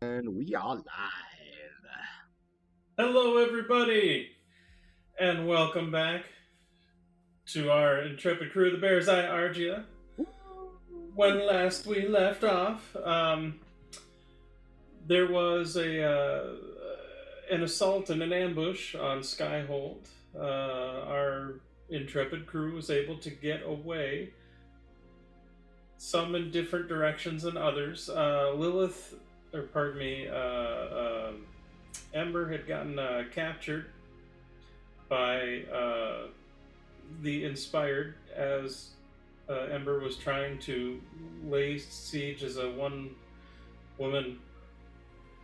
And we are live. Hello, everybody, and welcome back to our intrepid crew, the Berezaya Argia. When last we left off, there was an assault and an ambush on Skyhold. Our intrepid crew was able to get away, some in different directions than others. Ember had gotten captured by the Inspired as Ember was trying to lay siege as a one-woman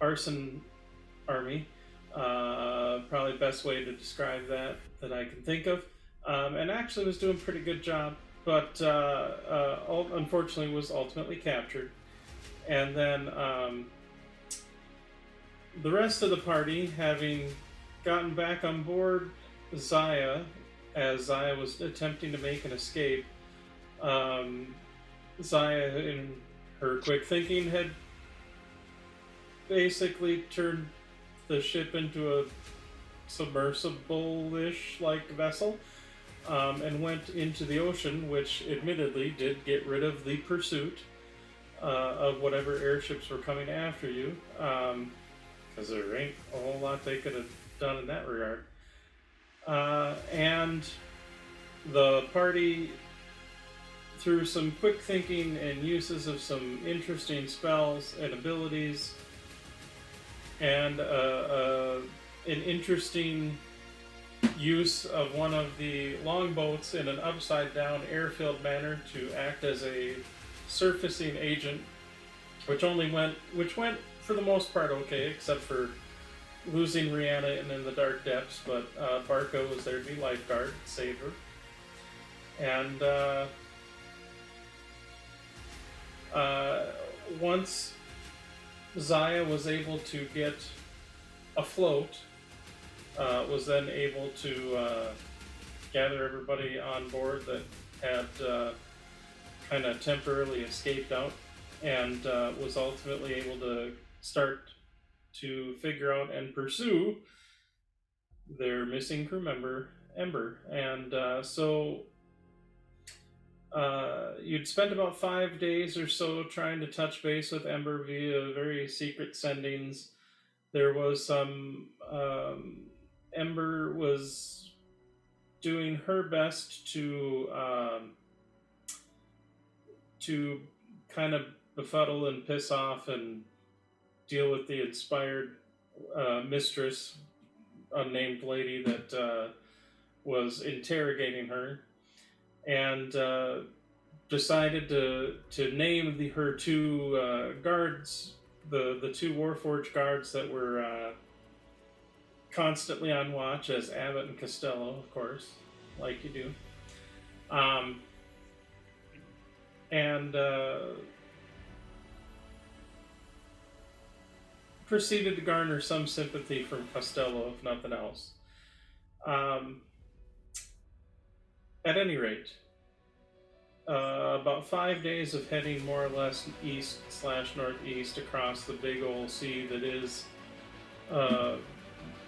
arson army. Probably the best way to describe that I can think of. And actually was doing a pretty good job, but unfortunately was ultimately captured. And then the rest of the party, having gotten back on board Zaya, as Zaya was attempting to make an escape, Zaya, in her quick thinking, had basically turned the ship into a submersible-ish like vessel, and went into the ocean, which admittedly did get rid of the pursuit of whatever airships were coming after you. Because there ain't a whole lot they could have done in that regard. And the party, through some quick thinking and uses of some interesting spells and abilities, and an interesting use of one of the longboats in an upside-down airfield manner to act as a surfacing agent, which went for the most part okay, except for losing Rihanna in the dark depths, but Barco was there to be lifeguard, save her. And once Zaya was able to get afloat, was then able to gather everybody on board that had kind of temporarily escaped out, and was ultimately able to start to figure out and pursue their missing crew member, Ember. And so you'd spent about 5 days or so trying to touch base with Ember via very secret sendings. There was some... Ember was doing her best to kind of befuddle and piss off and deal with the Inspired mistress, unnamed lady that was interrogating her, and decided to name her two guards, the two Warforged guards that were constantly on watch, as Abbott and Costello, of course, like you do. And proceeded to garner some sympathy from Costello, if nothing else. At any rate, about 5 days of heading more or less east/northeast across the big old sea that is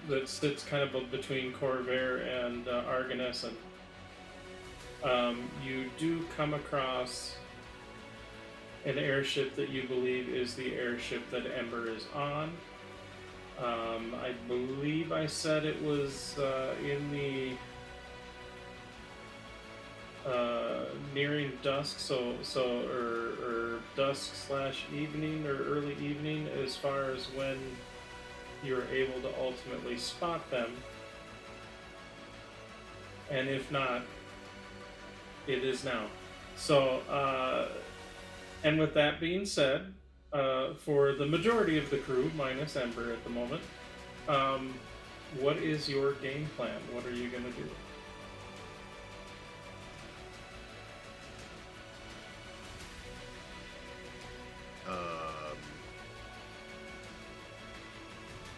that sits kind of between Corvair and Arganessen. You do come across an airship that you believe is the airship that Ember is on. I believe I said it was in the nearing dusk, or dusk/evening or early evening, as far as when you're able to ultimately spot them. And if not, it is now. So, and with that being said, for the majority of the crew, minus Ember at the moment, what is your game plan? What are you going to do?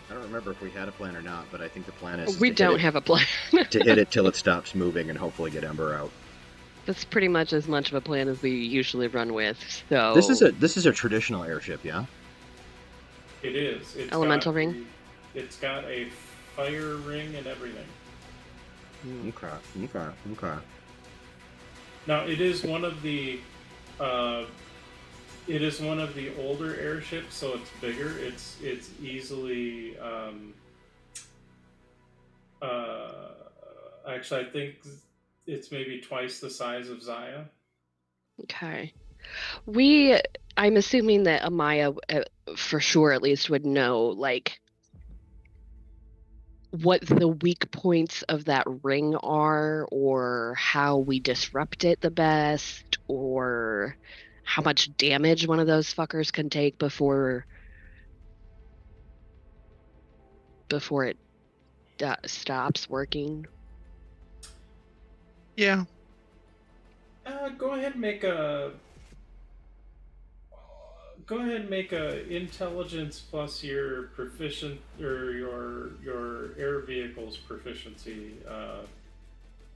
I don't remember if we had a plan or not, but I think the plan is We don't have a plan. to hit it till it stops moving and hopefully get Ember out. That's pretty much as much of a plan as we usually run with. So This is a traditional airship, yeah? It is. Elemental ring? It's got a fire ring and everything. Okay. Now it is one of the older airships, so it's bigger. It's easily actually I think it's maybe twice the size of Zaya. Okay. I'm assuming that Amaya, for sure at least, would know, like, what the weak points of that ring are, or how we disrupt it the best, or how much damage one of those fuckers can take before it stops working. Yeah. Go ahead and make a intelligence plus your proficient or your air vehicle's proficiency,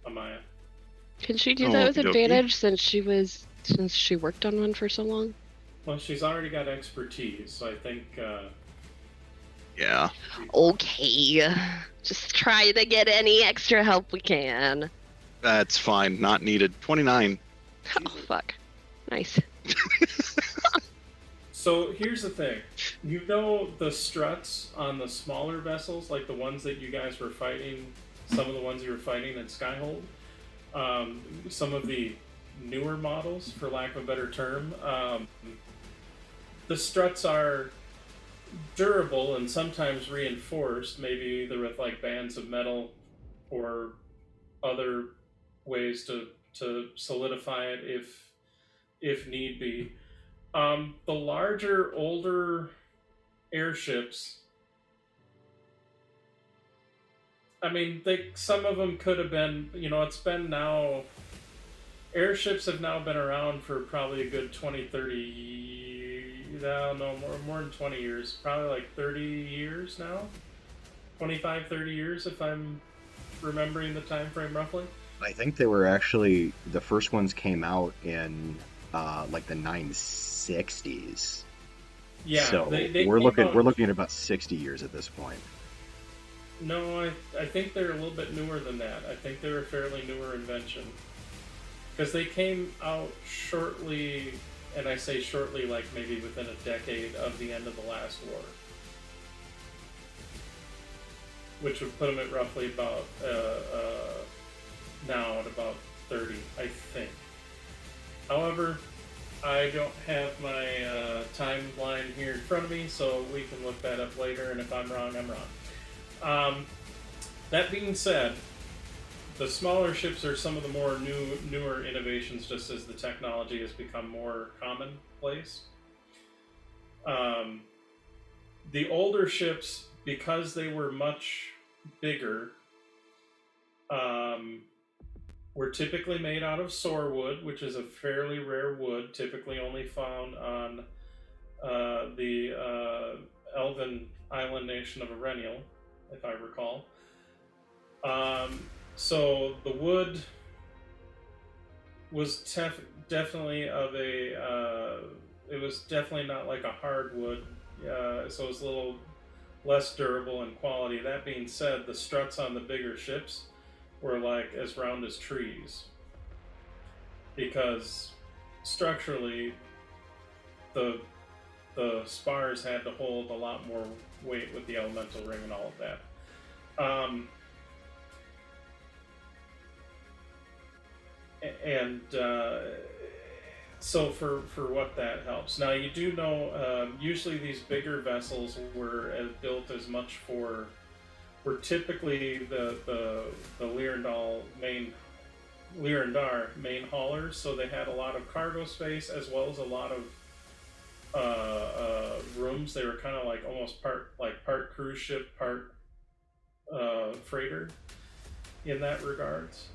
Amaya. Can she do that with Okey-dokey. advantage since she worked on one for so long? Well, she's already got expertise, so I think. Yeah. Okay. Just try to get any extra help we can. That's fine. Not needed. 29. Oh, fuck. Nice. So here's the thing. You know the struts on the smaller vessels, like the ones that you guys were fighting, some of the ones you were fighting in Skyhold, some of the newer models, for lack of a better term, the struts are durable and sometimes reinforced, maybe either with like bands of metal or other ways to solidify it if need be. The larger, older airships, I mean, some of them could have been, it's been now, airships have now been around for probably a good 20, 30, no, more than 20 years, probably like 30 years now, 25, 30 years if I'm remembering the time frame roughly. I think they were actually, the first ones came out in like the 960s. Yeah, so they we're came looking at about 60 years at this point. No, I think they're a little bit newer than that. I think they're a fairly newer invention. Because they came out shortly, and I say shortly like maybe within a decade of the end of the last war. Which would put them at roughly about, now at about 30, I think. However, I don't have my timeline here in front of me, so we can look that up later, and if I'm wrong, I'm wrong. That being said, the smaller ships are some of the more newer innovations, just as the technology has become more commonplace. The older ships, because they were much bigger, were typically made out of sorewood, which is a fairly rare wood, typically only found on the elven island nation of Eberron, if I recall. So the wood was definitely of a... it was definitely not like a hardwood, so it was a little less durable in quality. That being said, the struts on the bigger ships were like as round as trees, because structurally the spars had to hold a lot more weight with the elemental ring and all of that. So for what that helps. Now you do know, usually these bigger vessels were built as much for, were typically the Lyrandar main haulers, so they had a lot of cargo space as well as a lot of rooms. They were kind of like almost part cruise ship, part freighter in that regards.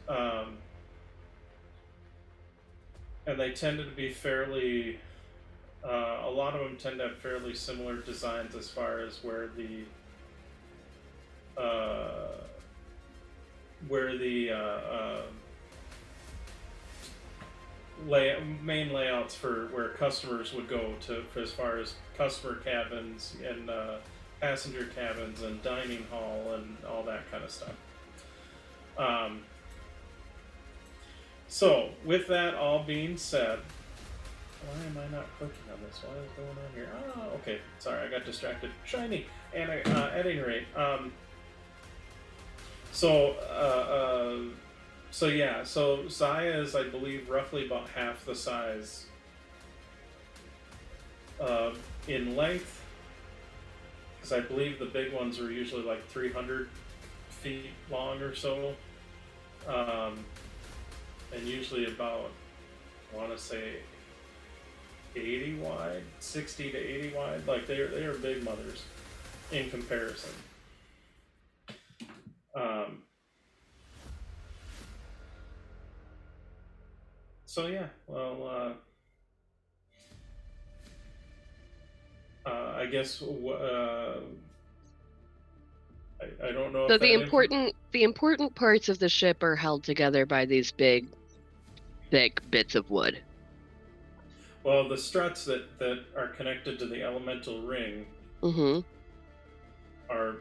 And they tended to be fairly, a lot of them tend to have fairly similar designs as far as where the main layouts for where customers would go to, for as far as customer cabins and passenger cabins and dining hall and all that kind of stuff. So, with that all being said, why am I not clicking on this? What is going on here? Oh, okay. Sorry, I got distracted. Shiny! And at any rate, so Zaya is, I believe, roughly about half the size in length, because I believe the big ones are usually like 300 feet long or so, and usually about, I want to say, 80 wide, 60 to 80 wide. Like they are big mothers in comparison. So yeah, well, I guess I don't know. So if the important parts of the ship are held together by these big, thick bits of wood. Well, the struts that are connected to the elemental ring Mm-hmm. are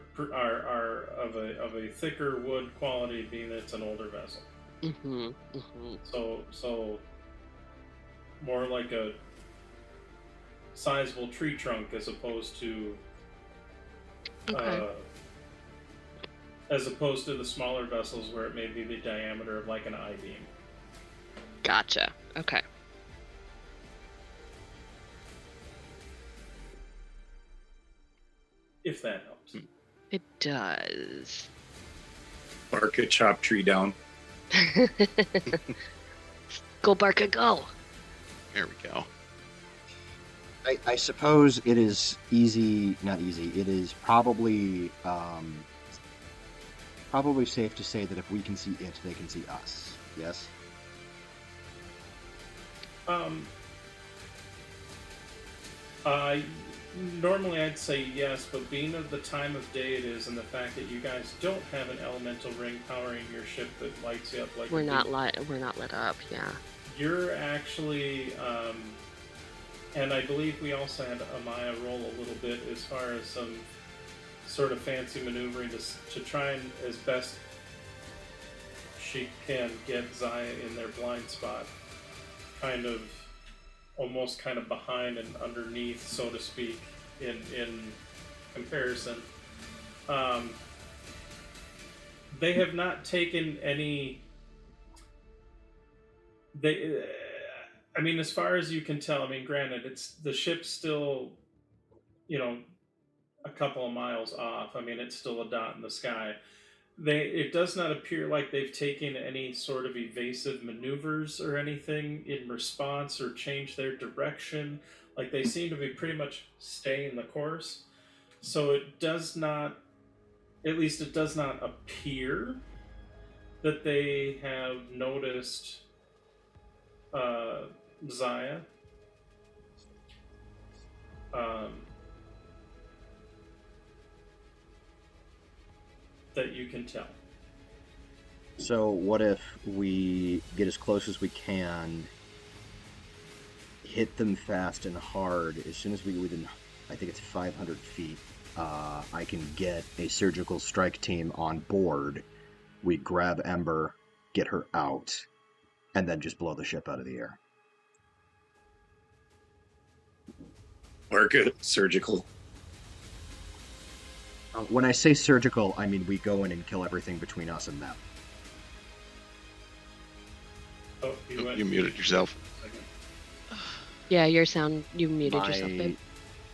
of a thicker wood quality, being that it's an older vessel. Mm-hmm. Mm-hmm. So more like a sizable tree trunk as opposed to the smaller vessels where it may be the diameter of like an I-beam. Gotcha. Okay. If that helps. It does. Bark a chop tree down. Go, Barca, go! There we go. I suppose it is easy, not easy, it is probably safe to say that if we can see it, they can see us. Yes? Normally I'd say yes, but being of the time of day it is, and the fact that you guys don't have an elemental ring powering your ship that lights you up like we're not lit up. Yeah. You're actually, and I believe we also had Amaya roll a little bit as far as some sort of fancy maneuvering to try and, as best she can, get Zaya in their blind spot, almost kind of behind and underneath, so to speak, in comparison. They have not taken any. I mean, as far as you can tell, I mean, granted, the ship's still, a couple of miles off. I mean, it's still a dot in the sky. It does not appear like they've taken any sort of evasive maneuvers or anything in response or changed their direction. Like, they seem to be pretty much staying the course. So it does not appear that they have noticed Zaya. That you can tell. So what if we get as close as we can, hit them fast and hard, as soon as we within, I think it's 500 feet, I can get a surgical strike team on board, we grab Ember, get her out, and then just blow the ship out of the air. Bark a surgical. When I say surgical, I mean we go in and kill everything between us and them. Oh, You muted yourself. Yeah, you muted My yourself, babe.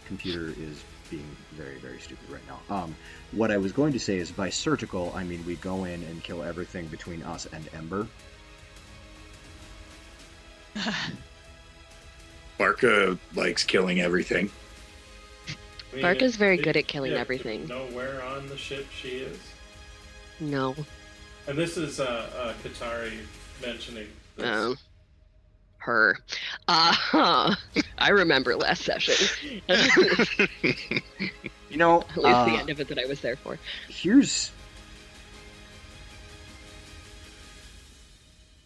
computer is being very, very stupid right now. What I was going to say is by surgical, I mean we go in and kill everything between us and Ember. Barca likes killing everything. I mean, Barca's very good at killing Do everything. you know where on the ship she is? No. And this is Katari mentioning this. Her. I remember last session. At least the end of it that I was there for.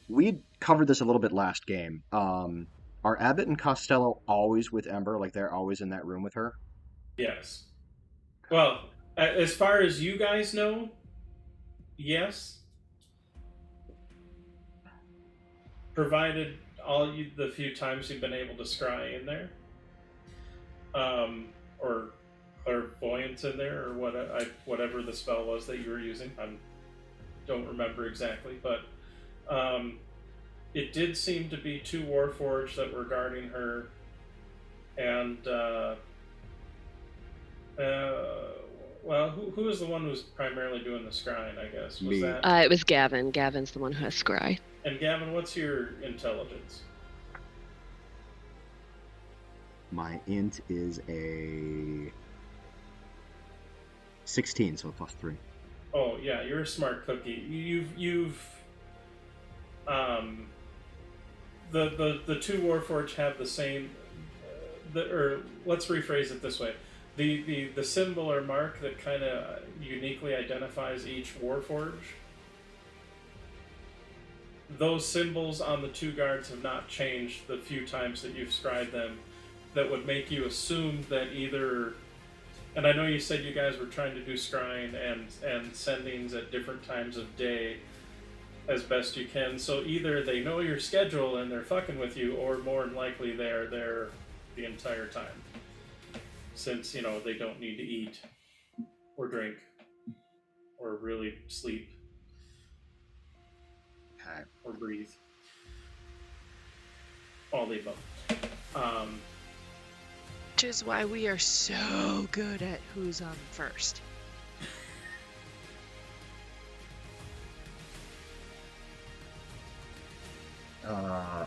We covered this a little bit last game. Are Abbott and Costello always with Ember? Like they're always in that room with her? Yes. Well, as far as you guys know, yes. Provided the few times you've been able to scry in there, or clairvoyance in there, or whatever the spell was that you were using. I don't remember exactly, but it did seem to be 2 Warforged that were guarding her, and well, who was the one who was primarily doing the scrying? I guess was Me. that. It was Gavin. Gavin's the one who has scry. And Gavin, what's your intelligence? My int is a 16, so +3. Oh yeah, you're a smart cookie. You've the 2 Warforged have the same. Or let's rephrase it this way: the symbol or mark that kind of uniquely identifies each Warforged. Those symbols on the 2 guards have not changed the few times that you've scried them. That would make you assume that either. And I know you said you guys were trying to do scrying and sendings at different times of day as best you can. So either they know your schedule and they're fucking with you, or more than likely they're there the entire time. Since, they don't need to eat or drink or really sleep Okay. or breathe. All the above. Which is why we are so good at who's on first.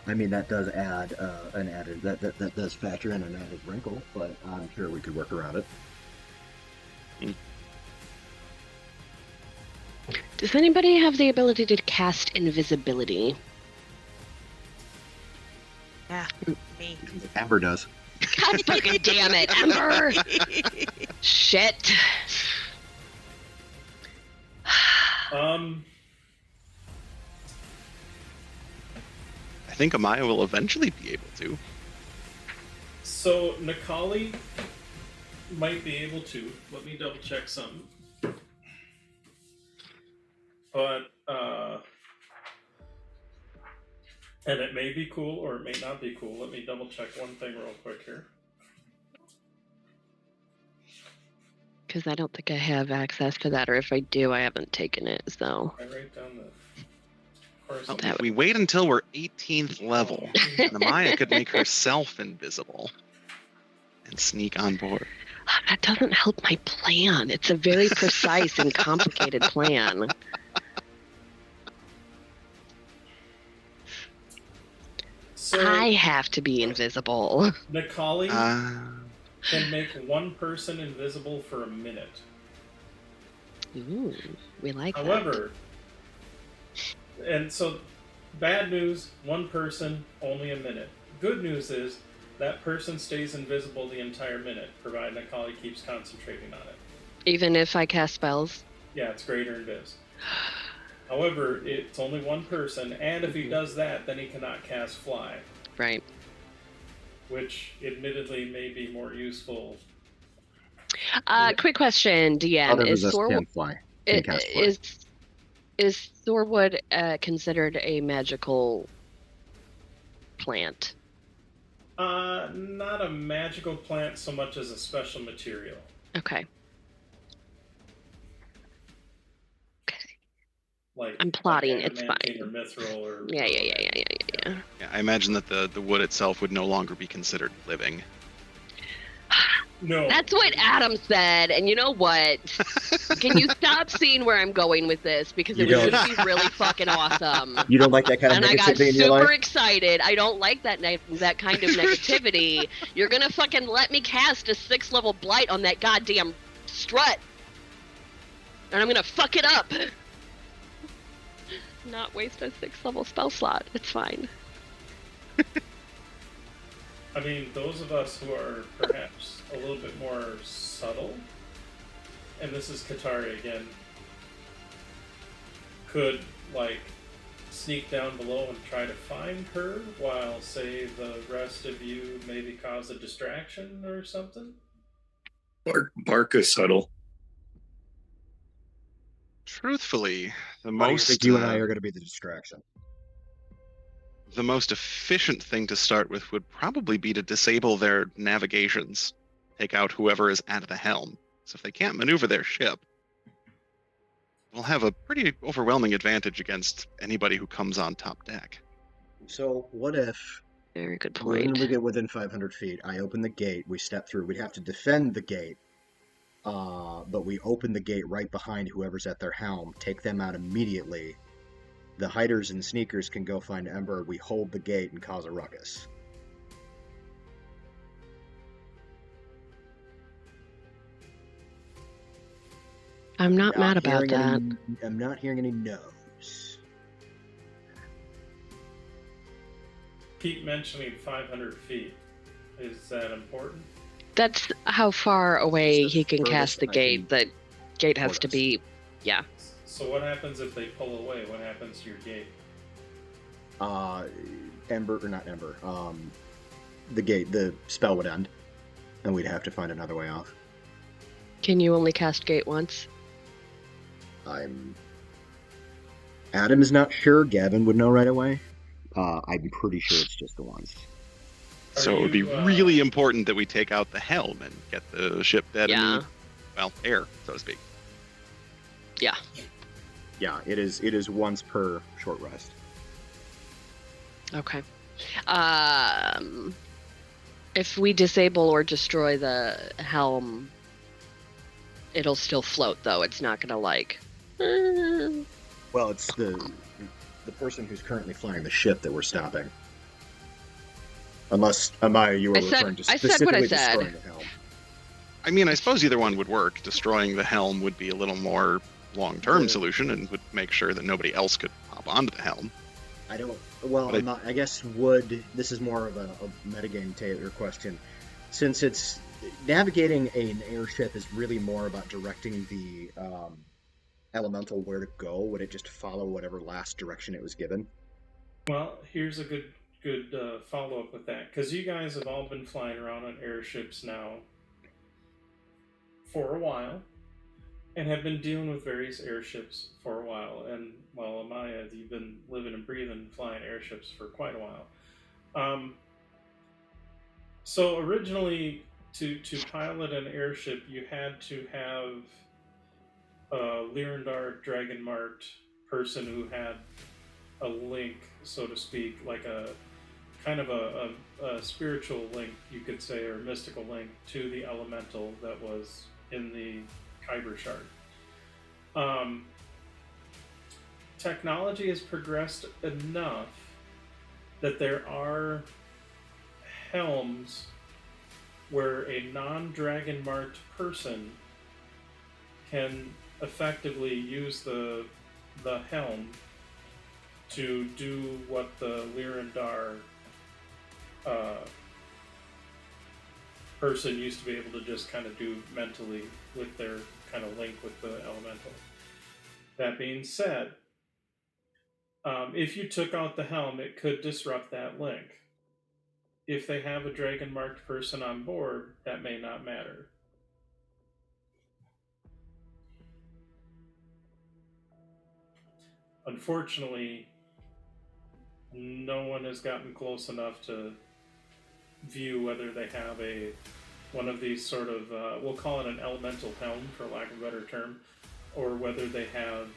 I mean, that does add an added that does factor in an added wrinkle, but I'm sure we could work around it. Does anybody have the ability to cast invisibility? Yeah, me. Amber does. God fucking damn it, Ember! Shit. I think Amaya will eventually be able to. So Nikali might be able to. Let me double check something. But and it may be cool or it may not be cool. Let me double check one thing real quick here. Because I don't think I have access to that, or if I do, I haven't taken it, so. I write down the. Of course, If we wait until we're 18th level, then Amaya could make herself invisible and sneak on board. That doesn't help my plan. It's a very precise and complicated plan. So I have to be invisible. Nikali can make one person invisible for a minute. Ooh, we like However, and so bad news, one person, only a minute. Good news is that person stays invisible the entire minute, provided Nikali keeps concentrating on it. that. Even if I cast spells? Yeah, it's greater invis. However, it's only one person, and if he does that, then he cannot cast fly. Right. Which, admittedly, may be more useful. Quick question, DM. Others Is resist Thorwood can fly. Can cast fly. is Thorwood considered a magical plant? Not a magical plant so much as a special material. Okay. Like I'm plotting, it's adamantine fine. Or mithril or Yeah. Yeah, I imagine that the wood itself would no longer be considered living. No. That's what Adam said, and you know what? Can you stop seeing where I'm going with this? Because it You was don't. going to be really fucking awesome. You don't like that kind of And I got negativity in your super life? excited. I don't like that that kind of negativity. You're gonna fucking let me cast a 6th level blight on that goddamn strut, and I'm gonna fuck it up. Not waste a 6th level spell slot. It's fine. I mean, those of us who are perhaps a little bit more subtle, and this is Katari again, could, like, sneak down below and try to find her while, say, the rest of you maybe cause a distraction or something? Barca subtle. Truthfully, the Why do you most think you and I are going to be the distraction? the most efficient thing to start with would probably be to disable their navigations, take out whoever is at the helm. So if they can't maneuver their ship, we'll have a pretty overwhelming advantage against anybody who comes on top deck. So what if Very good when point. we get within 500 feet, I open the gate, we step through. We'd have to defend the gate, but we open the gate right behind whoever's at their helm, take them out immediately. The hiders and sneakers can go find Ember. We hold the gate and cause a ruckus. I'm not mad about that. I'm not hearing any no's. Keep mentioning 500 feet. Is that important? That's how far away It's the he can furthest cast the I gate. can The gate has put to us. be, yeah. So what happens if they pull away? What happens to your gate? Ember, or not Ember, the spell would end, and we'd have to find another way off. Can you only cast gate once? Adam is not sure. Gavin would know right away. I'm pretty sure it's just the once. So it would be really important that we take out the helm and get the ship dead in Yeah. the, well, air, so to speak. Yeah. Yeah, it is once per short rest. Okay. If we disable or destroy the helm, it'll still float, though. It's not gonna like. Well, it's the person who's currently flying the ship that we're stopping. Unless, Amaya, you were referring to I said what I specifically said. destroying the helm. I mean, I suppose either one would work. Destroying the helm would be a little more long-term Yeah. solution and would make sure that nobody else could hop onto the helm. I don't. Well, But I'm not, I guess this is more of a metagame Taylor question. Since it's navigating an airship is really more about directing the elemental where to go. Would it just follow whatever last direction it was given? Well, here's a good follow-up with that, because you guys have all been flying around on airships now for a while, and have been dealing with various airships for a while. And, well, Amaya, you've been living and breathing flying airships for quite a while. So originally, to pilot an airship, you had to have a Lyrandar Dragon Mart person who had a link, so to speak, like a kind of a spiritual link, you could say, or mystical link to the elemental that was in the Kyber shard. Technology has progressed enough that there are helms where a non-Dragon Mart person can effectively use the helm to do what the Lyrandar person used to be able to just kind of do mentally with their kind of link with the elemental. That being said, if you took out the helm, it could disrupt that link. If they have a dragon marked person on board, that may not matter. Unfortunately, no one has gotten close enough to view whether they have one of these sort of, we'll call it an elemental helm, for lack of a better term, or whether they have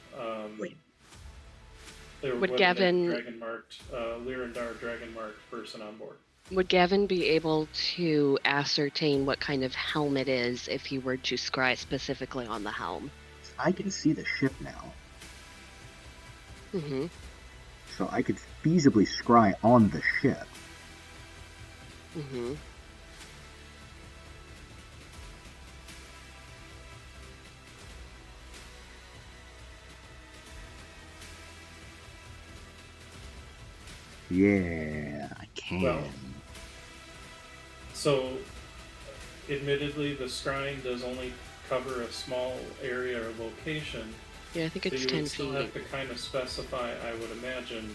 Would Gavin dragon marked Lyrandar dragon marked person on board? Would Gavin be able to ascertain what kind of helm it is if he were to scry specifically on the helm? I can see the ship now, Mm-hmm. so I could feasibly scry on the ship. Mm-hmm. Yeah, I can. Well, so, admittedly, the scrying does only cover a small area or location. Yeah, I think So it's you 10 would still feet. have to kind of specify, I would imagine,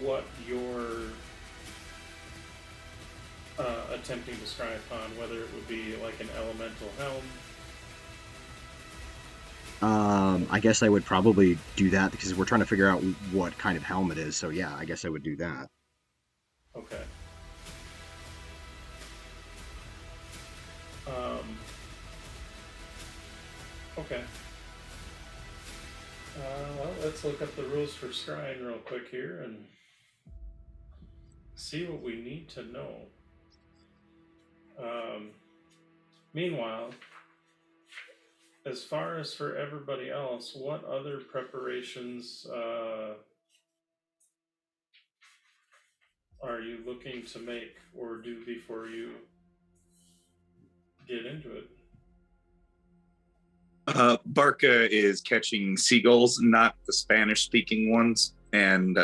what you're attempting to scry upon, whether it would be like an elemental helm. I guess I would probably do that because we're trying to figure out what kind of helm it is. So yeah, I guess I would do that. Okay. Okay. Well, let's look up the rules for scrying real quick here and see what we need to know. Meanwhile, as far as for everybody else, what other preparations are you looking to make or do before you get into it? Barca is catching seagulls, not the Spanish-speaking ones, and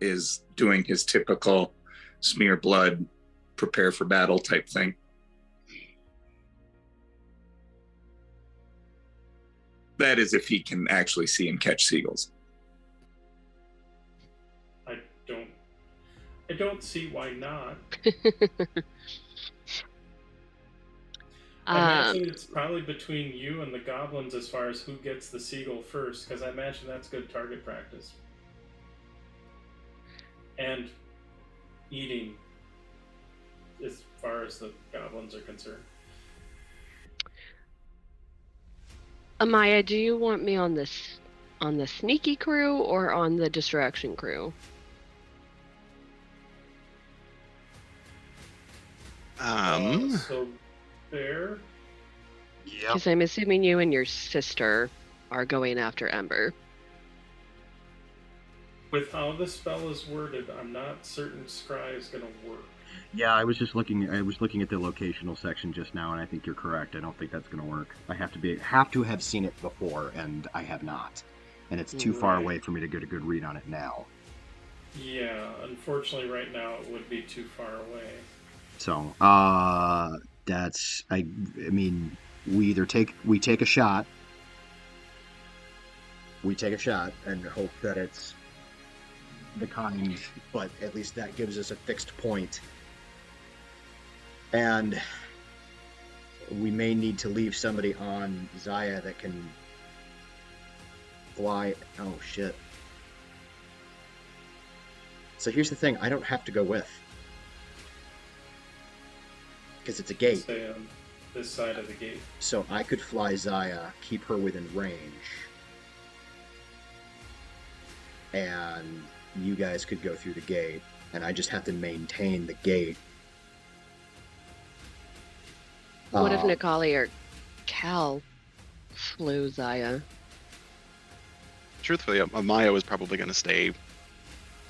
is doing his typical smear blood, prepare for battle type thing. That is if he can actually see and catch seagulls. I don't see why not. I imagine it's probably between you and the goblins as far as who gets the seagull first, because I imagine that's good target practice. And eating, as far as the goblins are concerned. Amaya, do you want me on the sneaky crew or on the distraction crew? So there. Yep. Because I'm assuming you and your sister are going after Ember. With how the spell is worded, I'm not certain scry is going to work. Yeah, I was looking at the locational section just now, and I think you're correct. I don't think that's going to work. I have to have seen it before, and I have not, and it's too far away for me to get a good read on it now. Yeah, unfortunately, right now it would be too far away. So, that's I mean, we take a shot. We take a shot and hope that it's the kind, but at least that gives us a fixed point. And we may need to leave somebody on Zaya that can fly. Oh, shit. So here's the thing. I don't have to go with. Because it's a gate. Stay on this side of the gate. So I could fly Zaya, keep her within range. And you guys could go through the gate. And I just have to maintain the gate. What if Nikali or Cal flew Zaya? Truthfully, Amaya was probably going to stay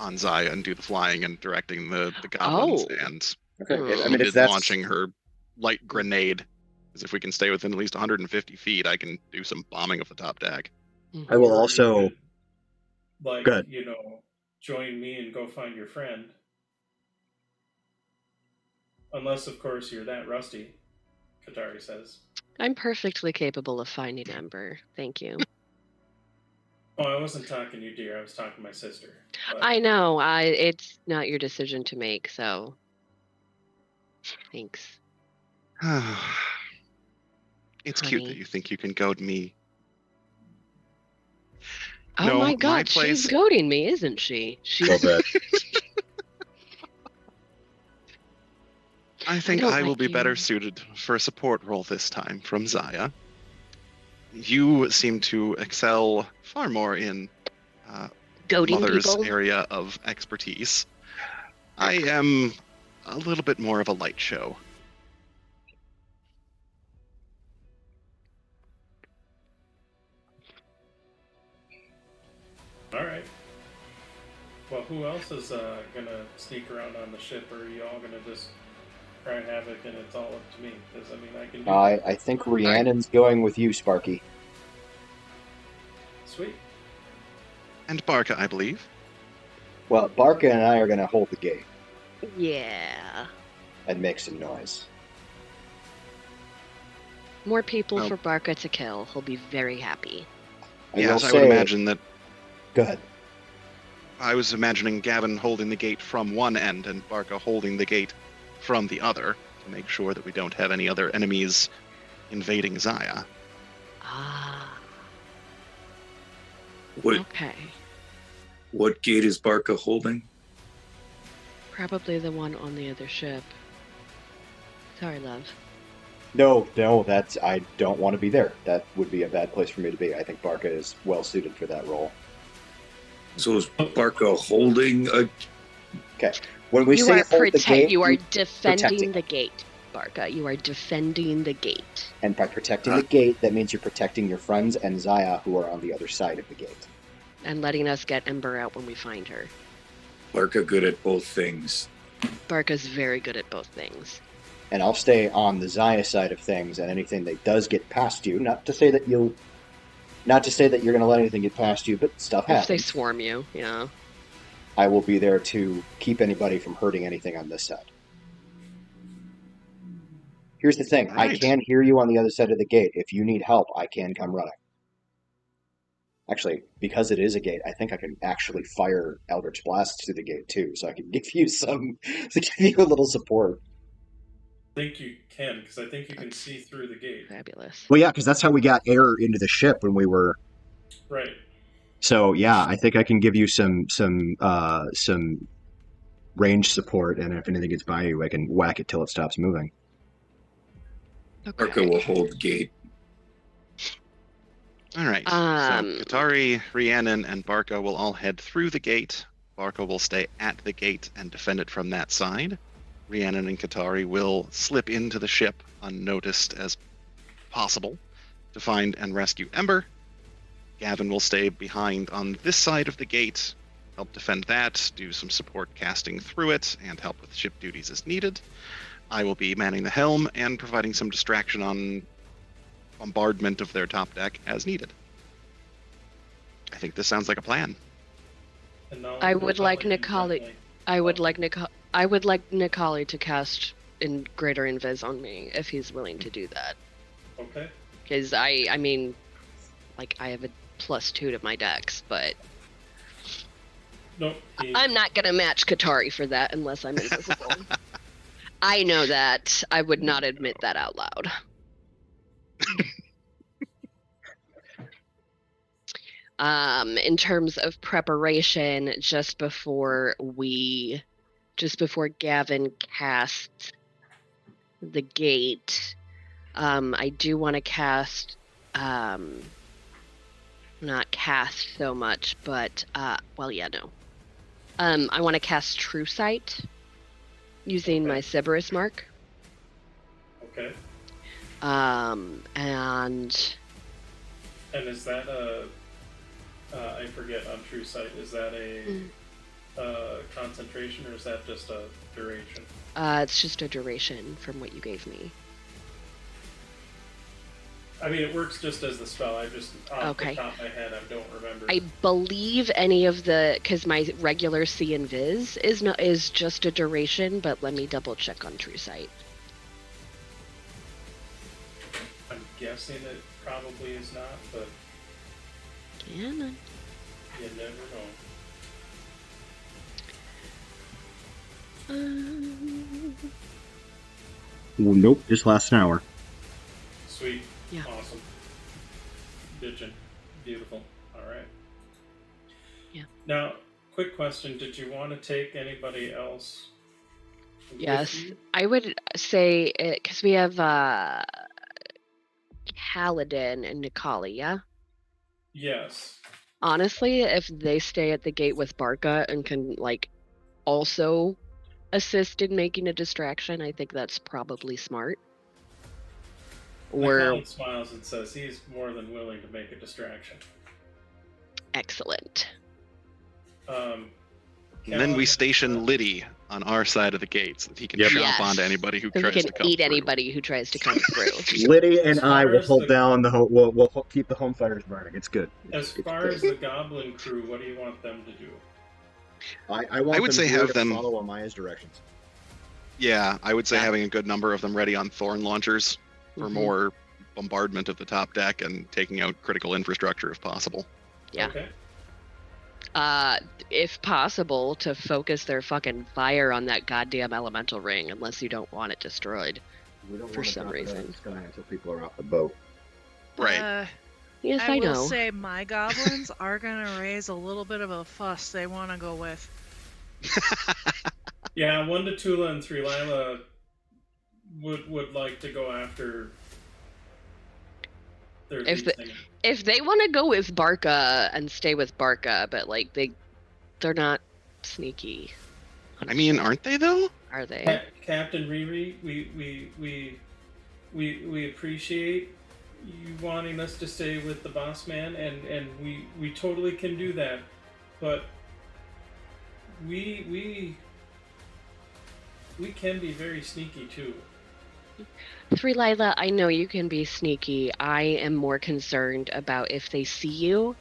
on Zaya and do the flying and directing the goblins, and Okay. I mean, if that's launching her light grenade. Because if we can stay within at least 150 feet, I can do some bombing of the top deck. I will Or also you could, Good. join me and go find your friend. Unless, of course, you're that rusty, Katari says. I'm perfectly capable of finding Ember. Thank you. Oh, I wasn't talking to you, dear. I was talking to my sister. But I know. It's not your decision to make, so thanks. It's Honey. cute that you think you can goad me. Oh No, my god, place... she's goading me, isn't she? I think I will be better suited for a support role this time from Zaya. You seem to excel far more in goading Mother's people? area of expertise. I am a little bit more of a light show. all right. Well, who else is gonna sneak around on the ship, or are you all gonna just cry havoc and it's all up to me? Because I can do that. I think Rhiannon's going with you, Sparky. Sweet. And Barca, I believe. Well, Barca and I are going to hold the gate Yeah. and make some noise. More people Oh. for Barca to kill. He'll be very happy. Yes, I would imagine that. Go ahead. I was imagining Gavin holding the gate from one end and Barca holding the gate from the other to make sure that we don't have any other enemies invading Zaya. Ah, What okay. what gate is Barca holding? Probably the one on the other ship. Sorry, love. No, that's I don't want to be there. That would be a bad place for me to be. I think Barca is well suited for that role. So is Barca holding a? Okay. When we You say are hold the gate, you are we- defending protecting. the gate, Barca. You are defending the gate. And by protecting the gate, that means you're protecting your friends and Zaya who are on the other side of the gate. And letting us get Ember out when we find her. Barca good at both things. Barca's very good at both things. And I'll stay on the Zaya side of things, and anything that does get past you, not to say that you're going to let anything get past you, but stuff If they happens. swarm you, yeah. I will be there to keep anybody from hurting anything on this side. Here's the thing. I Right. can hear you on the other side of the gate. If you need help, I can come running. Actually, because it is a gate, I think I can actually fire Eldritch Blasts through the gate too, so I can give you a little support. I think you can, because I think you can see through the gate. Fabulous. Well, yeah, because that's how we got air into the ship when we were. Right. So yeah, I think I can give you some range support, and if anything gets by you, I can whack it till it stops moving. Barca Okay. will hold the gate. All right. Um, So Katari, Rhiannon, and Barca will all head through the gate. Barca will stay at the gate and defend it from that side. Rhiannon and Katari will slip into the ship unnoticed as possible to find and rescue Ember. Gavin will stay behind on this side of the gate, help defend that, do some support casting through it, and help with ship duties as needed. I will be manning the helm and providing some distraction on bombardment of their top deck as needed. I think this sounds like a plan. And now I would like Nikali Nikali- definitely- I would like Nikali to cast in greater invis on me if he's willing to do that. Okay. Because I mean, like I have a +2 to my dex, but Nope. I'm not gonna match Katari for that unless I'm invisible. I know that. I would not admit that out loud. In terms of preparation, just before Gavin casts the gate, I do want to cast, not cast so much, but, I want to cast True Sight using my Cerberus mark. Okay. And is that I forget on True Sight, is that a concentration or is that just a duration? it's just a duration from what you gave me. I mean, it works just as the spell. I just, off Okay. the top of my head, I don't remember. I believe any of the, because my regular C and Viz is just a duration, but let me double check on True Sight. I'm guessing it probably is not, but Yeah, man. you never know. Well, nope, just lasts an hour. Sweet. Yeah. Awesome. Bitchin'. Beautiful. Alright. Yeah. Now, quick question. Did you want to take anybody else with Yes, you? I would say because we have Kaladin and Nikali, yeah? Yes. Honestly, if they stay at the gate with Barca and can, like, also assist in making a distraction, I think that's probably smart. Or Nikali smiles and says he's more than willing to make a distraction. excellent. Um, And then we Kaladin- station Liddy on our side of the gate so that he can Yep. chomp Yes. onto anybody who So he tries can to come eat through. anybody who tries to come through. Liddy and As far I will as hold the- down the home. We'll keep the home fighters burning. It's good. As It's far good. as the Goblin crew, what do you want them to do? I want I would them say here have to them- follow Amaya's directions. Yeah, I would say Yeah. having a good number of them ready on thorn launchers for Mhm. more bombardment of the top deck and taking out critical infrastructure if possible. Yeah. Okay. If possible, to focus their fucking fire on that goddamn elemental ring, unless you don't want it destroyed. We don't For want to some drop it out of reason. the sky until people are off the boat. Right. Yes, I I will know. say my goblins are gonna raise a little bit of a fuss they want to go with. Yeah, 1 to Tula and 3 Lila would like to go after their If lead the- singer. If they want to go with Barca and stay with Barca, but like they're not sneaky. I mean, aren't they though? Are they? Captain Riri, we appreciate you wanting us to stay with the boss man, and we totally can do that, but we can be very sneaky too. 3 Lila, I know you can be sneaky. I am more concerned about if they see you.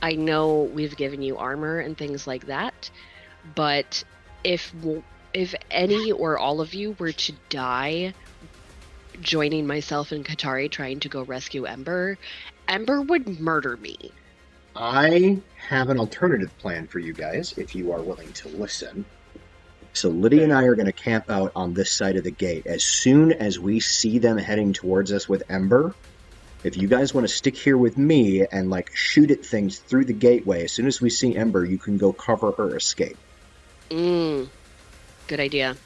I know we've given you armor and things like that, but if any or all of you were to die joining myself and Katari trying to go rescue Ember, Ember would murder me. I have an alternative plan for you guys, if you are willing to listen. So Lydia and I are going to camp out on this side of the gate. As soon as we see them heading towards us with Ember, if you guys want to stick here with me and like shoot at things through the gateway, as soon as we see Ember, you can go cover her escape. Good idea.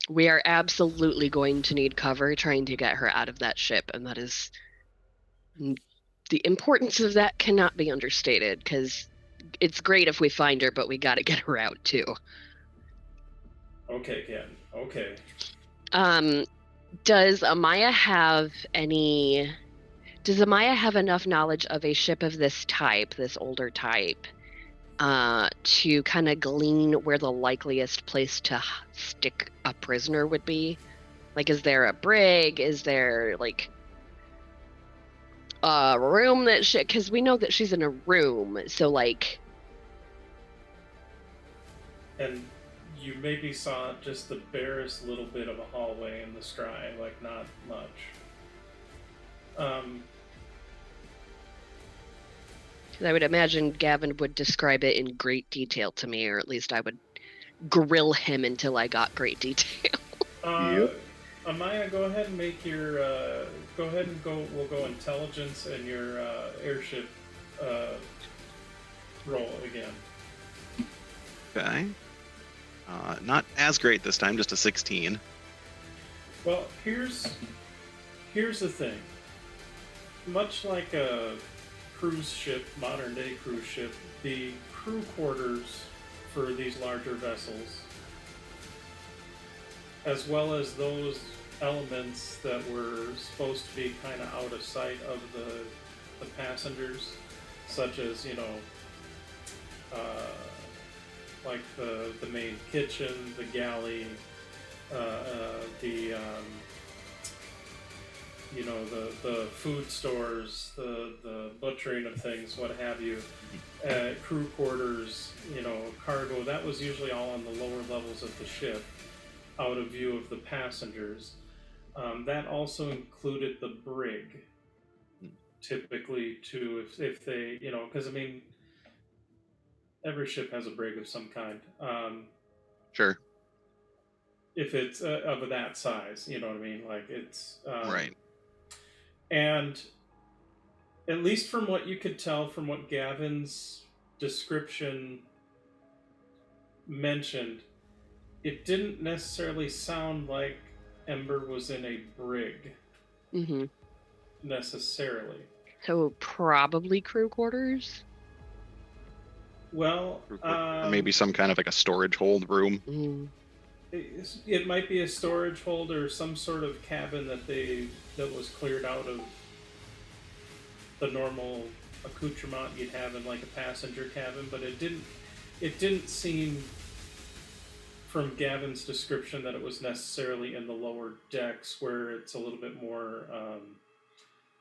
We are absolutely going to need cover trying to get her out of that ship, and that is... The importance of that cannot be understated, because it's great if we find her, but we gotta get her out, too. Okay, Ken. Okay. Does Amaya have any... Does Amaya have enough knowledge of a ship of this type, this older type, to kind of glean where the likeliest place to stick a prisoner would be? Like, is there a brig? Is there, like, a room that she... Because we know that she's in a room, so, like... And you maybe saw just the barest little bit of a hallway in the Scry, like not much. I would imagine Gavin would describe it in great detail to me, or at least I would grill him until I got great detail. Yep. Amaya, go ahead and make your we'll go intelligence and your airship roll again. Okay. Not as great this time, just a 16. Well, here's the thing. Much like a cruise ship, modern day cruise ship, the crew quarters for these larger vessels, as well as those elements that were supposed to be kind of out of sight of the passengers, such as, like the main kitchen, the galley, the food stores, the butchering of things, what have you, crew quarters, cargo, that was usually all on the lower levels of the ship, out of view of the passengers. That also included the brig, typically, too, if they, because, I mean, every ship has a brig of some kind. Sure. If it's of that size, you know what I mean? Like, it's... Right. And at least from what you could tell from what Gavin's description mentioned, it didn't necessarily sound like Ember was in a brig. Mm-hmm. Necessarily. So probably crew quarters? Well, Or maybe some kind of like a storage hold room. Mm. it might be a storage hold or some sort of cabin that was cleared out of the normal accoutrement you'd have in like a passenger cabin, but it didn't seem from Gavin's description that it was necessarily in the lower decks where it's a little bit more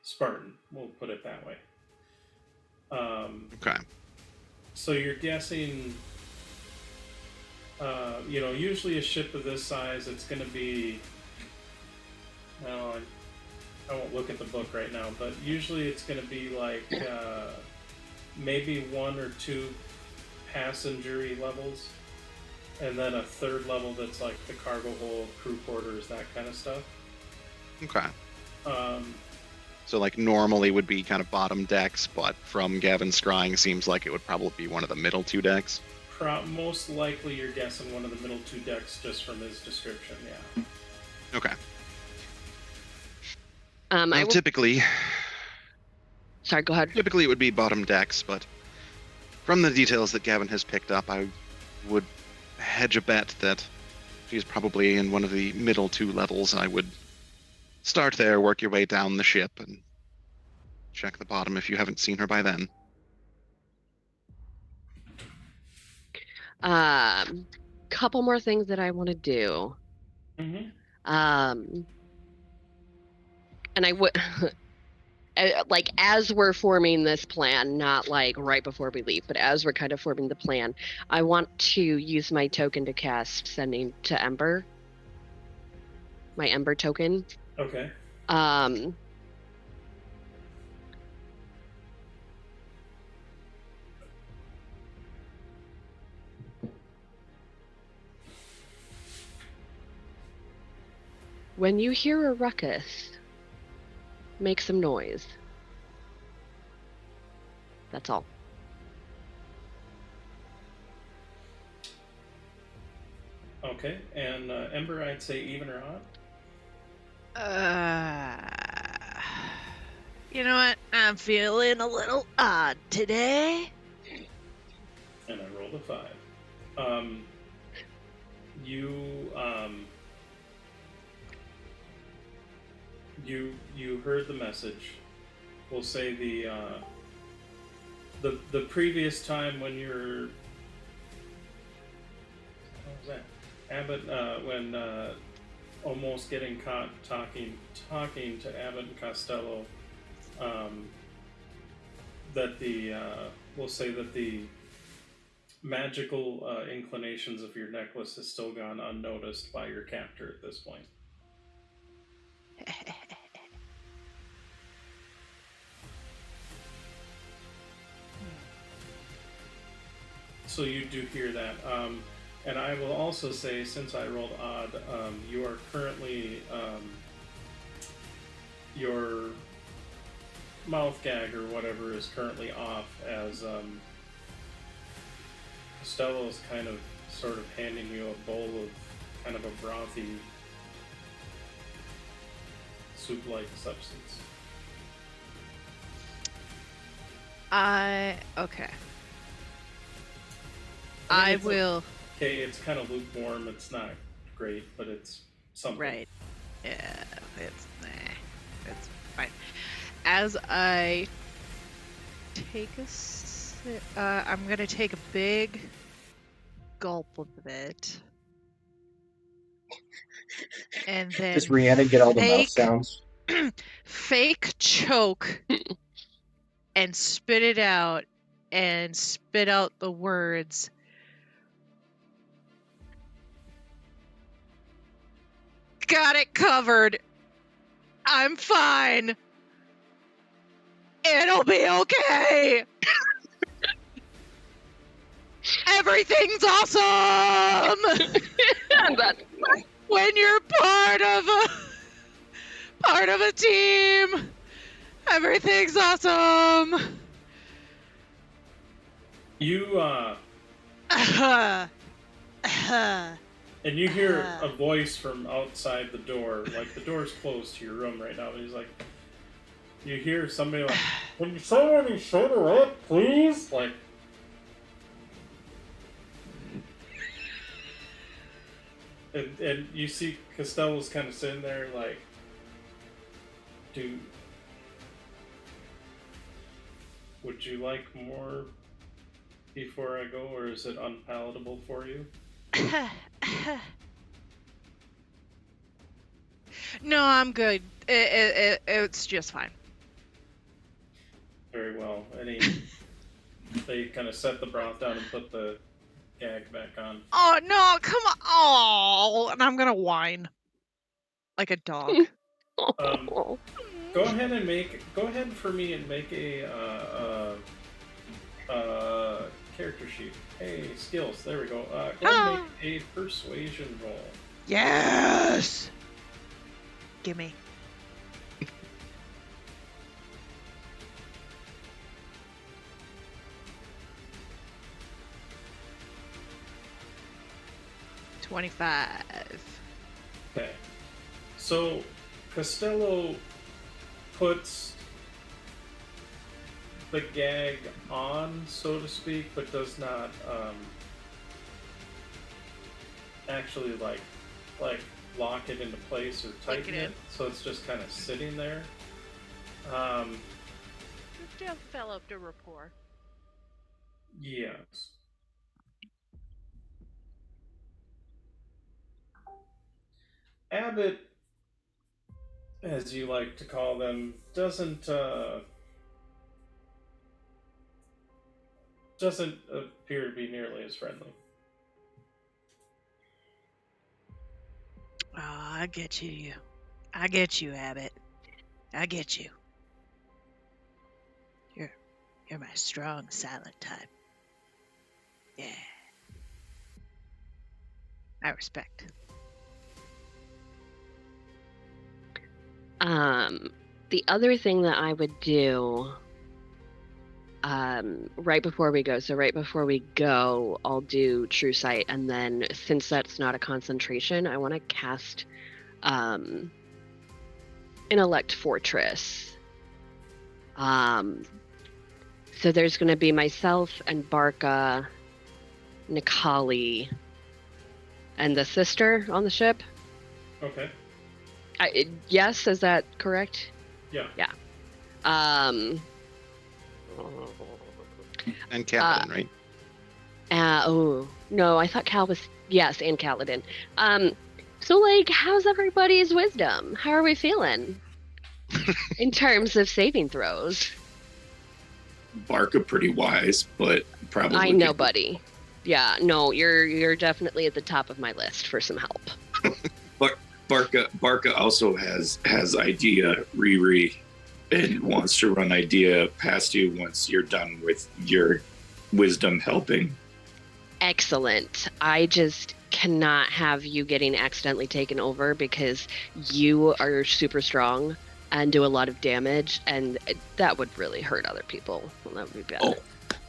Spartan, we'll put it that way. Okay. So you're guessing, usually a ship of this size, it's going to be Now I won't look at the book right now, but usually it's going to be like maybe 1 or 2 passengery levels, and then a 3rd level that's like the cargo hold, crew quarters, that kind of stuff. Okay. Um, So like normally would be kind of bottom decks, but from Gavin's scrying seems like it would probably be one of the middle 2 decks. most likely you're guessing one of the middle 2 decks just from his description, yeah. Okay. I Well, will... typically Sorry, go ahead. it would be bottom decks, but from the details that Gavin has picked up, I would hedge a bet that she's probably in one of the middle 2 levels. I would start there, work your way down the ship, and check the bottom if you haven't seen her by then. Couple more things that I want to do. Mm-hmm. And I would... like as we're forming this plan, not like right before we leave, but as we're kind of forming the plan, I want to use my token to cast Sending to Ember. My Ember token. Okay. When you hear a ruckus, make some noise. That's all. Okay, and Ember, I'd say even or odd? You know what? I'm feeling a little odd today. And I rolled a 5. You heard the message. We'll say the previous time when you're... What was that? Abbott, when almost getting caught talking to Abbott and Costello, that we'll say that the magical inclinations of your necklace has still gone unnoticed by your captor at this point. So you do hear that. And I will also say, since I rolled odd, you are currently, your mouth gag or whatever is currently off, as Costello is kind of sort of handing you a bowl of kind of a brothy soup-like substance. Okay. I will. Okay, it's kind of lukewarm. It's not great, but it's something. Right. Yeah, it's fine. As I take a sip, I'm gonna take a big gulp of it, and then Does Rhiannon get all the mouth sounds? fake choke and spit it out, and spit out the words, "Got it covered. I'm fine. It'll be okay. Everything's awesome." When you're part of a team, everything's awesome. You and you hear a voice from outside the door. Like, the door's closed to your room right now, but he's like, you hear somebody like, "Can somebody shut her up, please?" Like, and you see Costello's kind of sitting there like, would you like more before I go, or is it unpalatable for you? No, I'm good. It's just fine. Very well. They kind of set the broth down and put the gag back on. Oh no, come on! Oh, and I'm gonna whine like a dog. Go ahead for me and make a character sheet. Hey, skills. There we go. Go ahead and make a persuasion roll. Yes! Gimme. $25. Okay. So Costello puts the gag on, so to speak, but does not actually like lock it into place or tighten it. So it's just kind of sitting there. We've developed a rapport. Yes. Abbott, as you like to call them, doesn't appear to be nearly as friendly. Oh, I get you. I get you, Abbott. I get you. You're my strong silent type. Yeah. I respect. The other thing that I would do right before we go, I'll do True Sight, and then since that's not a concentration, I want to cast Intellect Fortress. So there's going to be myself and Barca, Nikali, and the sister on the ship. Okay. Yes, is that correct? Yeah. Yeah. And Captain, right? Oh no, I thought Cal was and Kaladin. So like, how's everybody's wisdom? How are we feeling in terms of saving throws? Barca pretty wise, but probably. I know, buddy. Yeah, no, you're definitely at the top of my list for some help. But Barca also has idea Riri and wants to run idea past you once you're done with your wisdom helping. Excellent. I just cannot have you getting accidentally taken over because you are super strong and do a lot of damage, and that would really hurt other people. Well, that would be bad. Oh,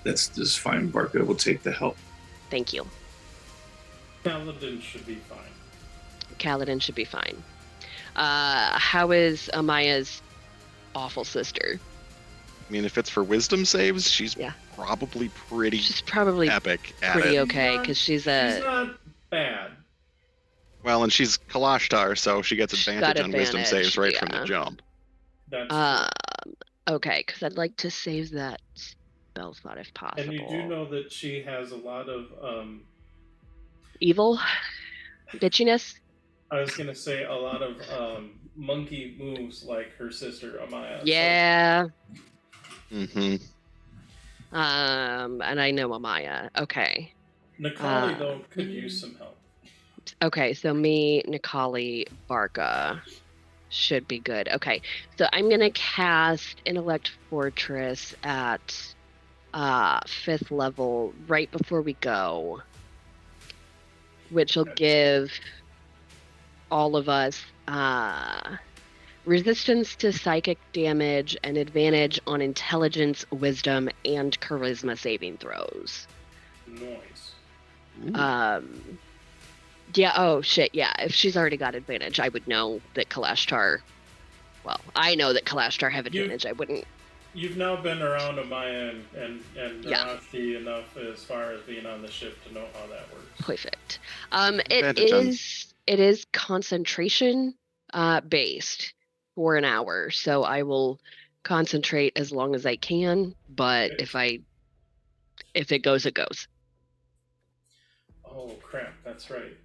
that's just fine. Barca will take the help. Thank you. Kaladin should be fine. Kaladin should be fine. How is Amaya's awful sister? I mean, if it's for wisdom saves, she's probably pretty. She's probably epic at pretty it. okay because she's not bad. Well, and she's Kalashtar, so she gets advantage on wisdom advantage, saves right from the jump. That's okay, because I'd like to save that spell slot if possible. And you do know that she has a lot of evil bitchiness. I was gonna say a lot of monkey moves like her sister Amaya. Yeah. Mm-hmm. And I know Amaya. Okay. Nikali though could use some help. Okay, so me, Nikali, Barca should be good. Okay, so I'm gonna cast Intellect Fortress at 5th level right before we go, which will give all of us resistance to psychic damage and advantage on intelligence, wisdom, and charisma saving throws. Nice. Yeah, oh shit, yeah. If she's already got advantage, I would know that Kalashtar. Well, I know that Kalashtar have advantage. I wouldn't. You've now been around Amaya and Narathi enough as far as being on the ship to know how that works. Perfect. It is concentration based for an hour, so I will concentrate as long as I can. But Okay. if it goes, it goes. Oh crap! That's right.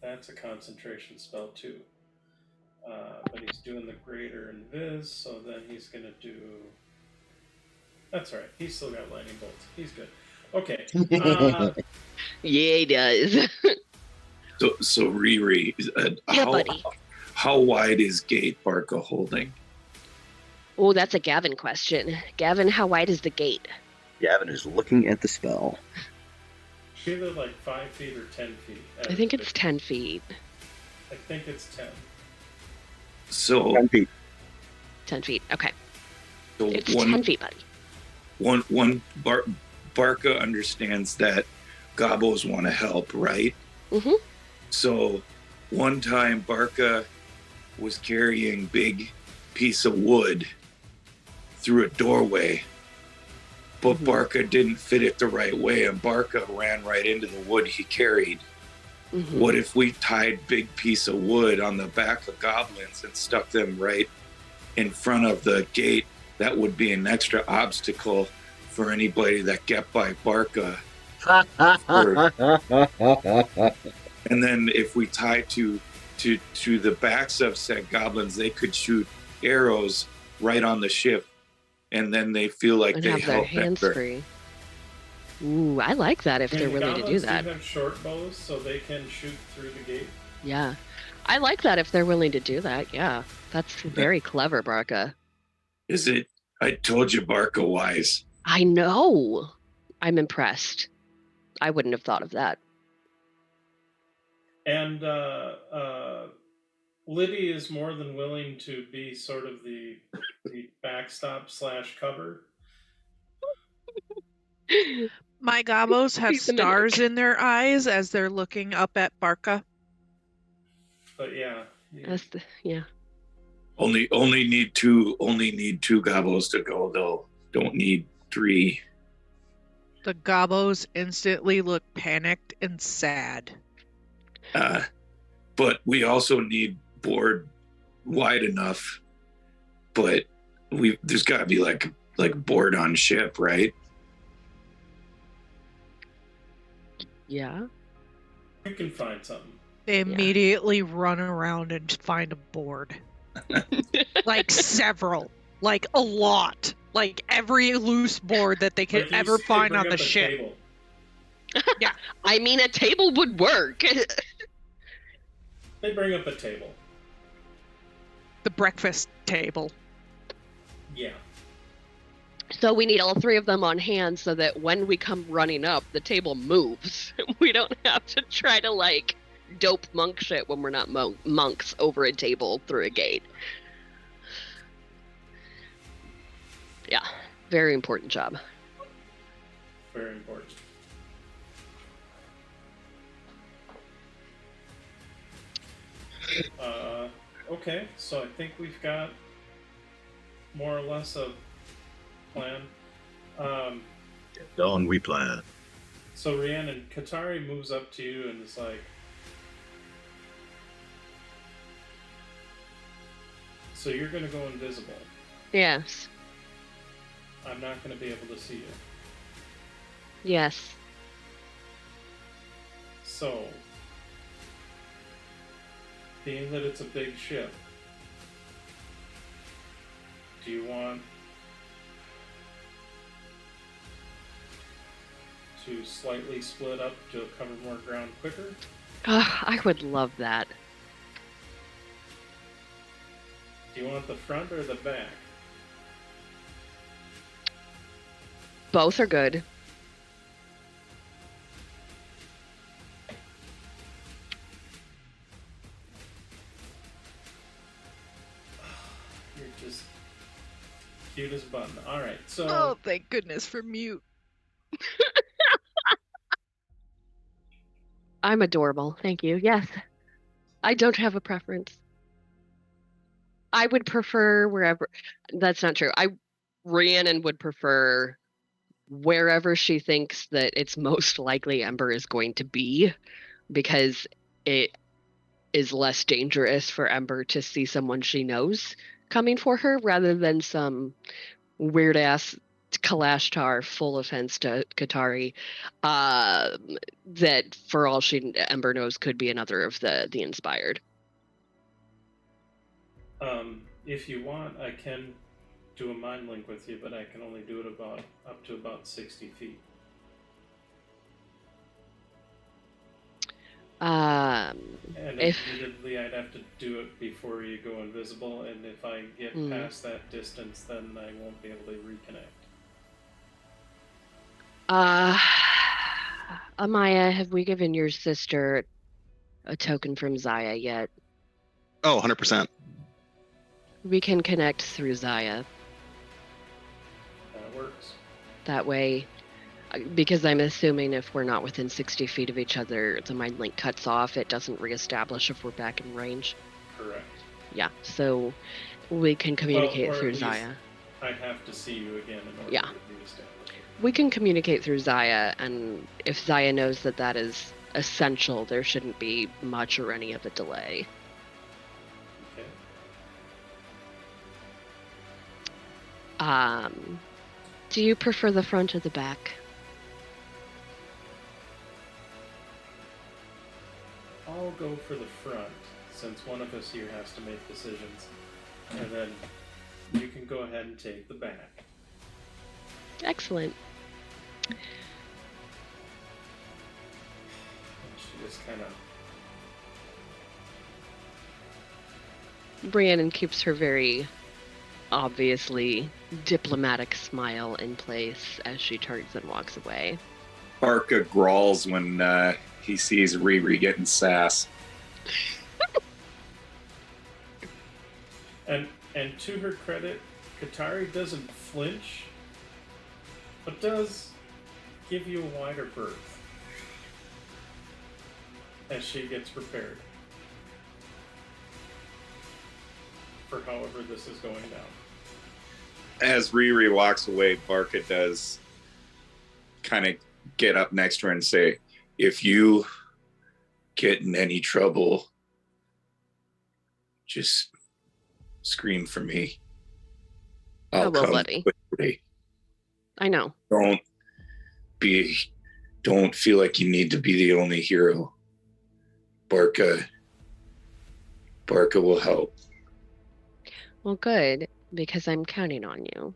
That's a concentration spell too. But he's doing the greater invis, so then he's gonna do. That's right. He's still got lightning bolts. He's good. Okay. Yeah, he does. So Riri, Yeah, buddy. How wide is gate Barca holding? Oh, that's a Gavin question. Gavin, how wide is the gate? Gavin is looking at the spell. Either like 5 feet or 10 feet. I think it's 10 feet. I think it's 10. So 10 feet. 10 feet. Okay. so It's 10 feet, buddy. Barca understands that Gobos want to help, right? Mm-hmm. So one time Barca was carrying big piece of wood through a doorway, but Barca didn't fit it the right way, and Barca ran right into the wood he carried. Mm-hmm. What if we tied big piece of wood on the back of goblins and stuck them right in front of the gate? That would be an extra obstacle for anybody that get by Barca. And then if we tie to the backs of said goblins, they could shoot arrows right on the ship, and then they feel like And they have their help hands Ember. free. Ooh, I like that if they're willing to do that. Do have short bows, so they can shoot through the gate. Yeah. I like that if they're willing to do that. Yeah. That's very clever, Barca. Is it? I told you, Barca wise. I know. I'm impressed. I wouldn't have thought of that. And Liddy is more than willing to be sort of the backstop / cover. My Gobos have Keep them in it. stars in their eyes as they're looking up at Barca. But yeah. Yeah. Only need two gobos to go though. Don't need 3. The Gobos instantly look panicked and sad. But we also need board wide enough. But there's got to be like board on ship, right? Yeah. You can find something. They immediately run around and find a board. Like several. Like a lot. Like every loose board that they could ever find on the ship. Table. Yeah. I mean, a table would work. They bring up a table. The breakfast table. Yeah. So we need all 3 of them on hand so that when we come running up, the table moves. We don't have to try to, like, dope monk shit when we're not monks over a table through a gate. Yeah. Very important job. Very important. Okay, so I think we've got more or less a plan. Done, we plan. So Rhiannon, Katari moves up to you and is like, so you're going to go invisible. Yes. I'm not going to be able to see you. Yes. So, being that it's a big ship, do you want to slightly split up to cover more ground quicker? I would love that. Do you want the front or the back? Both are good. You're just cute as a button. Alright, so... Oh, thank goodness for mute. I'm adorable. Thank you. Yes. I don't have a preference. I would prefer wherever. That's not true. Rhiannon would prefer wherever she thinks that it's most likely Ember is going to be, because it is less dangerous for Ember to see someone she knows coming for her rather than some weird ass Kalashtar, full offense to Katari, that for all Ember knows could be another of the inspired. If you want, I can do a mind link with you, but I can only do it up to about 60 feet. And If admittedly, I'd have to do it before you go invisible, and if I get past that distance, then I won't be able to reconnect. Amaya, have we given your sister a token from Zaya yet? Oh, 100%. We can connect through Zaya. That works. That way, because I'm assuming if we're not within 60 feet of each other, the mind link cuts off. It doesn't reestablish if we're back in range. Correct. Yeah, so we can communicate Well, or through at least Zaya. I'd have to see you again in order Yeah. to reestablish it. We can communicate through Zaya, and if Zaya knows that that is essential, there shouldn't be much or any of a delay. Okay. Do you prefer the front or the back? I'll go for the front, since one of us here has to make decisions. And then you can go ahead and take the back. Excellent. And she just kind of... Rhiannon keeps her very obviously diplomatic smile in place as she turns and walks away. Barca growls when he sees Riri getting sass. And to her credit, Katari doesn't flinch, but does give you a wider berth as she gets prepared for however this is going down. As Riri walks away, Barca does kind of get up next to her and say, if you get in any trouble, just scream for me. I'll will, come buddy. quickly. I know. Don't feel like you need to be the only hero. Barca will help. Well, good, because I'm counting on you.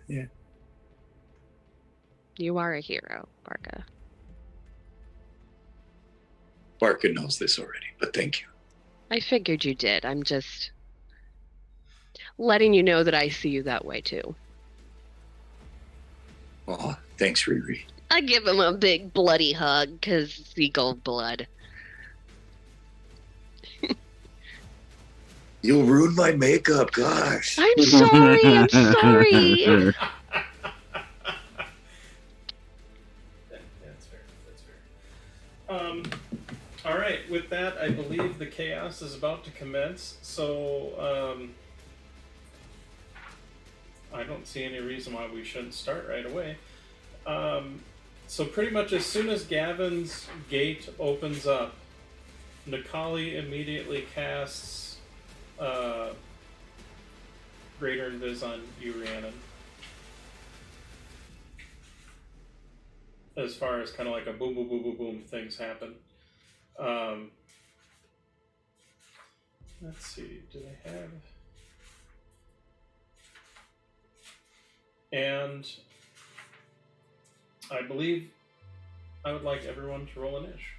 Yeah. You are a hero, Barca. Barca knows this already, but thank you. I figured you did. I'm just letting you know that I see you that way, too. Oh, thanks, Riri. I give him a big bloody hug, because seagull blood. You'll ruin my makeup, gosh. I'm sorry, I'm sorry. That's fair. All right. With that, I believe the chaos is about to commence. So I don't see any reason why we shouldn't start right away. So pretty much as soon as Gavin's gate opens up, Nikali immediately casts Greater Invis on you, Rhiannon. As far as kind of like a boom, boom, boom, boom, boom, things happen. Let's see, do they have... And I believe I would like everyone to roll an ish.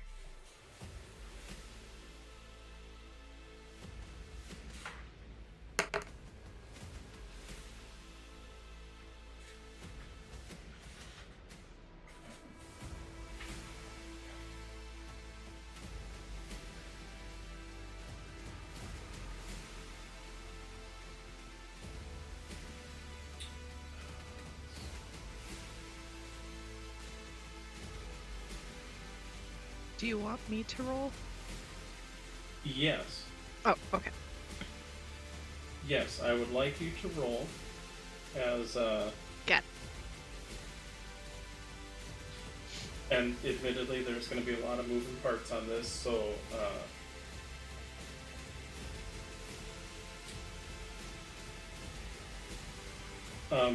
Do you want me to roll? Yes. Oh, okay. Yes, I would like you to roll as Got it. And admittedly, there's going to be a lot of moving parts on this, so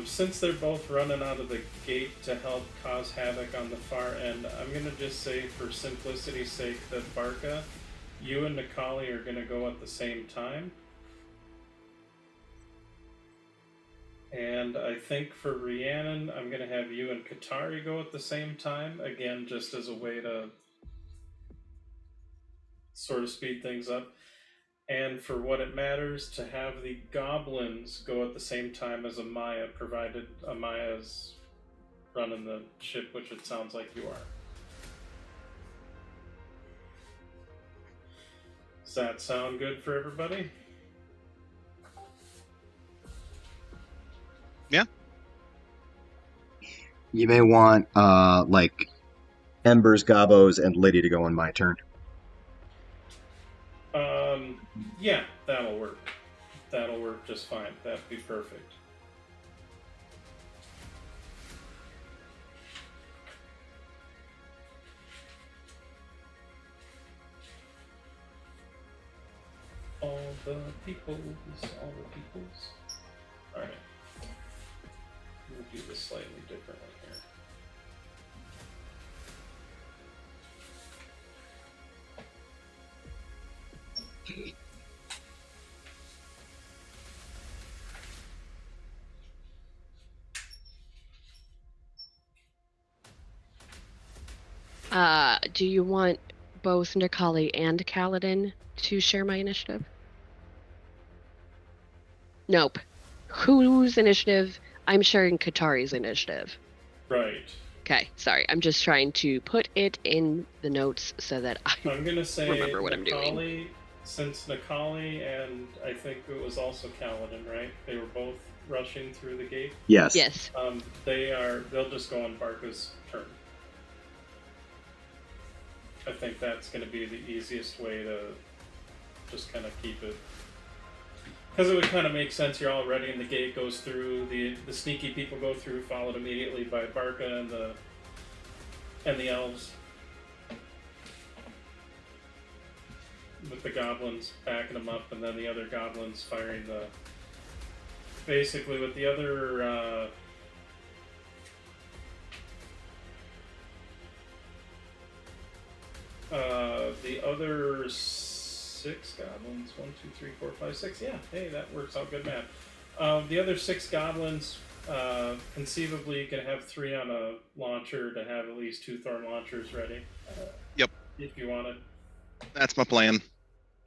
since they're both running out of the gate to help cause havoc on the far end, I'm going to just say, for simplicity's sake, that Barca, you and Nikali are going to go at the same time. And I think for Rhiannon, I'm going to have you and Katari go at the same time. Again, just as a way to sort of speed things up. And for what it matters, to have the goblins go at the same time as Amaya, provided Amaya's running the ship, which it sounds like you are. Does that sound good for everybody? Yeah. You may want like Embers, Gabos, and Liddy to go on my turn. Yeah, that'll work. That'll work just fine. That'd be perfect. All the peoples. Alright. We'll do this slightly differently here. Do you want both Nikali and Kaladin to share my initiative? Nope. Whose initiative? I'm sharing Katari's initiative. Right. Okay, sorry. I'm just trying to put it in the notes so that I'm gonna say remember what I'm doing. Nikali, since Nikali and I think it was also Kaladin, right? They were both rushing through the gate. Yes. Yes. They'll just go on Barca's turn. I think that's going to be the easiest way to just kind of keep it. Because it would kind of make sense. You're all ready, and the gate goes through. The sneaky people go through, followed immediately by Barca and the elves, with the goblins backing them up, and then the other goblins firing the. Basically, with the other. The other 6 goblins, 1, 2, 3, 4, 5, 6. Yeah, hey, that works out good math. The other 6 goblins, conceivably, you can have 3 on a launcher to have at least 2 thorn launchers ready. Yep. If you wanted. That's my plan.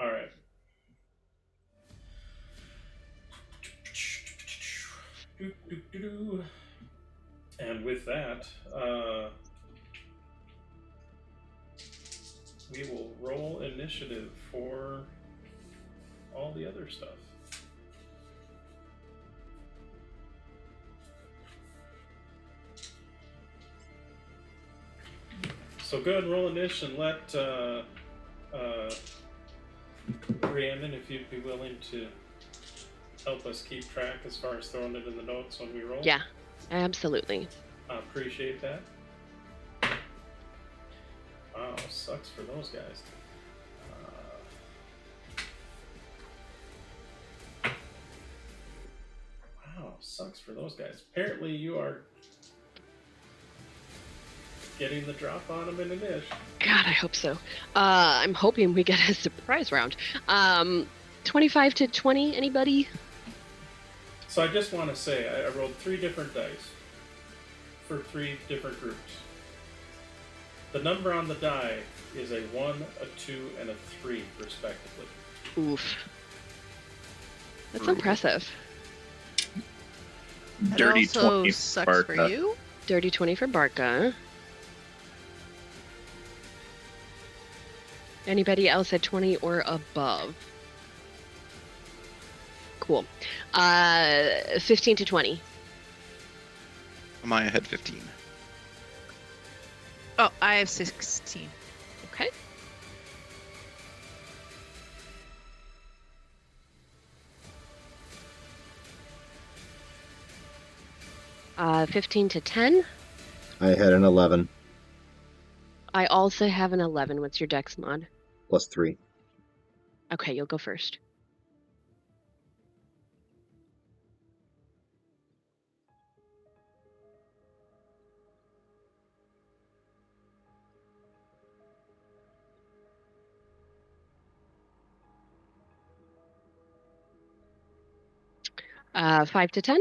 All right. And with that, we will roll initiative for all the other stuff. So go ahead and roll initiative and let Rhiannon, if you'd be willing to help us keep track as far as throwing it in the notes when we roll. Yeah, absolutely. I appreciate that. Wow, sucks for those guys. Wow, sucks for those guys. Apparently you are getting the drop on them in a dish. God, I hope so. I'm hoping we get a surprise round. 25 to 20, anybody? So I just want to say, I rolled 3 different dice for 3 different groups. The number on the die is a 1, a 2, and a 3, respectively. Oof. That's impressive. That Dirty also 20 sucks Barca. for you. Dirty 20 for Barca. Anybody else at 20 or above? Cool. 15 to 20. Amaya had 15. Oh, I have 16. Okay. Uh, 15 to 10. I had an 11 I also have an 11. What's your dex mod? plus 3. Okay, you'll go first. Uh, 5 to 10.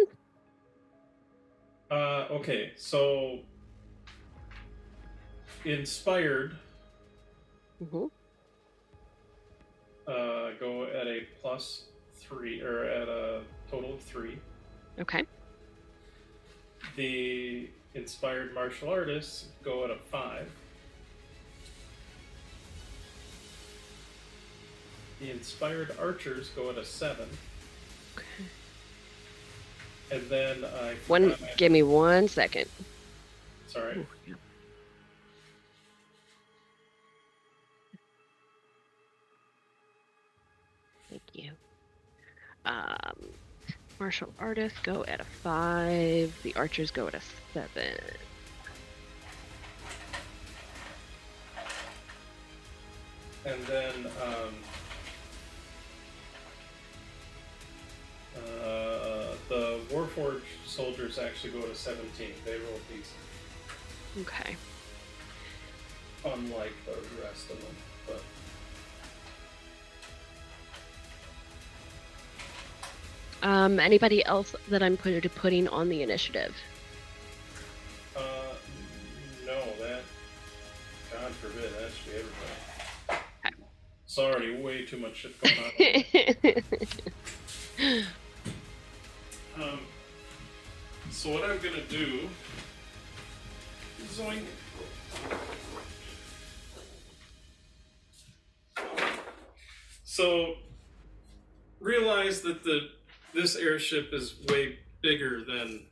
Okay, so inspired Mhm. go at a +3 or at a total of 3. Okay. The inspired martial artists go at a 5. The inspired archers go at a 7. Okay. And then Give me 1 second. Sorry. Ooh, yeah. Thank you. Martial artists go at a 5. The archers go at a 7. And then the Warforged soldiers actually go to 17. They roll decent, Okay. unlike the rest of them. But Anybody else that I'm putting on the initiative? no, that, God forbid, that should be everybody. It's already way too much shit going on. So what I'm gonna do is so realize that this airship is way bigger than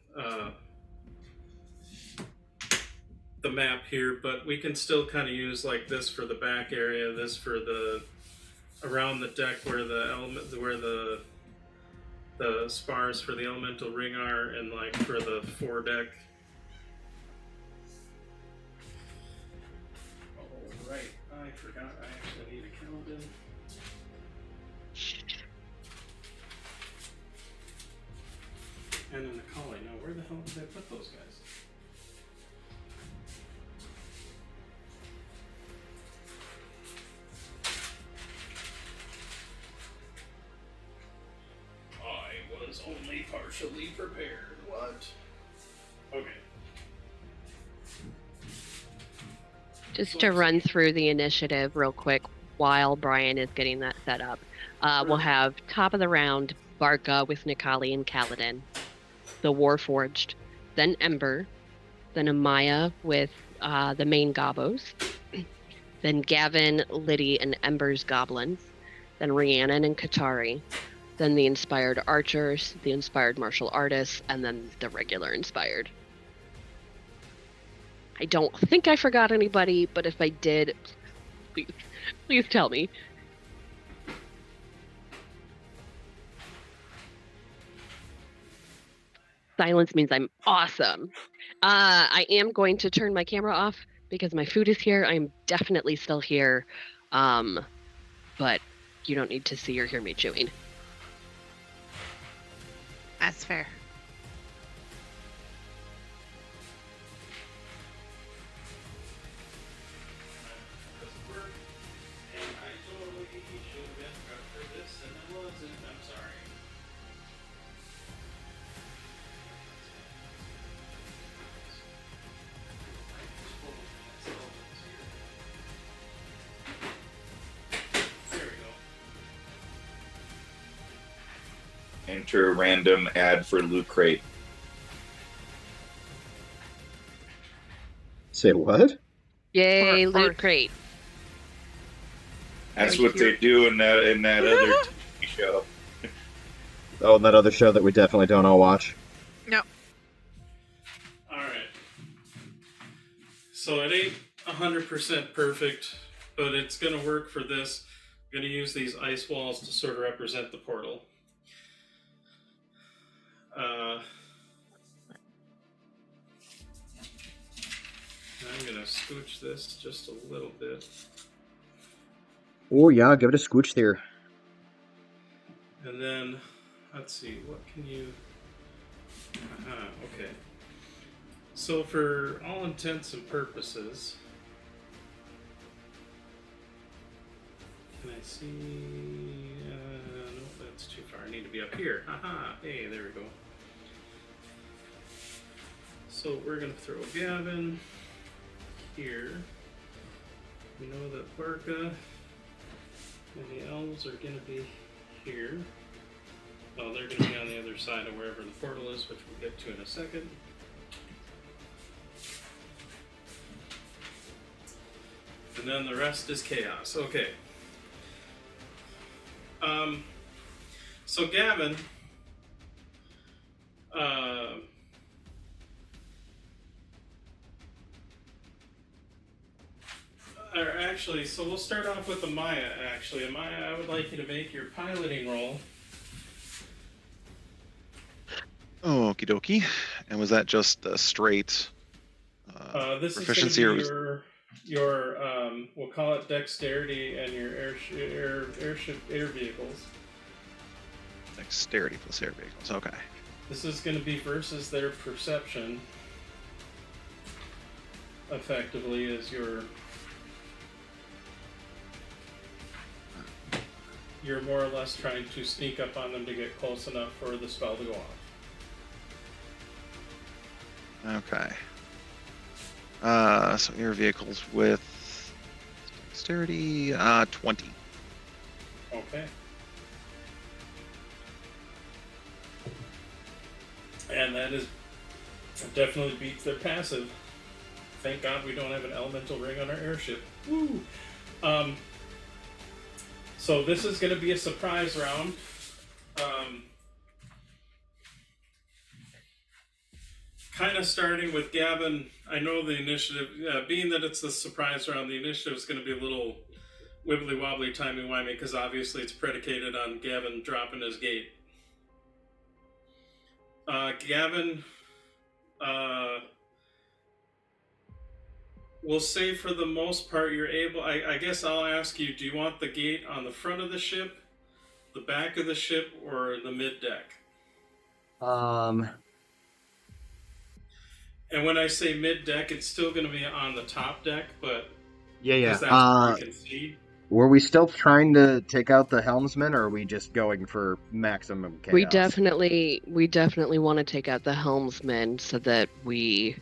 the map here, but we can still kind of use like this for the back area, this for the around the deck where the spars for the elemental ring are, and like for the foredeck. Oh right, I forgot I actually need a Kaladin. And then the collie. Now where the hell did I put those guys? I was only partially prepared. What? Okay. Just to run through the initiative real quick while Brian is getting that set up. We'll have top of the round, Barca with Nikali and Kaladin, the Warforged, then Ember, then Amaya with the main Gobos, then Gavin, Liddy, and Ember's Goblins, then Rhiannon and Katari, then the Inspired Archers, the Inspired Martial Artists, and then the regular Inspired. I don't think I forgot anybody, but if I did, please tell me. Silence means I'm awesome. I am going to turn my camera off because my food is here. I'm definitely still here, but you don't need to see or hear me chewing. That's fair. Enter a random ad for Loot Crate. Say what? Yay, Or- Loot Crate. That's what they do in that other TV show. Oh, and that other show that we definitely don't all watch. No. Alright. So it ain't 100% perfect, but it's going to work for this. I'm going to use these ice walls to sort of represent the portal. I'm going to scooch this just a little bit. Oh yeah, give it a scooch there. And then, let's see, what can you... okay. So for all intents and purposes... Can I see... nope, that's too far. I need to be up here. Haha, hey, there we go. So we're going to throw Gavin here. We know that Barca and the elves are going to be here. Well, they're going to be on the other side of wherever the portal is, which we'll get to in a second. And then the rest is chaos. Okay. So Gavin, or actually, so we'll start off with Amaya, actually. Amaya, I would like you to make your piloting roll. Okie dokie. And was that just a straight This proficiency, is or going was to be your we'll call it dexterity and your air vehicles. dexterity plus air vehicles? Okay. This is going to be versus their perception. Effectively, is you're more or less trying to sneak up on them to get close enough for the spell to go off. Okay. So air vehicles with dexterity, 20. Okay. And that definitely beats their passive. Thank God we don't have an elemental ring on our airship. Woo! So this is going to be a surprise round. Kind of starting with Gavin. I know the initiative, being that it's the surprise round, the initiative is going to be a little wibbly wobbly, timey wimey, because obviously it's predicated on Gavin dropping his gate. Gavin, we'll say for the most part you're able. I guess I'll ask you: do you want the gate on the front of the ship, the back of the ship, or the mid deck? And when I say mid deck, it's still going to be on the top deck, but Yeah. because that's where you can see. Were we still trying to take out the helmsman, or are we just going for maximum chaos? We definitely want to take out the helmsman so that we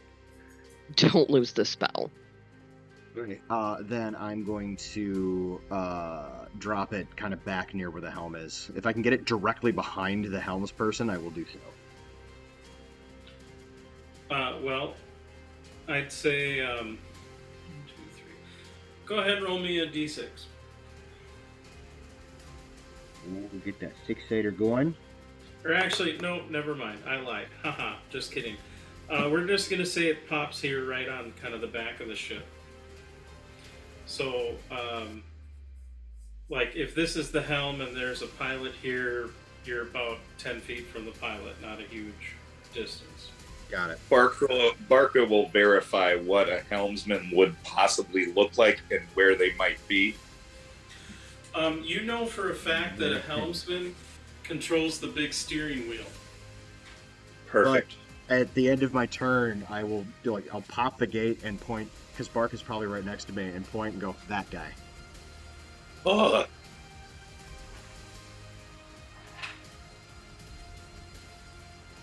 don't lose the spell. Okay. Then I'm going to drop it kind of back near where the helm is. If I can get it directly behind the helms person, I will do so. Well, I'd say 1, 2, 3. Go ahead and roll me a d6. We'll get that 6-sider going. Or actually, no, never mind. I lied. Haha, just kidding. We're just going to say it pops here right on kind of the back of the ship. So, like, if this is the helm and there's a pilot here, you're about 10 feet from the pilot, not a huge distance. Got it. Barca will verify what a helmsman would possibly look like and where they might be. You know for a fact that a helmsman controls the big steering wheel. Perfect. But at the end of my turn, I will I'll pop the gate and point, because Bark is probably right next to me, and point and go, that guy. Oh,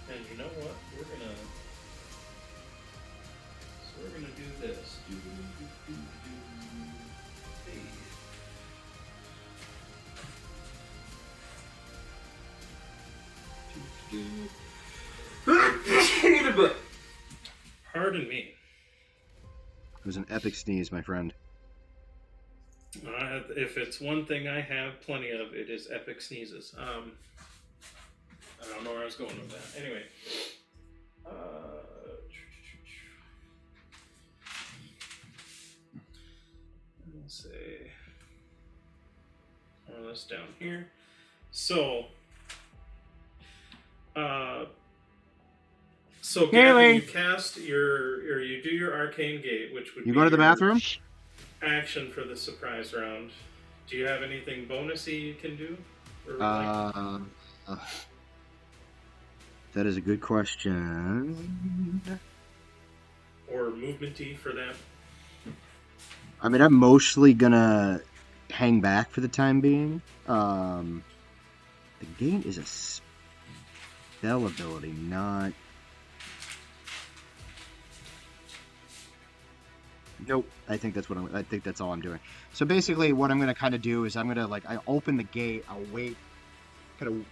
And you know what? We're gonna do this. Hey. Pardon me. It was an epic sneeze, my friend. If it's one thing I have plenty of, it is epic sneezes. I don't know where I was going with that. Anyway. Let's say more or less down here. So Gavin, you cast or you do your arcane gate, which would You be go to the your bathroom? action for the surprise round. Do you have anything bonusy you can do? Or That is a good question. or movementy for that? I mean, I'm mostly gonna hang back for the time being. The gate is a spell ability, not... Nope. I think that's all I'm doing. So basically, what I'm gonna kind of do is I'm gonna I open the gate. I'll wait. Kind of.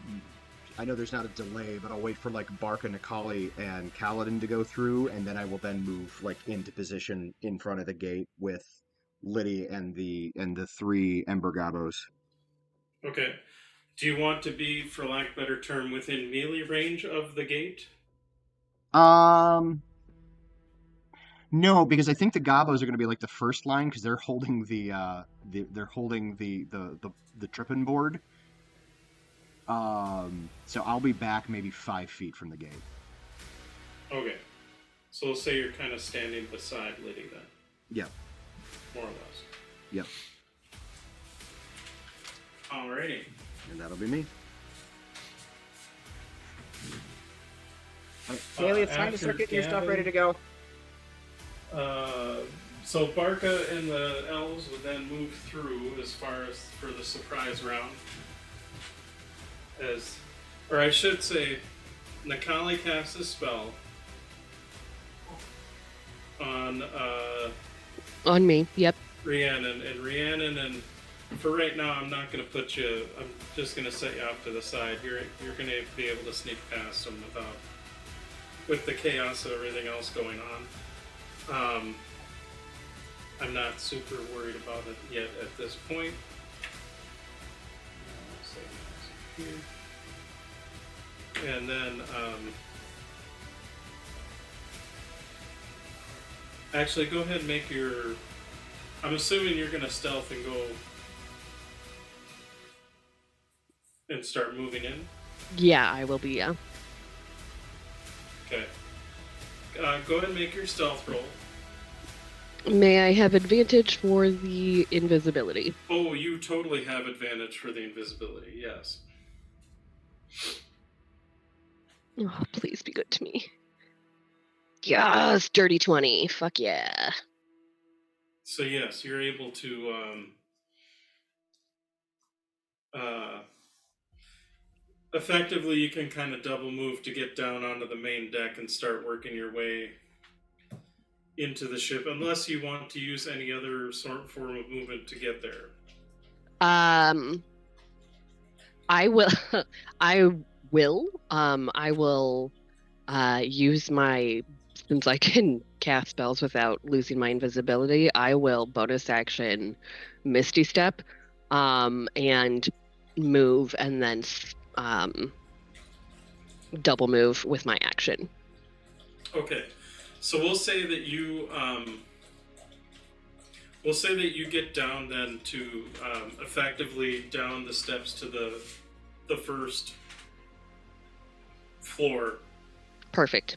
I know there's not a delay, but I'll wait for Barka, Nikali, and Kaladin to go through, and then I will then move into position in front of the gate with Liddy and the three Ember Gabos. Okay. Do you want to be, for lack of a better term, within melee range of the gate? No, because I think the Gabos are going to be the first line because they're holding the tripping board. So I'll be back maybe 5 feet from the gate. Okay. So we'll say you're kind of standing beside Liddy then. Yep. More or less. Yep. Alrighty. And that'll be me. All right, Bailey, it's time to start getting your stuff ready to go. So Barka and the elves would then move through as far as for the surprise round. Or I should say, Nikali casts a spell on me. Yep. Rhiannon, and for right now, I'm not going to put you. I'm just going to set you off to the side. You're going to be able to sneak past them with the chaos of everything else going on. I'm not super worried about it yet at this point. And then, actually, go ahead and make your. I'm assuming you're going to stealth and go and start moving in. Yeah, I will be. Yeah. Okay. Go ahead and make your stealth roll. May I have advantage for the invisibility? Oh, you totally have advantage for the invisibility. Yes. Oh, please be good to me. Yes, dirty 20. Fuck yeah. So yes, you're able to effectively you can kind of double move to get down onto the main deck and start working your way into the ship, unless you want to use any other form of movement to get there. I will. I will use my, since I can cast spells without losing my invisibility, I will bonus action Misty Step and move, and then double move with my action. Okay, so we'll say that you get down then to effectively down the steps to the first floor. Perfect.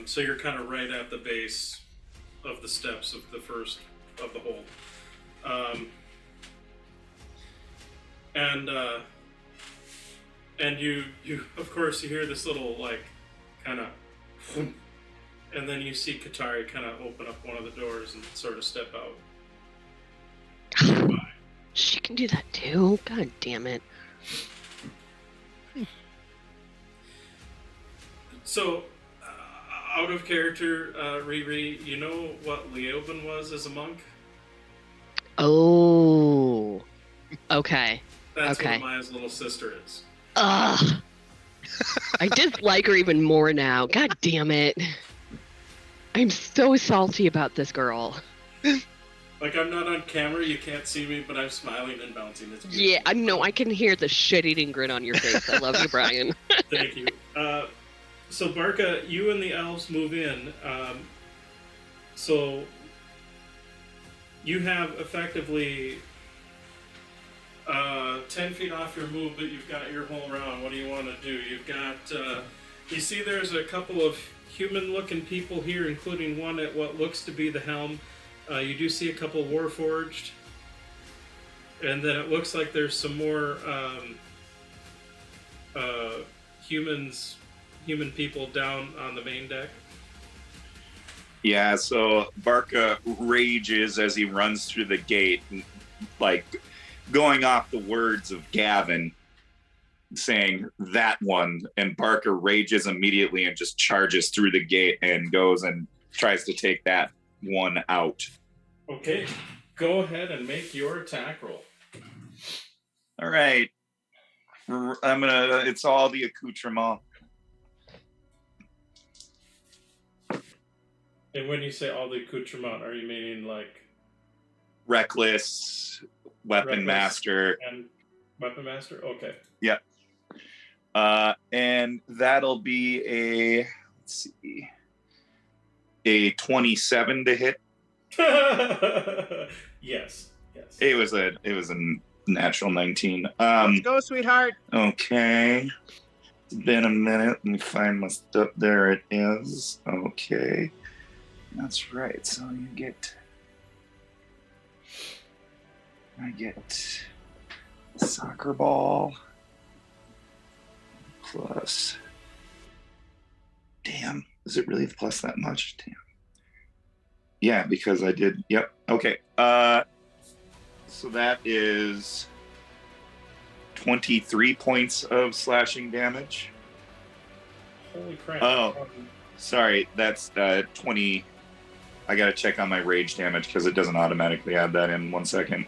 So you're kind of right at the base of the steps of the first of the hole. And you of course you hear this little kind of, and then you see Katari kind of open up one of the doors and sort of step out. She can do that too. God damn it. So, out of character, Riri, you know what Leoben was as a monk? Oh. Okay. That's okay. what Maya's little sister is. Ugh. I dislike her even more now. God damn it. I'm so salty about this girl. I'm not on camera, you can't see me, but I'm smiling and bouncing. It's beautiful. Yeah, I know. I can hear the shit-eating grin on your face. I love you, Brian. Thank you. So, Barka, you and the elves move in. So, you have effectively 10 feet off your move, but you've got your whole round. What do you want to do? You've got, you see there's a couple of human-looking people here, including one at what looks to be the helm. You do see a couple Warforged. And then it looks like there's some more human people down on the main deck. Yeah, so Barka rages as he runs through the gate, going off the words of Gavin, saying that one, and Barka rages immediately and just charges through the gate and goes and tries to take that one out. Okay, go ahead and make your attack roll. All right. It's all the accoutrement. And when you say all the accoutrement, are you meaning like Reckless, Weapon Reckless Master. and Weapon Master? Okay. Yeah. And that'll be a 27 to hit. Yes. It was a natural 19. Let's go, sweetheart. Okay. It's been a minute. Let me find my stuff. There it is. Okay. That's right. So I get the soccer ball plus. Damn. Is it really plus that much? Damn. Yeah, because I did. Yep. Okay. So that is 23 points of slashing damage. Holy crap. Oh, sorry. That's 20. I got to check on my rage damage because it doesn't automatically add that in. 1 second.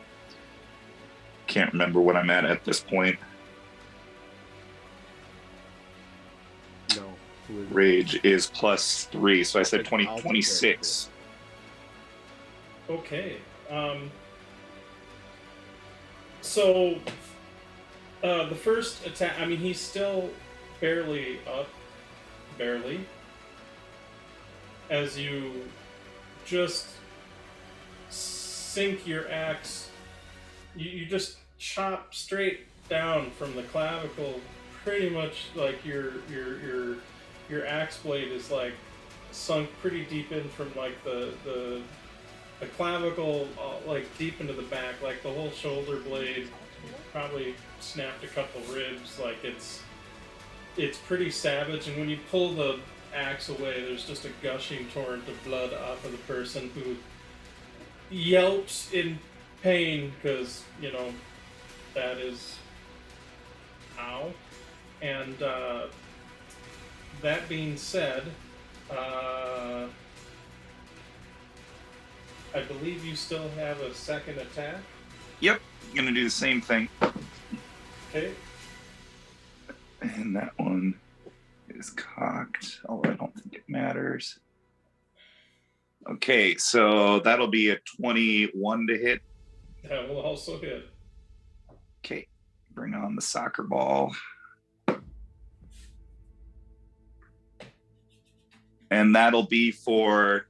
Can't remember what I'm at this point. No. Rage is plus 3. So I said 20, I'll take 26. Okay. So the first attack, I mean, he's still barely up. Barely. As you just sink your axe, you just chop straight down from the clavicle, pretty much like your axe blade is like sunk pretty deep in from like the clavicle, like deep into the back, like the whole shoulder blade probably snapped a couple ribs. Like it's pretty savage, and when you pull the axe away, there's just a gushing torrent of blood off of the person, who yelps in pain because, you know, that is ow. And that being said, I believe you still have a second attack. Yep. I'm going to do the same thing. Okay. And that one is cocked, although I don't think it matters. Okay, so that'll be a 21 to hit. That will also hit. Okay, bring on the soccer ball. And that'll be for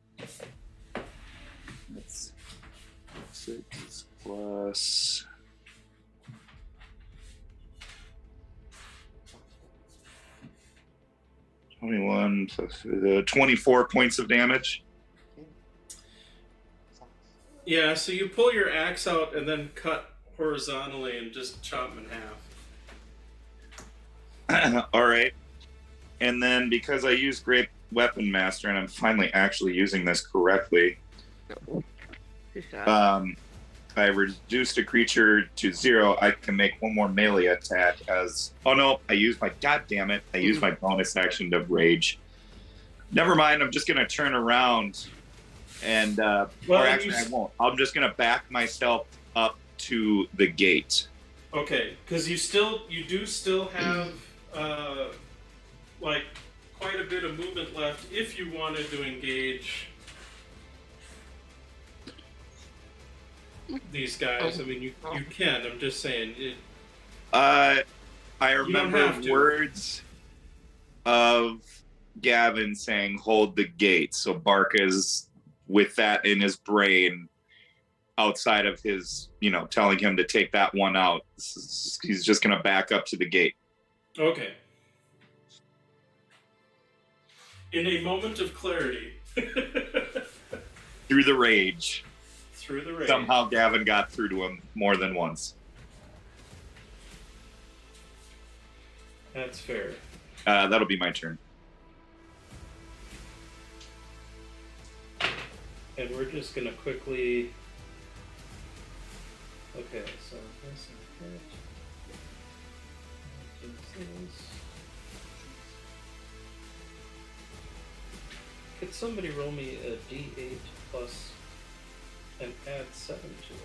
6 plus 21 plus 24 points of damage. Yeah, so you pull your axe out and then cut horizontally and just chop them in half. All right. And then because I used Great Weapon Master, and I'm finally actually using this correctly, I reduced a creature to 0. I can make one more melee attack as... Oh, no, I used my... God damn it. I used my bonus action to rage. Never mind, I'm just going to turn around and... or actually, I won't. I'm just going to back myself up to the gate. Okay, because you do still have, like, quite a bit of movement left if you wanted to engage these guys. I mean, you can. I'm just saying. I remember words of Gavin saying, hold the gate. So Barca's with that in his brain, outside of his, telling him to take that one out. He's just going to back up to the gate. Okay. In a moment of clarity. Through the rage. Through the rage. Somehow Gavin got through to him more than once. That's fair. That'll be my turn. And we're just going to quickly... Okay, so this and that. Could somebody roll me a D8? plus and add 7 to it.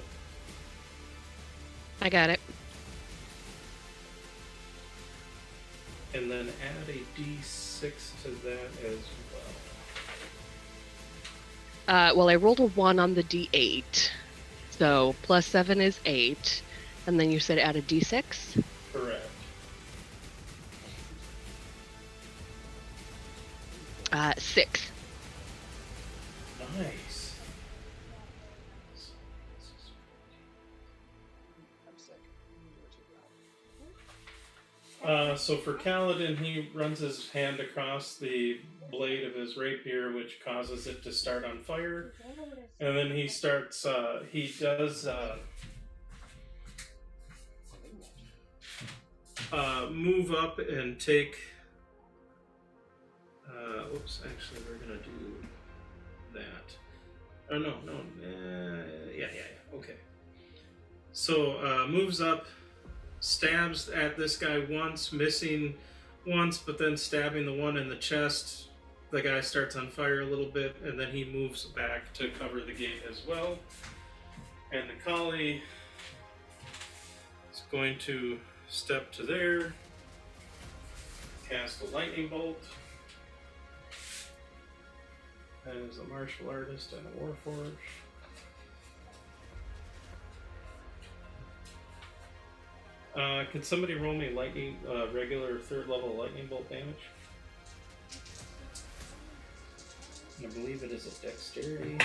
I got it. And then add a d6 to that as well. Well, I rolled a 1 on the d8. So plus 7 is 8. And then you said add a d6? Correct. 6. Nice. So for Kaladin, he runs his hand across the blade of his rapier, which causes it to start on fire. And then he starts, he does move up and take, oops, actually we're going to do that. Oh, no, yeah, okay. So moves up, stabs at this guy once, missing once, but then stabbing the one in the chest. The guy starts on fire a little bit, and then he moves back to cover the gate as well. And the collie is going to step to there, cast a lightning bolt. That is a martial artist and a warforged. Can somebody roll me lightning, regular 3rd level lightning bolt damage? I believe it is a dexterity.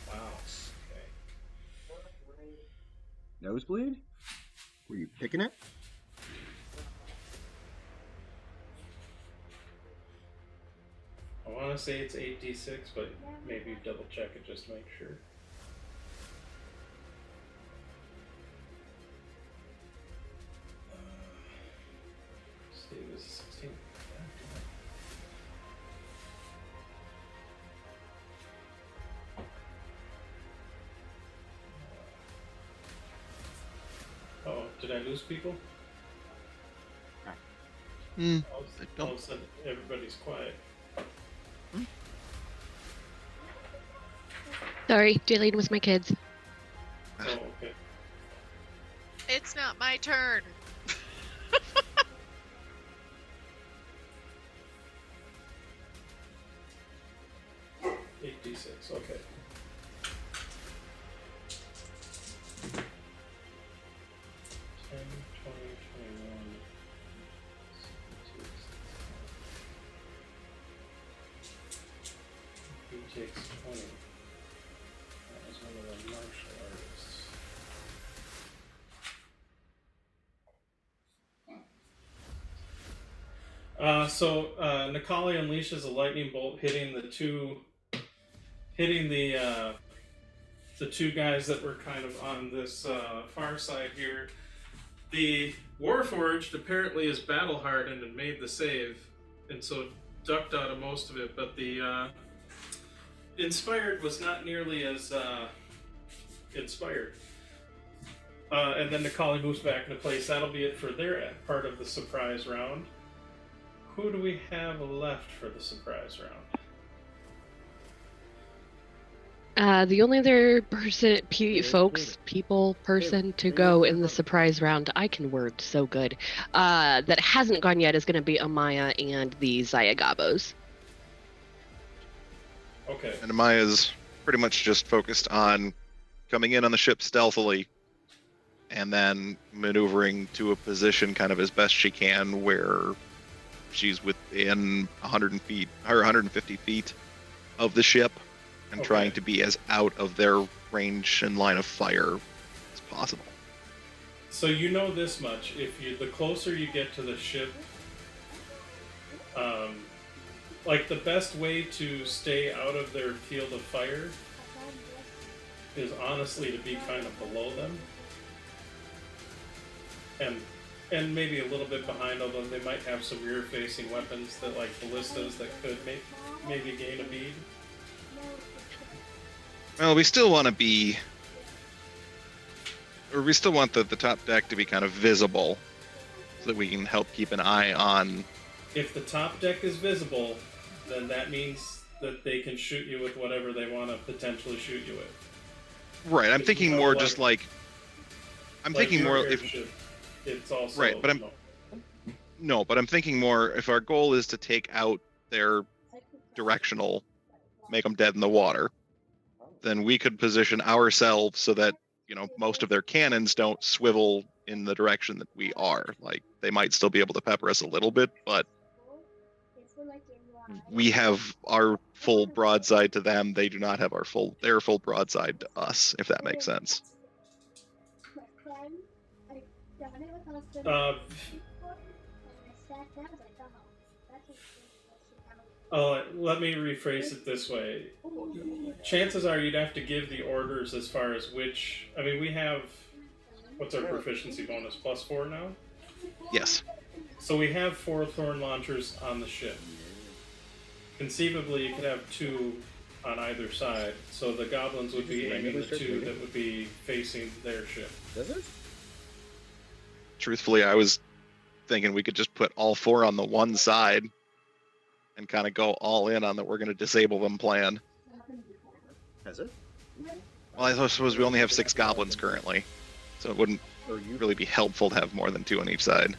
Wow. Okay. Nosebleed? Were you picking it? I want to say it's 8d6, but maybe double check it just to make sure. See, it was 16. Oh, did I lose people? All of a sudden, everybody's quiet. Sorry, dealing with my kids. Oh, okay. It's not my turn. 8d6, okay. He takes 20. That was one of the martial artists. So Nikali unleashes a lightning bolt, hitting the two guys that were kind of on this far side here. The Warforged apparently is battle hardened and made the save, and so ducked out of most of it. But the Inspired was not nearly as inspired. And then Nikali moves back into place. That'll be it for their part of the surprise round. Who do we have left for the surprise round? The only other person to go in the surprise round, I can word so good, that hasn't gone yet is going to be Amaya and the Zayagabos. Okay. And Amaya's pretty much just focused on coming in on the ship stealthily and then maneuvering to a position kind of as best she can where she's within 150 feet of the ship and trying to be as out of their range and line of fire as possible. So you know this much: the closer you get to the ship, like the best way to stay out of their field of fire is honestly to be kind of below them, and maybe a little bit behind. Although they might have some rear-facing weapons that, like ballistas, that could maybe gain a bead. Well, we still want the top deck to be kind of visible so that we can help keep an eye on if the top deck is visible, then that means that they can shoot you with whatever they want to potentially shoot you with. Right. I'm If thinking you know, more like- just like. I'm Like thinking your more if. airship, it's also Right, but No, but I'm thinking more if our goal is to take out their directional, make them dead in the water, then we could position ourselves so that, most of their cannons don't swivel in the direction that we are. Like, they might still be able to pepper us a little bit, but we have our full broadside to them. They do not have their full broadside to us, if that makes sense. Let me rephrase it this way. Chances are you'd have to give the orders as far as which. I mean, we have. What's our proficiency bonus? +4 now? Yes. So we have 4 thorn launchers on the ship. Conceivably, you could have 2 on either side. So the goblins would be aiming the 2 that would be facing their ship. Does it? Truthfully, I was thinking we could just put all 4 on the one side and kind of go all in on that we're going to disable them plan. Has it? Well, I suppose we only have 6 goblins currently, so it wouldn't really be helpful to have more than 2 on each side.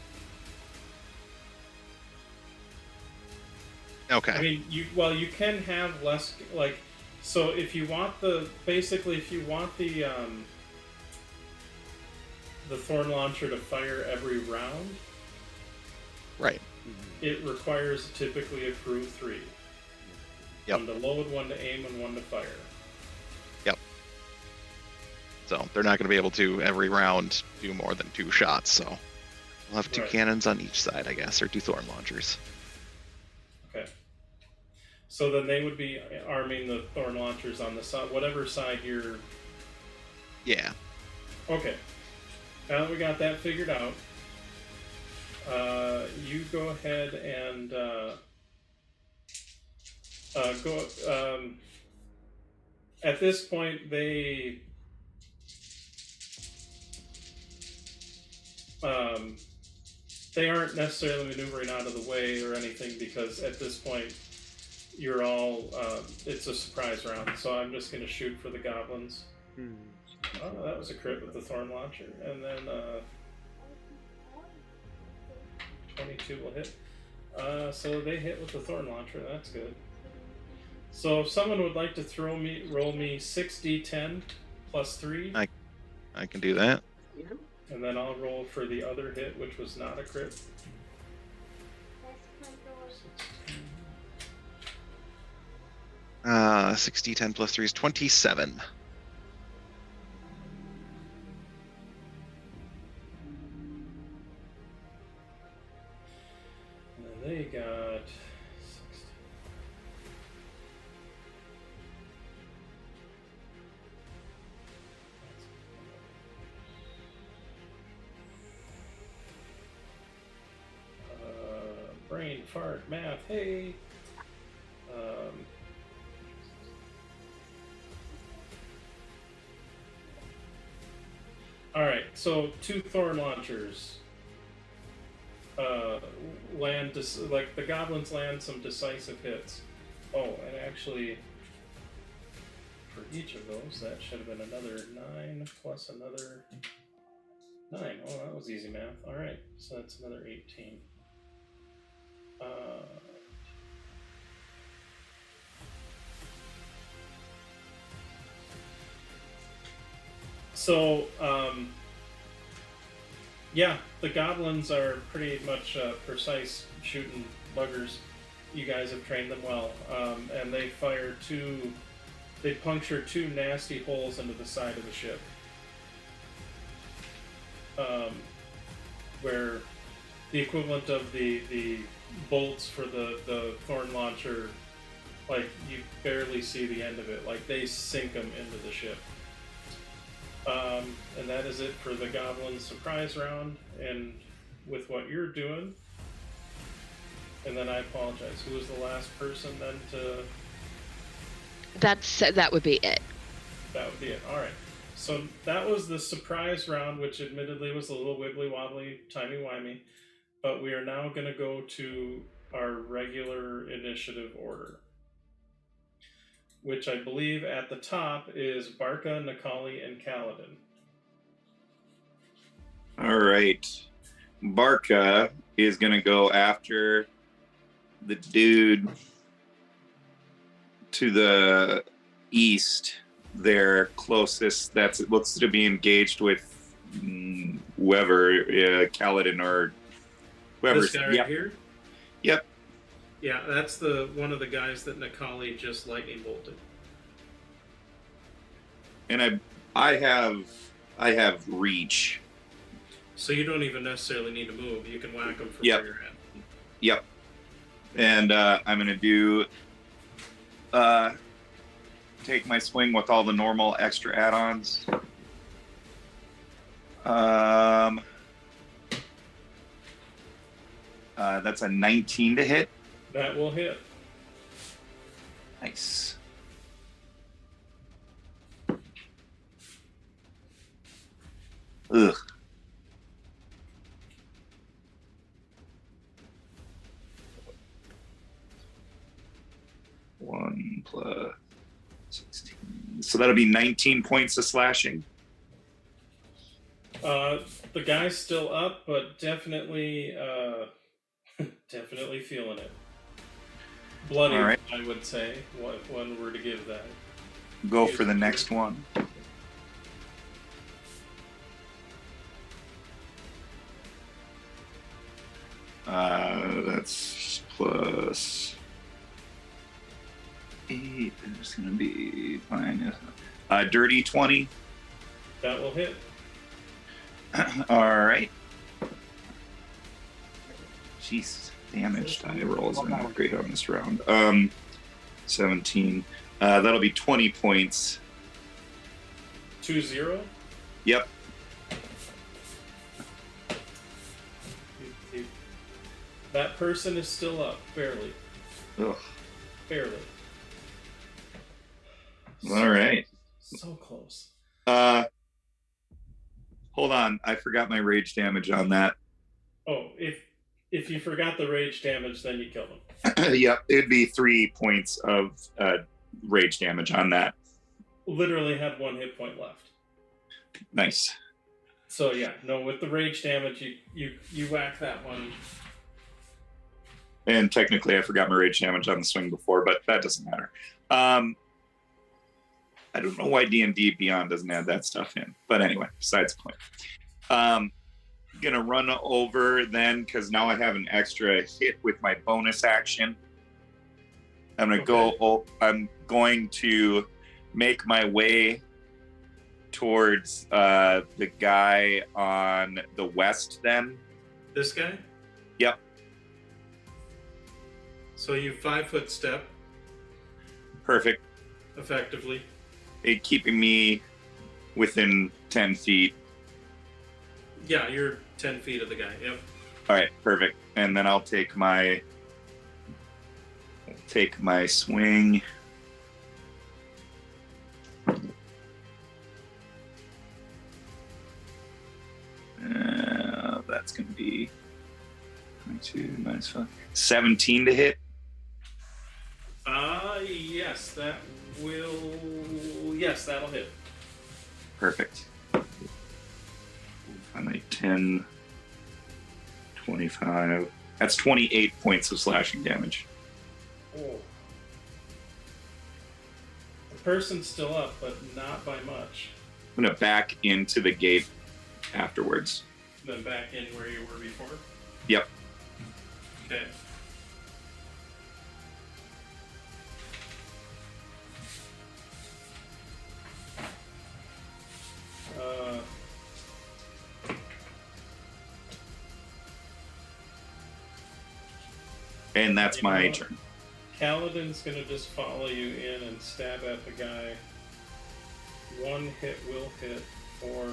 Okay. I mean, you can have less, like, so if you want the thorn launcher to fire every round, right, it requires typically a crew 3. Yep. 1 to load, 1 to aim, and 1 to fire. Yep. So they're not going to be able to every round do more than 2 shots. So we'll have 2 Right. cannons on each side, I guess, or 2 thorn launchers. Okay. So then they would be arming the thorn launchers on the side, whatever side you're. Yeah. Okay. Now that we got that figured out, you go ahead and go. At this point, they aren't necessarily maneuvering out of the way or anything, because at this point you're all. It's a surprise round, so I'm just going to shoot for the goblins. Oh, that was a crit with the thorn launcher, and then 22 will hit. So they hit with the thorn launcher. That's good. So if someone would like to roll me 6d10 plus 3, I can do that. and then I'll roll for the other hit, which was not a crit. 6d10 plus 3 is 27. And then they got 60. Brain fart math. Hey. All right. So 2 thorn launchers land. Like the goblins land some decisive hits. Oh, and actually, for each of those, that should have been another 9 plus another 9. Oh, that was easy math. All right. So that's another 18. So, yeah, the goblins are pretty much precise shooting buggers. You guys have trained them well, and they puncture 2 nasty holes into the side of the ship, where the equivalent of the bolts for the thorn launcher, like, you barely see the end of it. Like, they sink them into the ship. And that is it for the goblin surprise round, and with what you're doing. And then I apologize. Who was the last person then to... That would be it. That would be it. All right. So that was the surprise round, which admittedly was a little wibbly wobbly, timey wimey. But we are now going to go to our regular initiative order, which I believe at the top is Barca, Nakali, and Kaladin. All right. Barca is going to go after the dude to the east, their closest. That looks to be engaged with whoever, Kaladin or whoever. This guy right here? Yep. Yeah, that's the one of the guys that Nakali just lightning bolted. And I have reach. So you don't even necessarily need to move. You can whack them from Yep. where you're at. Yep. And I'm going to do take my swing with all the normal extra add-ons. That's a 19 to hit. That will hit. Nice. Ugh. One plus 16. So that'll be 19 points of slashing. The guy's still up, but definitely definitely feeling it. Bloody, All right. I would say, if one were to give that. Go for the next one. That's plus 8. It's going to be minus. Dirty 20. That will hit. All right. Jeez, damage die rolls are not great on this round. 17. That'll be 20 points. 2-0? Yep. That person is still up, barely. Ugh. Barely. All right. So close. Hold on. I forgot my rage damage on that. Oh, if you forgot the rage damage, then you kill them. Yep, it'd be 3 points of rage damage on that. Literally had 1 hit point left. Nice. So yeah, no, with the rage damage, you whack that one. And technically, I forgot my rage damage on the swing before, but that doesn't matter. I don't know why D&D Beyond doesn't add that stuff in. But anyway, besides the point. Gonna run over then, because now I have an extra hit with my bonus action. I'm going to make my way towards the guy on the west then. This guy? Yep. So you 5-foot step, Perfect. effectively. Keeping me within 10 feet. Yeah, you're 10 feet of the guy. Yep. All right, perfect. And then I'll take my swing. That's going to be 22 minus 5. 17 to hit. Yes, that'll hit. Perfect. Finally, 10, 25. That's 28 points of slashing damage. Oh. The person's still up, but not by much. I'm going to back into the gate afterwards. Then back in where you were before? Yep. Okay. And that's my turn. Kaladin's gonna just follow you in and stab at the guy. 1 hit will hit for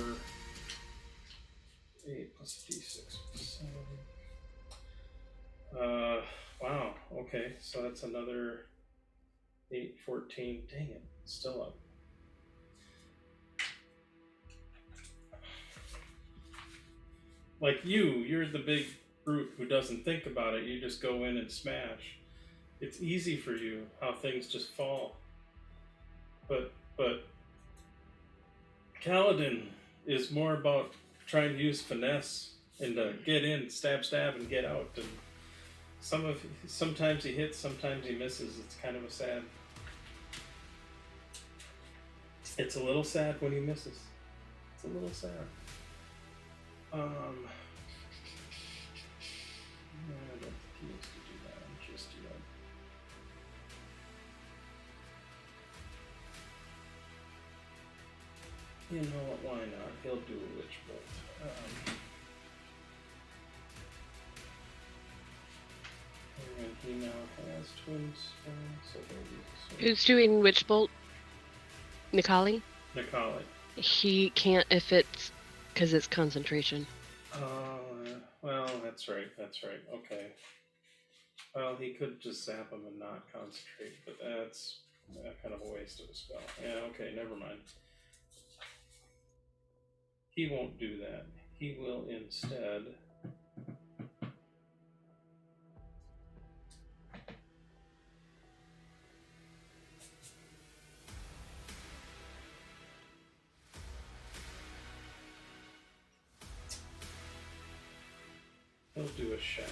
8 plus d6 7. Wow, okay, so that's another 8, 14. Dang it, still up. Like you're the big brute who doesn't think about it. You just go in and smash. It's easy for you how things just fall. But Kaladin is more about trying to use finesse and get in, stab, and get out. And sometimes he hits, sometimes he misses. It's kind of a sad. It's a little sad when he misses. It's a little sad. I don't think he needs to do that just yet. You know what? Why not? He'll do a witch bolt. And he now has twin spells, so Who's doing Witch Bolt? Nikali? Nikali. He can't if it's because it's concentration. Well, that's right. Okay. Well, he could just zap him and not concentrate, but that's kind of a waste of a spell. Yeah, okay, never mind. He won't do that. He will instead... He'll do a shatter.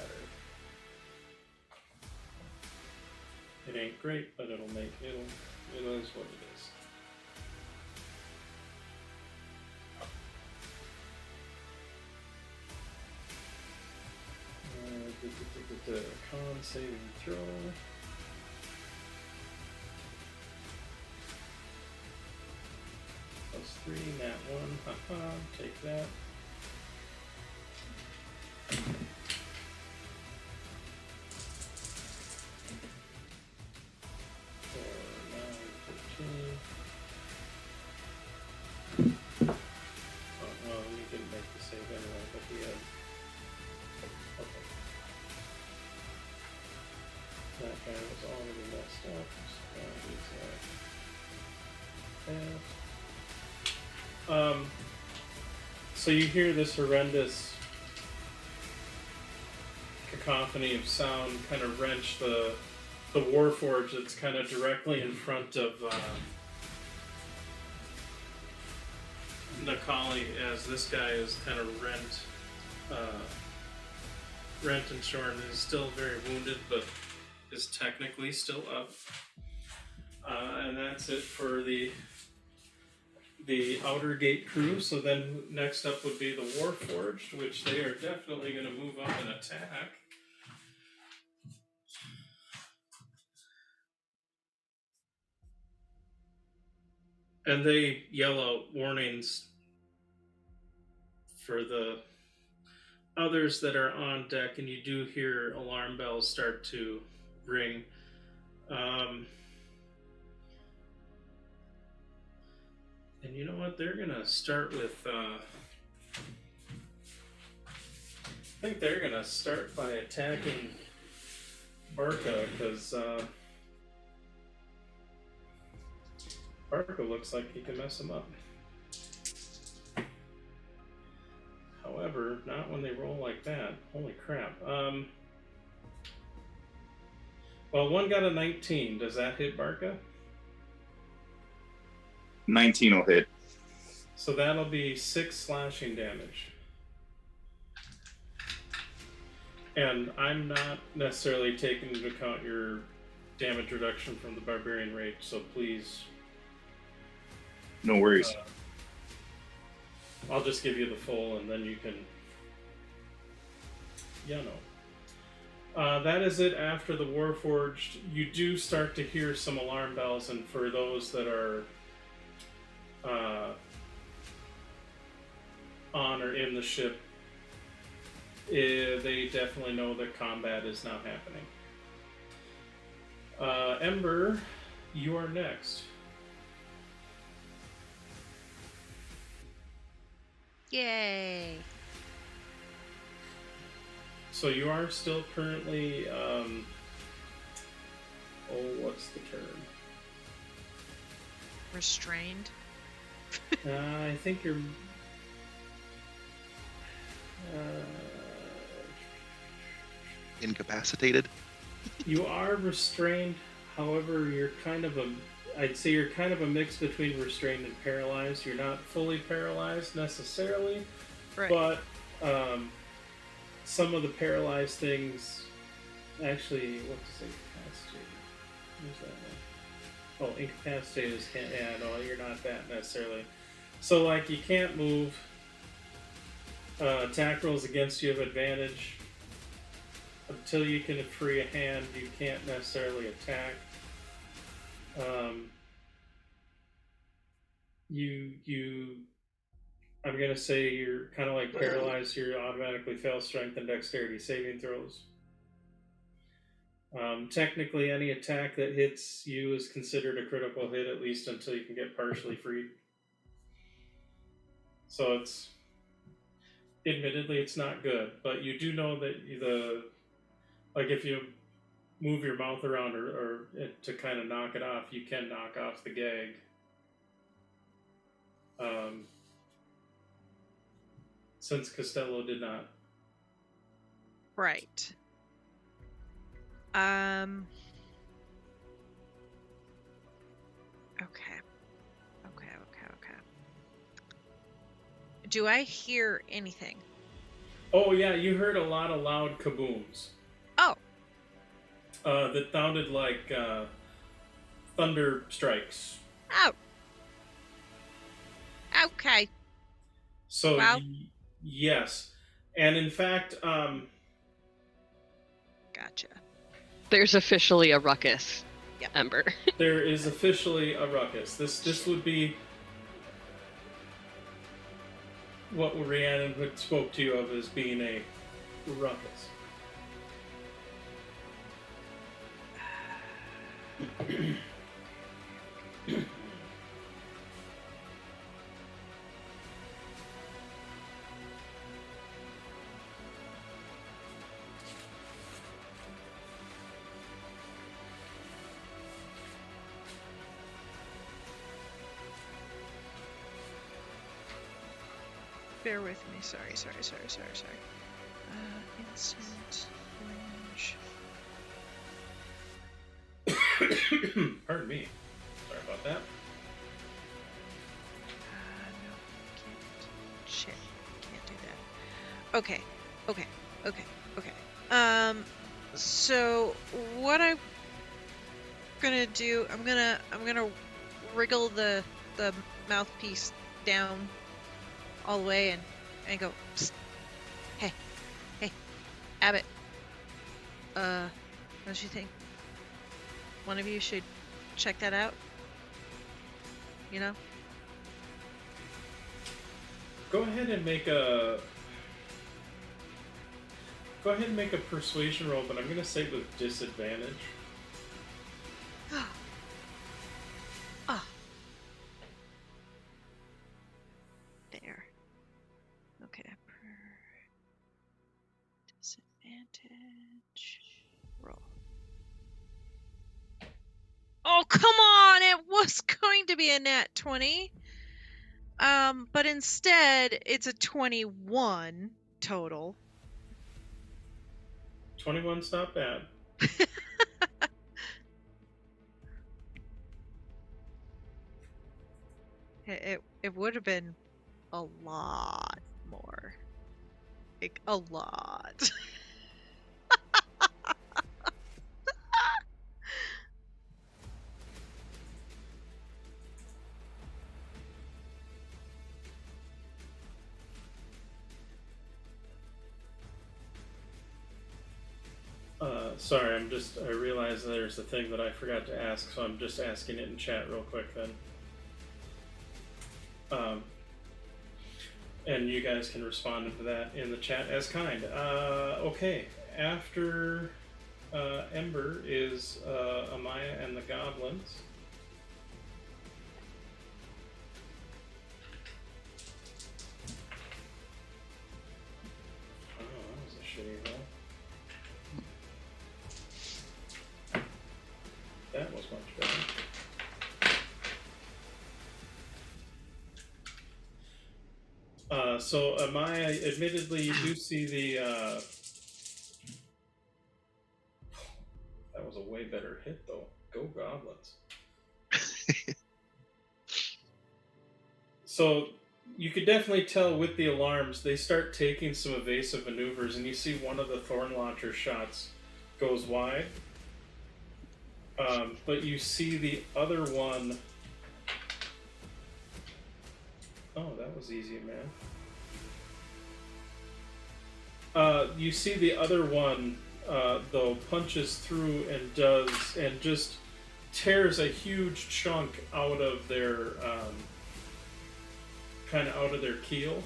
It ain't great, but it is what it is. Con saving throw. +3, nat 1, haha, take that. 15. Oh, well, he didn't make the save anyway, but he had... Okay. That guy was already messed up, so now he's so you hear this horrendous cacophony of sound kind of wrench the Warforge that's kind of directly in front of Nikali, as this guy is kind of rent and shorn. Is still very wounded, but is technically still up. And that's it for the outer gate crew. So then next up would be the Warforged, which they are definitely going to move up and attack. And they yell out warnings for the others that are on deck, and you do hear alarm bells start to ring. And you know what? They're gonna start with. I think they're gonna start by attacking Barca, because Barca looks like he can mess them up. However, not when they roll like that. Holy crap. Well, one got a 19. Does that hit Barca? 19 will hit. So that'll be 6 slashing damage. And I'm not necessarily taking into account your damage reduction from the Barbarian Rage, so please... No worries. I'll just give you the full, and then you can... that is it after the Warforged. You do start to hear some alarm bells, and for those that are on or in the ship, they definitely know that combat is now happening. Ember, you are next. Yay! So you are still currently, what's the term? Restrained? I think you're... incapacitated? You are restrained, however, I'd say you're kind of a mix between restrained and paralyzed. You're not fully paralyzed necessarily, Right. but some of the paralyzed things, actually, what does incapacitated? Where's that one? Oh, incapacitated is, yeah, no, you're not that necessarily. So, like, you can't move. Attack rolls against you have advantage. Until you can free a hand, you can't necessarily attack. I'm gonna say you're kind of like paralyzed. You automatically fail strength and dexterity saving throws. Technically, any attack that hits you is considered a critical hit, at least until you can get partially freed. So admittedly, it's not good, but you do know that if you move your mouth around or to kind of knock it off, you can knock off the gag. Since Costello did not. Right. Okay. Do I hear anything? Oh yeah, you heard a lot of loud kabooms. Oh. That sounded like thunder strikes. Oh. Okay. So wow. Yes, and in fact, Gotcha. There's officially a ruckus. Yep. Ember. There is officially a ruckus. This would be what Rhiannon had spoke to you of as being a ruckus. Bear with me. Sorry. Instant range. Pardon me. Sorry about that. No, can't. Shit, can't do that. Okay. So what I'm gonna do? I'm gonna wriggle the mouthpiece down all the way and go, psst. Hey, Abbott. Don't you think one of you should check that out? You know? Go ahead and make a persuasion roll, but I'm gonna say with disadvantage. Ah. There. Okay. Disadvantage. Roll. Oh, come on! It was going to be a nat 20. But instead, it's a 21 total. 21's not bad. It would have been a lot more. Like, a lot. Sorry, I realized there's a thing that I forgot to ask, so I'm just asking it in chat real quick then. And you guys can respond to that in the chat as kind. Okay, after Ember is Amaya and the goblins. Oh, that was a shitty roll. That was much better. So Amaya, admittedly, you do see better hit, though. Go Goblins. So you could definitely tell with the alarms, they start taking some evasive maneuvers, and you see one of the Thorn Launcher shots goes wide. But you see the other one... Oh, that was easy, man. You see the other one, though, punches through and just tears a huge chunk out of their... kind of out of their keel.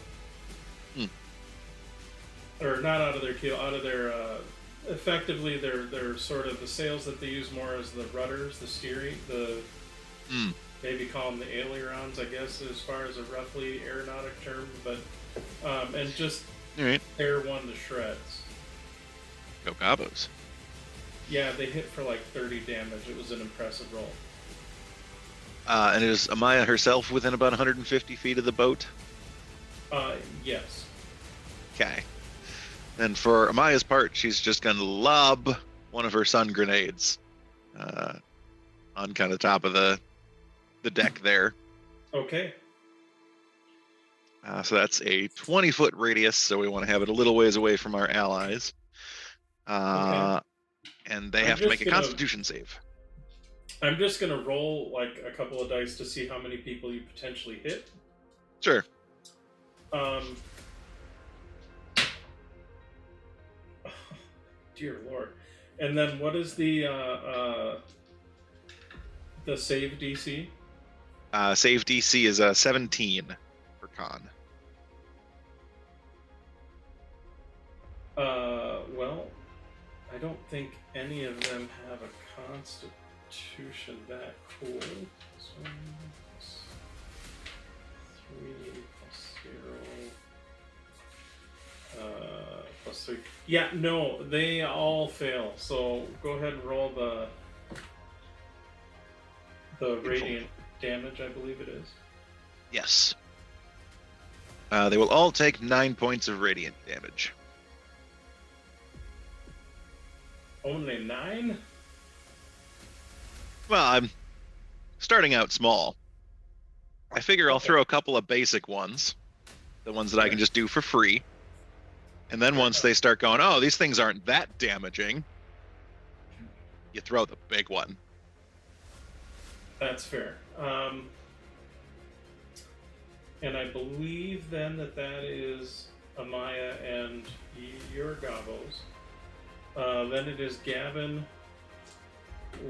Or not out of their keel, out of their... effectively, they're sort of the sails that they use more as the rudders, the steering, maybe call them the ailerons, I guess, as far as a roughly aeronautic term, but and just tear one to shreds. Go Gobos. Yeah, they hit for like 30 damage. It was an impressive roll. And is Amaya herself within about 150 feet of the boat? Yes. Okay. And for Amaya's part, she's just going to lob one of her sun grenades on kind of top of the deck there. Okay. So that's a 20-foot radius, so we want to have it a little ways away from our allies. Okay. And they I'm have to make just a gonna- Constitution save. I'm just going to roll like a couple of dice to see how many people you potentially hit. Sure. Dear Lord. And then what is the save DC? Save DC is 17 for con. Well, I don't think any of them have a constitution that cool. So, plus 3 plus 0. Plus 3. Yeah, no, they all fail. So go ahead and roll the radiant damage, I believe it is. Yes. They will all take 9 points of radiant damage. Only 9? Well, I'm starting out small. I figure I'll throw a couple of basic ones, the ones that I can just do for free. And then once they start going, oh, these things aren't that damaging, you throw the big one. That's fair. And I believe then that is Amaya and your Gabos. Then it is Gavin,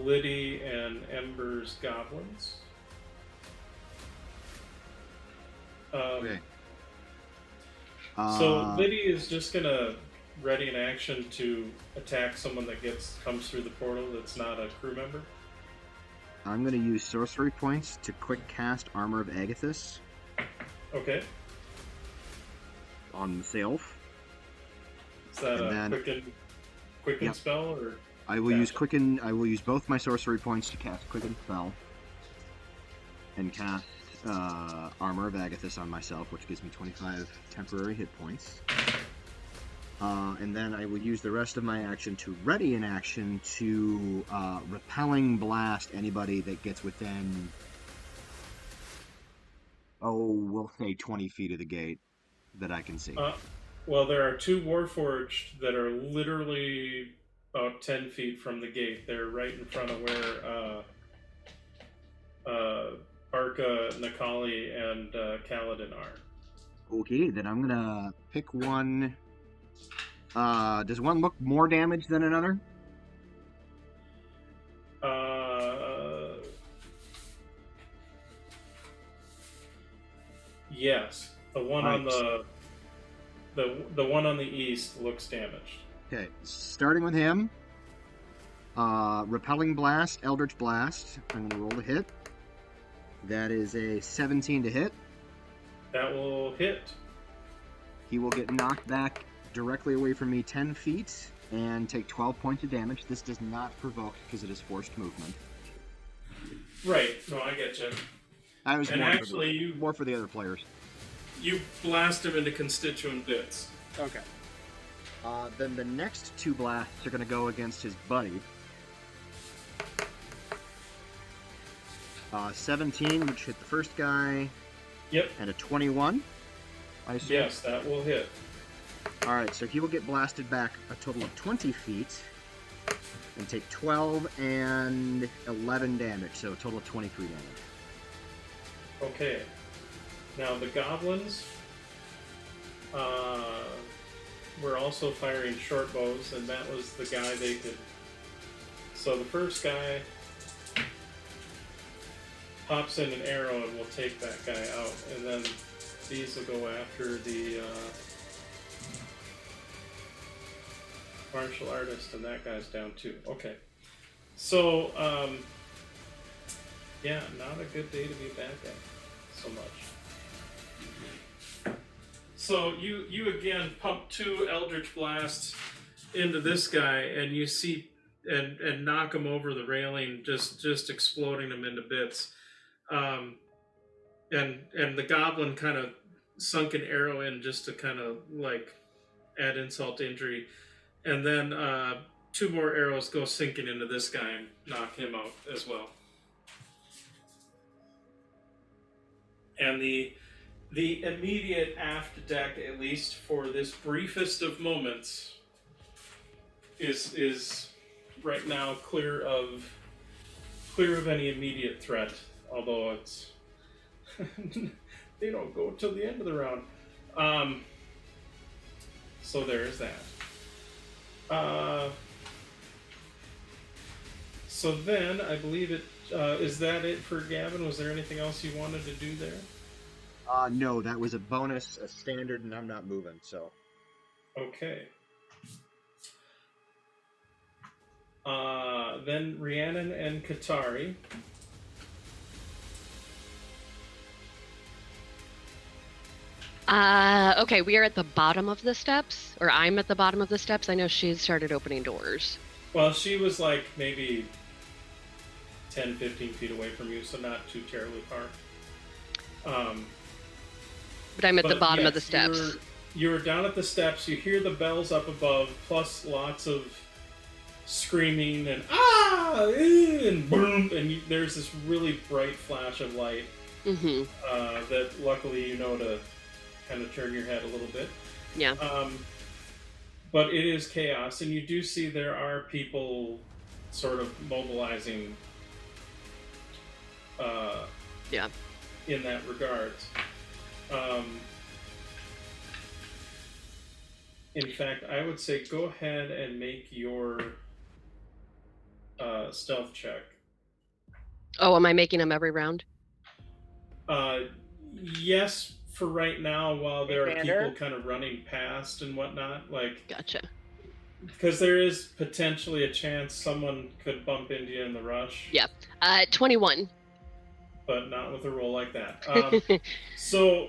Liddy, and Ember's Goblins. Okay. So Liddy is just gonna ready in action to attack someone that comes through the portal that's not a crew member. I'm going to use sorcery points to quick cast Armor of Agathis Okay. on myself. Is that And a then- quicken Yep. spell or? I will use Gotcha. quicken. I will use both my sorcery points to cast quicken spell and cast Armor of Agathis on myself, which gives me 25 temporary hit points. And then I will use the rest of my action to ready in action to repelling blast anybody that gets within, we'll say 20 feet of the gate that I can see. Well, there are 2 Warforged that are literally about 10 feet from the gate. They're right in front of where Arca, Nakali, and Kaladin are. Okay, then I'm gonna pick one. Does one look more damaged than another? Yes, the one on Right. the one on the east looks damaged. Okay, starting with him. Repelling Blast, Eldritch Blast. I'm gonna roll the hit. That is a 17 to hit. That will hit. He will get knocked back directly away from me 10 feet and take 12 points of damage. This does not provoke because it is forced movement. Right. No, I get you. I was And more, actually, more for the other players. you blast him into constituent bits. Okay. Then the next 2 blasts are going to go against his buddy. 17, which hit the first guy, Yep. and a 21. I assume. Yes, that will hit. All right, so he will get blasted back a total of 20 feet and take 12 and 11 damage, so a total of 23 damage. Okay. Now the goblins were also firing short bows, and that was the guy they could. So the first guy pops in an arrow and will take that guy out, and then these will go after the martial artist, and that guy's down too. Okay. So, yeah, not a good day to be a bad guy so much. So you again pump 2 Eldritch Blasts into this guy, and you see and knock him over the railing, just exploding him into bits. And the goblin kind of sunk an arrow in just to kind of like add insult to injury, and then 2 more arrows go sinking into this guy and knock him out as well. And the immediate aft deck, at least for this briefest of moments, is right now clear of any immediate threat. Although it's they don't go till the end of the round. So there's that. So then I believe it is that it for Gavin? Was there anything else you wanted to do there? No, that was a bonus, a standard, and I'm not moving, so. Okay. Then Rhiannon and Katari. Okay, we are at the bottom of the steps, or I'm at the bottom of the steps. I know she's started opening doors. Well, she was like maybe 10, 15 feet away from you, so not too terribly far. But I'm at the bottom of the steps. You're down at the steps, you hear the bells up above, plus lots of screaming and and boom, and there's this really bright flash of light that luckily you know to kind of turn your head a little bit. Yeah. But it is chaos, and you do see there are people sort of mobilizing in that regard. In fact, I would say go ahead and make your stealth check. Oh, am I making them every round? Yes, for right now, while there are people kind of running past and whatnot. Like, gotcha. Because there is potentially a chance someone could bump into you in the rush. Yeah. 21. But not with a roll like that. So,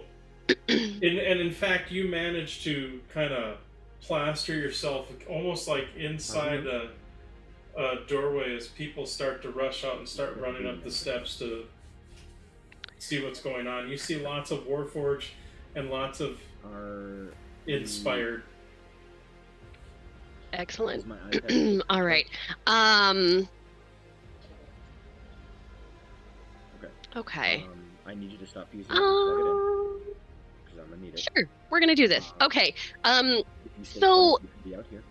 in fact, you managed to kind of plaster yourself almost like inside a doorway as people start to rush out and start running up the steps to see what's going on. You see lots of Warforged and lots of Inspired. Excellent. My iPad. All right. Okay. I need you to stop using it and plug it in, because I'm gonna need it. Sure. We're gonna do this. Okay. If you stay So- quiet, you can be out here.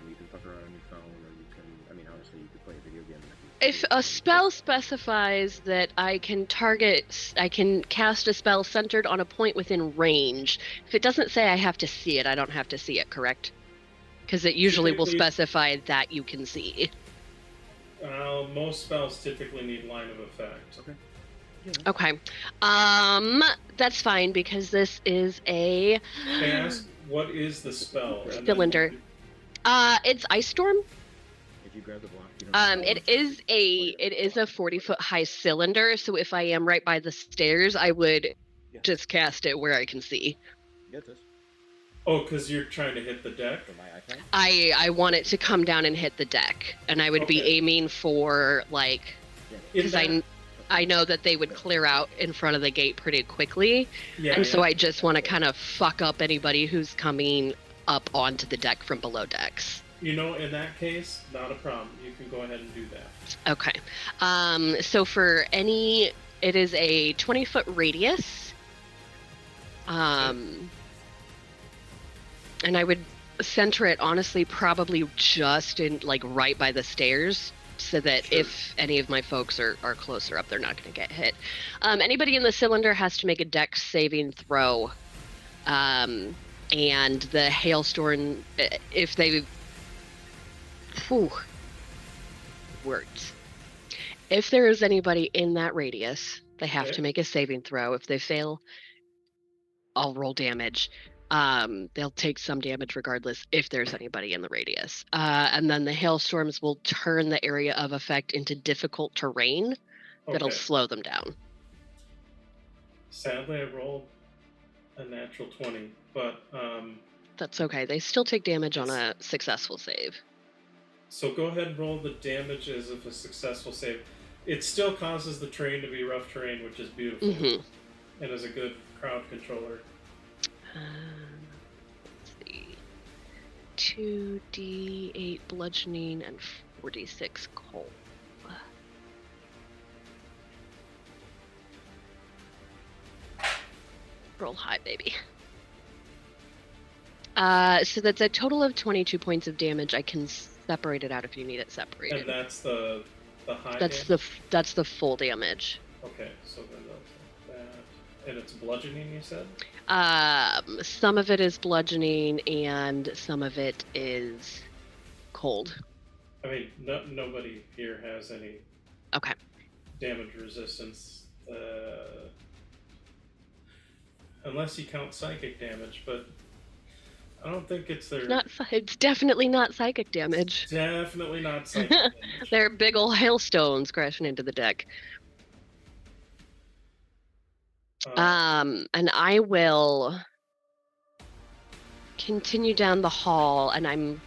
You can fuck around on your phone, or you can. I mean, honestly, you could play a video game. If a spell specifies that I can cast a spell centered on a point within range, if it doesn't say I have to see it, I don't have to see it, correct? Because it usually will Typically- specify that you can see. Most spells typically need line of effect. Okay. Okay. That's fine because this is a Can I ask, what is the spell? And then- cylinder. It's Ice Storm. If you grab the block, you don't. It is a 40-foot high cylinder, so if I am right by the stairs, I would just cast it where I can see. Get this Oh, because you're trying to hit the deck? for my iPad. I want it to come down and hit the deck, and I would be Okay. aiming for like In because that- I know that they would clear out in front of the gate pretty quickly, yeah, and so yeah. I just want to kind of fuck up anybody who's coming up onto the deck from below decks. In that case, not a problem. You can go ahead and do that. Okay. So for any, it is a 20-foot radius. And I would center it, honestly, probably just in, like, right by the stairs, so that Sure. if any of my folks are closer up, they're not going to get hit. Anybody in the cylinder has to make a dex saving throw. And the hailstorm, if they... words. If there is anybody in that radius, they have Okay. to make a saving throw. If they fail, I'll roll damage. They'll take some damage regardless if there's anybody in the radius. And then the hailstorms will turn the area of effect into difficult terrain that'll Okay. slow them down. Sadly, I rolled a natural 20, but That's okay. They still take damage on a successful save. so go ahead and roll the damage as if a successful save. It still causes the terrain to be rough terrain, which is beautiful, and is a good crowd controller. Let's see. 2d8 bludgeoning and 46 cold. Roll high, baby. So that's a total of 22 points of damage. I can separate it out if you need it separated. And that's the high That's damage? that's the full damage. Okay, so then that's that. And it's bludgeoning, you said? Some of it is bludgeoning and some of it is cold. I mean, nobody here has any Okay. damage resistance. Unless you count psychic damage, but I don't think it's their... It's definitely not psychic damage. Definitely not psychic damage. They're big ol' hailstones crashing into the deck. And I will continue down the hall, and I'm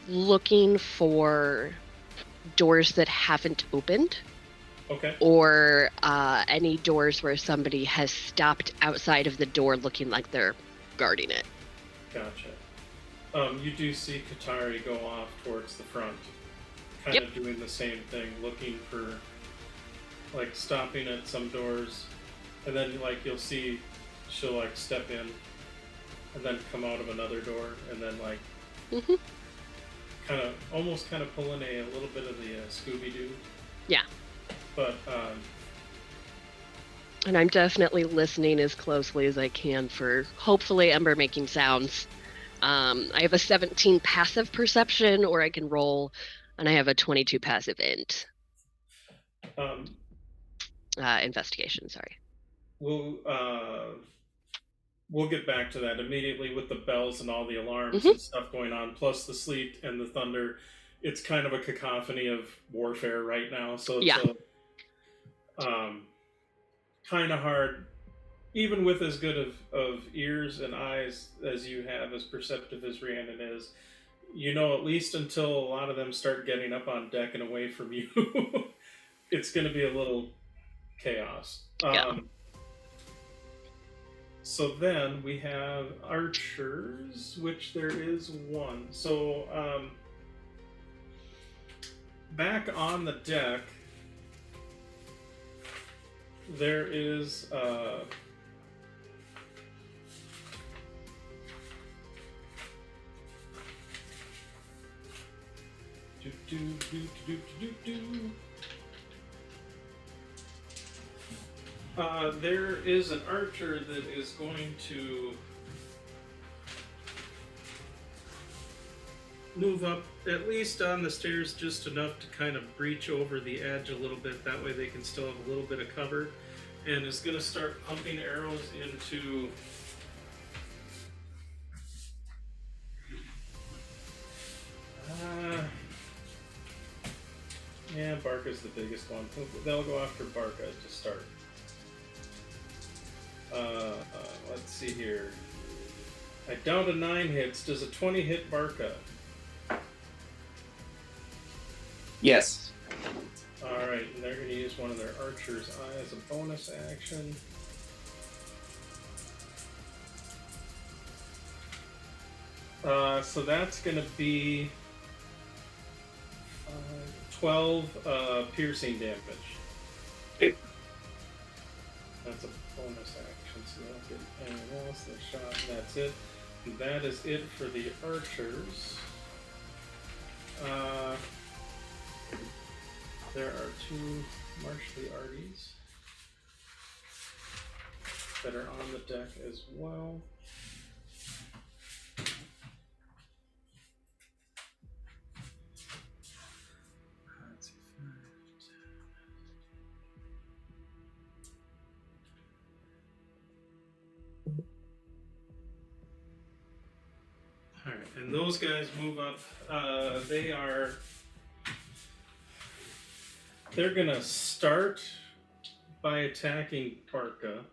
looking for doors that haven't opened. Okay. Or any doors where somebody has stopped outside of the door looking like they're guarding it. Gotcha. You do see Katari go off towards the front, kind of doing the same thing, looking for, like, stopping at some doors, and then, like, you'll see she'll, like, step in, and then come out of another door, and then, like, almost kind of pulling a little bit of the Scooby-Doo. Yeah. But, and I'm definitely listening as closely as I can for, hopefully, Ember making sounds. I have a 17 passive perception, or I can roll, and I have a 22 passive int. Investigation, sorry. We'll get back to that immediately with the bells and all the alarms and stuff going on, plus the sleet and the thunder. It's kind of a cacophony of warfare right now, so it's kind of hard, even with as good of ears and eyes as you have, as perceptive as Rhiannon is, at least until a lot of them start getting up on deck and away from you, it's going to be a little chaos. So then we have archers, which there is one. So back on the deck, there is there is an archer that is going to move up at least on the stairs just enough to kind of breach over the edge a little bit. That way they can still have a little bit of cover, and is going to start pumping arrows into Barca's the biggest one. They'll go after Barca to start. Let's see here. I down to 9 hits. Does a 20 hit Barca? Yes. Alright, and they're going to use one of their archer's eye as a bonus action. So that's going to be 12 piercing damage. Okay. That's a bonus action, so they don't get anything else. They're shot, and that's it. And that is it for the archers. There are 2 martially arties that are on the deck as well. Let's see, 5, 10. All right, and those guys move up. They're gonna start by attacking Barca.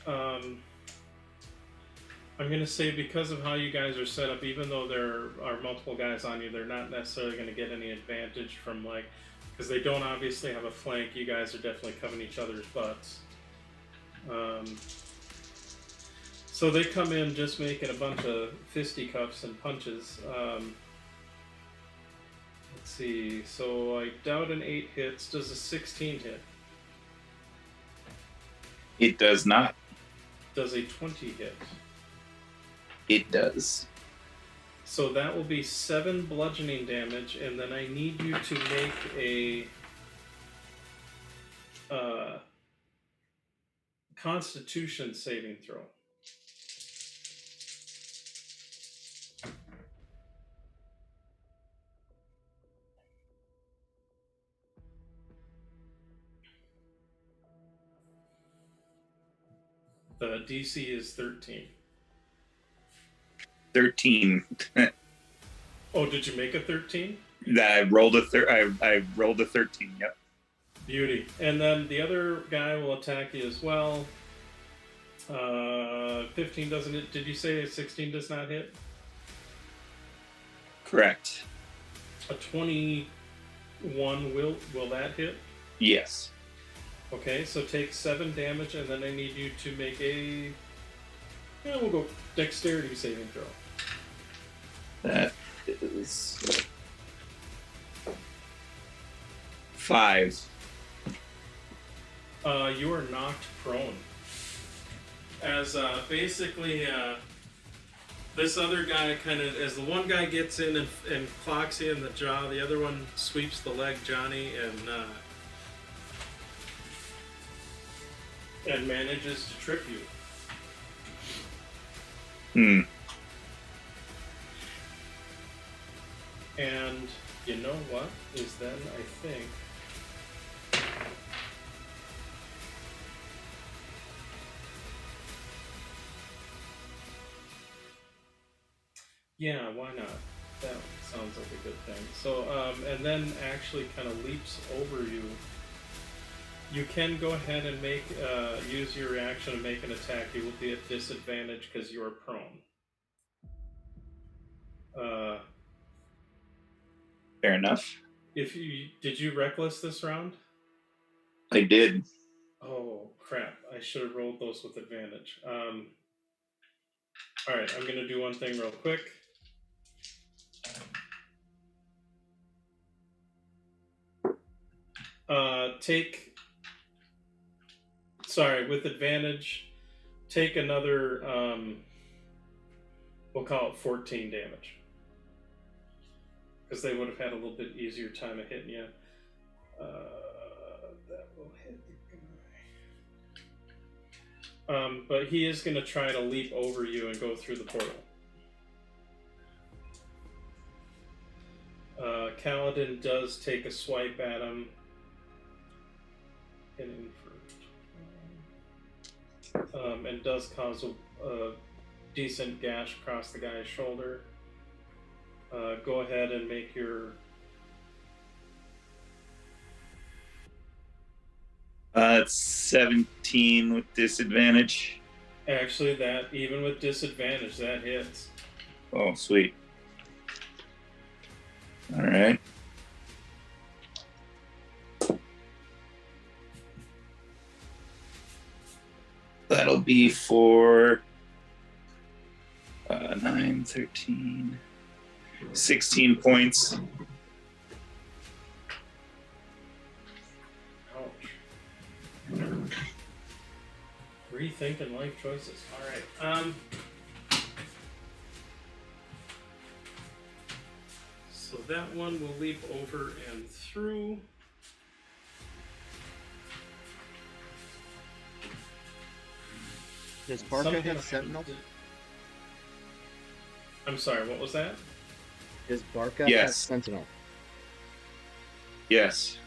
I'm gonna say because of how you guys are set up, even though there are multiple guys on you, they're not necessarily gonna get any advantage from because they don't obviously have a flank. You guys are definitely covering each other's butts. So they come in just making a bunch of fisticuffs and punches. Let's see. So I doubt an 8 hits. Does a 16 hit? It does not. Does a 20 hit? It does. So that will be 7 bludgeoning damage, and then I need you to make a Constitution saving throw. The DC is 13. 13. Oh, did you make a 13? I rolled a 13. Yep. Beauty. And then the other guy will attack you as well. 15 doesn't hit. Did you say a 16 does not hit? Correct. A 21 will that hit? Yes. Okay, so take 7 damage, and then I need you to make a... Yeah, we'll go dexterity saving throw. That is 5. You are knocked prone. As basically, this other guy kind of, as the one guy gets in and clocks you in the jaw, the other one sweeps the leg, Johnny, and manages to trip you. And you know what is then, I think... Yeah, why not? That sounds like a good thing. So, and then actually kind of leaps over you. You can go ahead and use your reaction to make an attack. You will be at disadvantage because you are prone. Fair enough. Did you reckless this round? I did. Oh crap! I should have rolled those with advantage. All right, I'm gonna do one thing real quick. With advantage, take another, we'll call it 14 damage. Because they would have had a little bit easier time of hitting you. That will hit the guy. But he is going to try to leap over you and go through the portal. Kaladin does take a swipe at him. Hitting for... and does cause a decent gash across the guy's shoulder. Go ahead and make your... It's 17 with disadvantage. Actually, that, even with disadvantage, that hits. Oh, sweet. All right. That'll be for 9, 13, 16 points Rethinking life choices. All right. So that one will leap over and through. Does Barca Something have happens Sentinel? I'm sorry, what was that? Does Barca have Yes. Sentinel? Yes.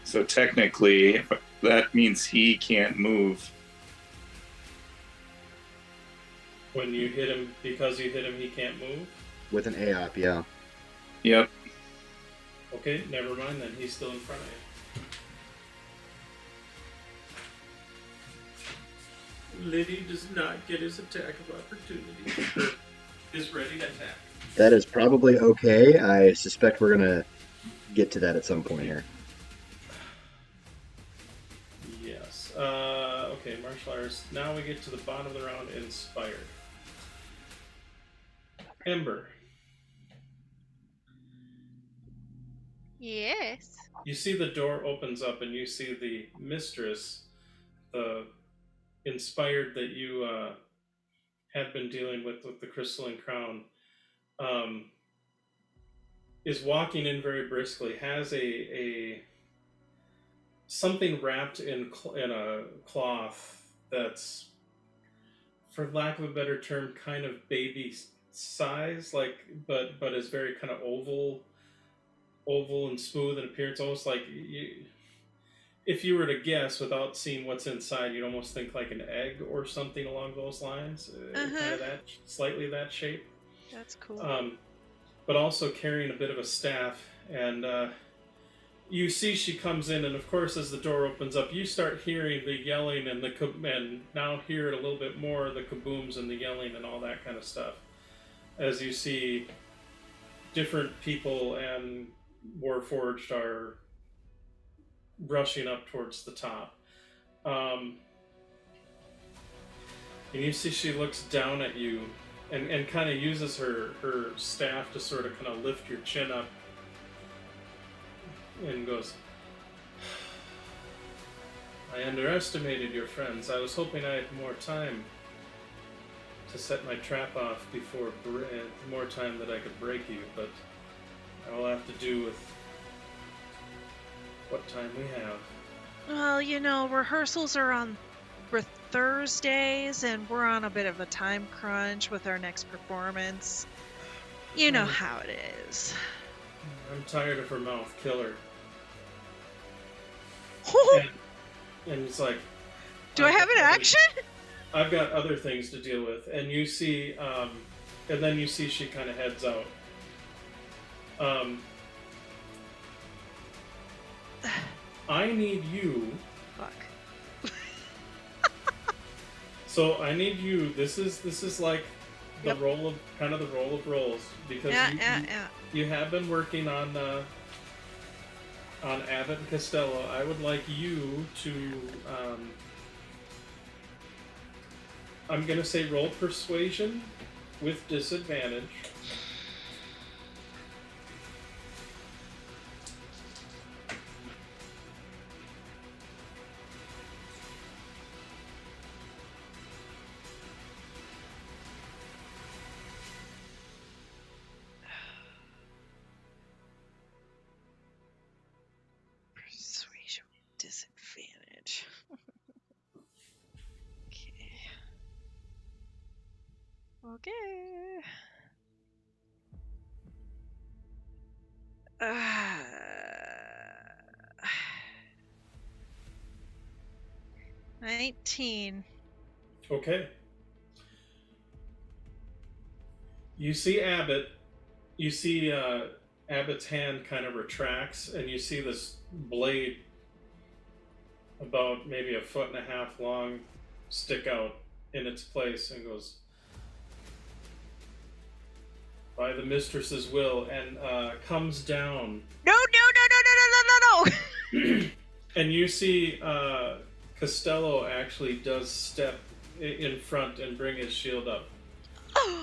So technically, that means he can't move. When you hit him, because you hit him, he can't move? With an AOP, yeah. Yep. Okay, never mind then. He's still in front of you. Liddy does not get his attack of opportunity. Is ready to attack. That is probably okay. I suspect we're going to get to that at some point here. Yes. Okay, martial arts. Now we get to the bottom of the round, inspired. Ember, Yes. you see the door opens up and you see the mistress, the inspired that you had been dealing with the crystalline crown, is walking in very briskly, has a something wrapped in a cloth that's, for lack of a better term, kind of baby size, like, but is very kind of oval and smooth in appearance, almost like if you were to guess without seeing what's inside, you'd almost think like an egg or something along those lines, kind of that, slightly that shape. That's cool. But also carrying a bit of a staff, and you see she comes in, and of course, as the door opens up, you start hearing the yelling and and now hear it a little bit more, the kabooms and the yelling and all that kind of stuff, as you see different people and Warforged are rushing up towards the top. And you see she looks down at you and kind of uses her staff to sort of kind of lift your chin up and goes, I underestimated your friends. I was hoping I had more time to set my trap off before more time that I could break you, but I'll have to do with what time we have. Well, you know, rehearsals are on Thursdays, and we're on a bit of a time crunch with our next performance. You know how it is. I'm tired of her mouth. Kill her. And it's like, Do I have an action? I've got other things to deal with. And you see, and then you see she kind of heads out. I need you. Fuck. So I need you. This is like the role of roles, because you have been working on Abbott and Costello. I would like you to I'm gonna say roll persuasion with disadvantage. Persuasion disadvantage. Okay. 19. Okay. You see Abbott. You see Abbott's hand kind of retracts, and you see this blade about maybe 1.5 foot long stick out in its place and goes, by the mistress's will, and comes down. No. And you see Costello actually does step in front and bring his shield up.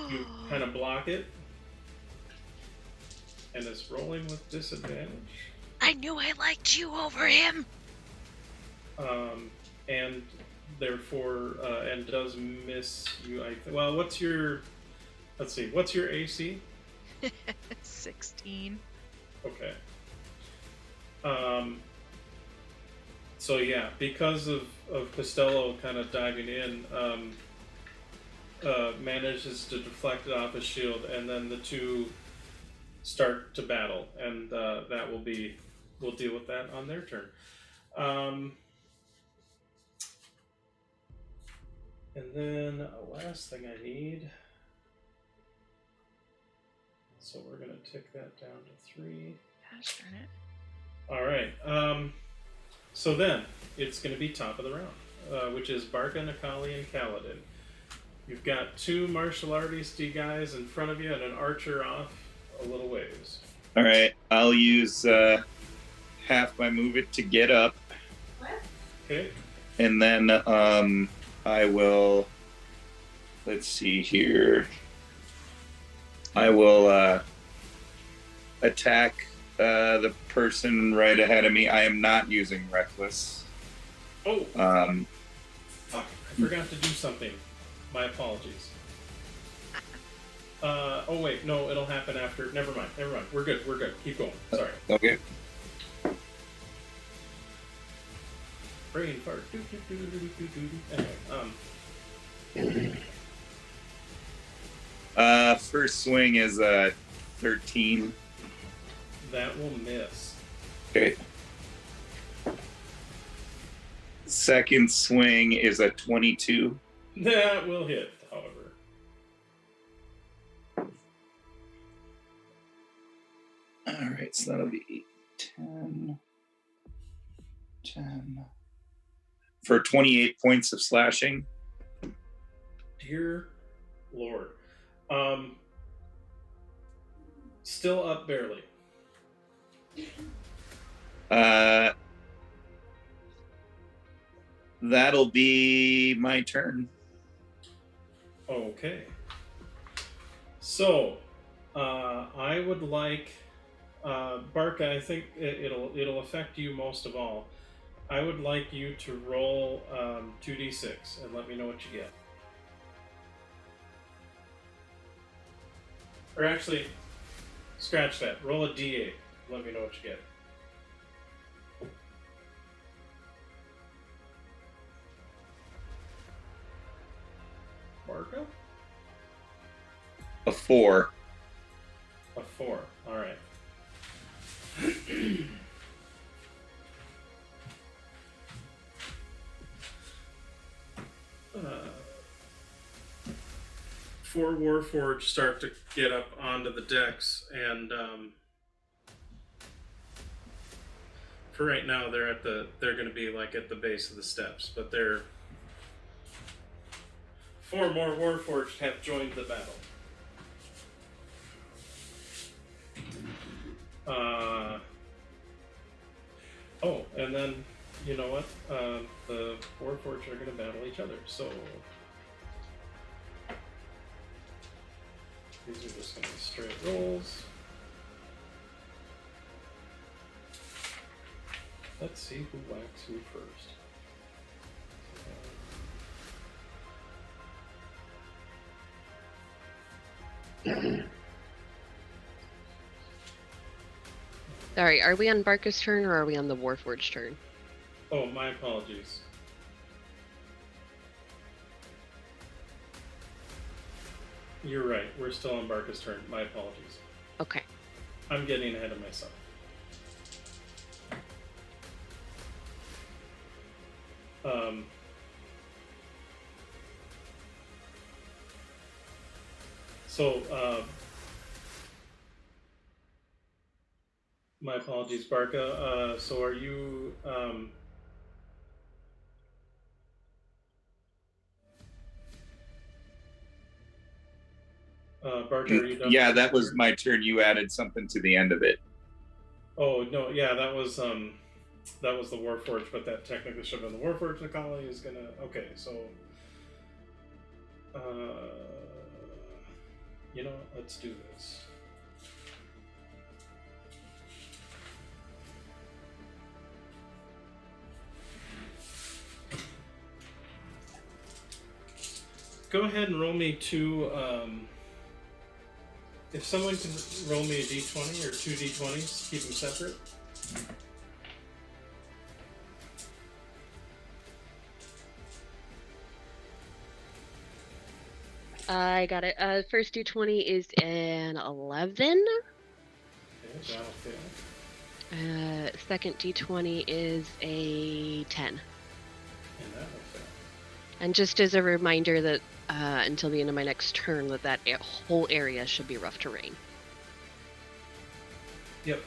You kind of block it, and it's rolling with disadvantage. I knew I liked you over him. and therefore and does miss you. Well, what's your? Let's see. What's your AC? 16. Okay. So yeah, because of Costello kind of diving in, manages to deflect it off his shield, and then the two start to battle, and that will be, we'll deal with that on their turn. And then last thing I need. So we're gonna tick that down to 3. Gosh darn it. All right. So then it's gonna be top of the round, which is Barca, Nakali, and Kaladin. You've got 2 martial artisty guys in front of you and an archer off a little ways. All right, I'll use half my move it to get up, Okay. and then I will. Let's see here. I will attack the person right ahead of me. I am not using reckless. Oh. Fuck! I forgot to do something. My apologies. Oh wait, no, it'll happen after. Never mind. We're good. Keep going. Sorry. Okay. Brain fart. Anyway, First swing is 13. that will miss. Okay. Second swing is a 22. That will hit, however. All right, so that'll be 10. For 28 points of slashing. Dear Lord. Still up barely. That'll be my turn. Okay. So, I would like, Barca, I think it'll affect you most of all. I would like you to roll 2d6 and let me know what you get. Or actually, scratch that. Roll a d8. Let me know what you get. Barca? A 4. A 4. All right. Four Warforged start to get up onto the decks, and for right now, they're going to be like at the base of the steps, but 4 more Warforged have joined the battle. Oh, and then, you know what? The Warforged are going to battle each other, so these are just going to be straight rolls. Let's see who whacks who first. Sorry, are we on Barca's turn or are we on the Warforged turn? Oh, my apologies. You're right. We're still on Barca's turn. My apologies. Okay. I'm getting ahead of myself. My apologies, Barca. So are you... Barca, are you done? Yeah, that was my turn. You added something to the end of it. Oh, no, yeah, that was the Warforged, but that technically should have been the Warforged. The colony is gonna... Okay, so... you know what? Let's do this. go ahead and roll me two. If someone can roll me a d20 or two d20s, keep them separate. I got it. First D20 is an 11. Okay, that'll fail. Second D20 is a 10. And that will fail. And just as a reminder that until the end of my next turn, that whole area should be rough terrain. Yep.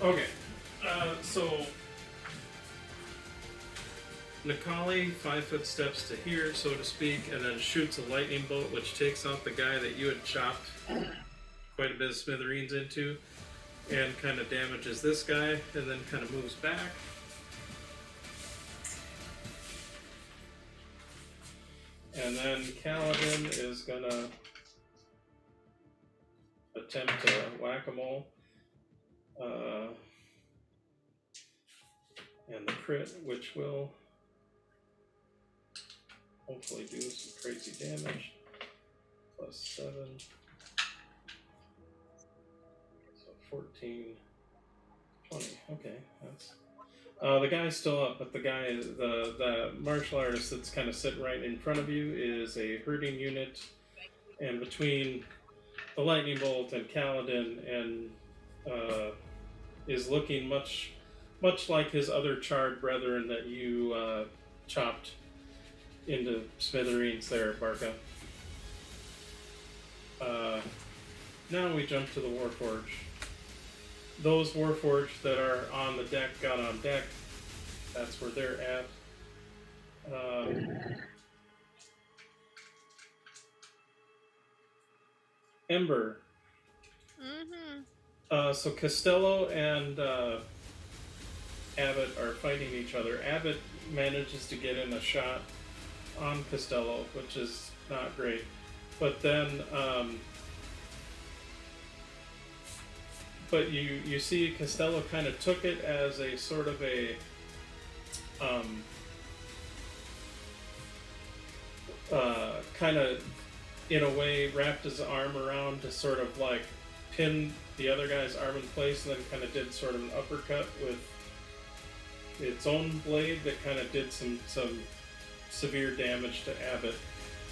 Okay, so Nikali 5-foot steps to here, so to speak, and then shoots a lightning bolt, which takes out the guy that you had chopped quite a bit of smithereens into, and kind of damages this guy, and then kind of moves back. And then Kaladin is gonna attempt to whack-a-mole. And the crit, which will hopefully do some crazy damage. +7. So 14, 20. Okay, that's. The guy's still up, but the guy is the martial artist that's kind of sitting right in front of you is a herding unit, and between the lightning bolt and Kaladin, and is looking much like his other charred brethren that you chopped into smithereens there, Barca. Now we jump to the Warforge. Those Warforged that are on the deck got on deck. That's where they're at. Ember. Mm-hmm. So Costello and Abbott are fighting each other. Abbott manages to get in a shot on Costello, which is not great. But then, but you see Costello kind of took it as a sort of a kind of, in a way, wrapped his arm around to sort of like pin the other guy's arm in place, and then kind of did sort of an uppercut with its own blade that kind of did some severe damage to Abbott.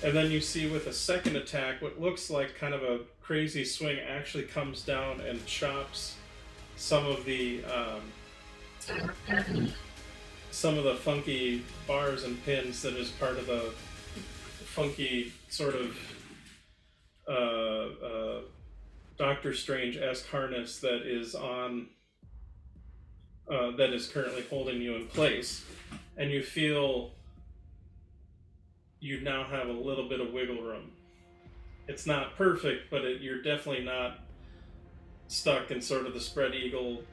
And then you see with a second attack, what looks like kind of a crazy swing actually comes down and chops some of the funky bars and pins that is part of the funky sort of Doctor Strange-esque harness that is on that is currently holding you in place, and you feel you now have a little bit of wiggle room. It's not perfect, but you're definitely not stuck in sort of the spread eagle,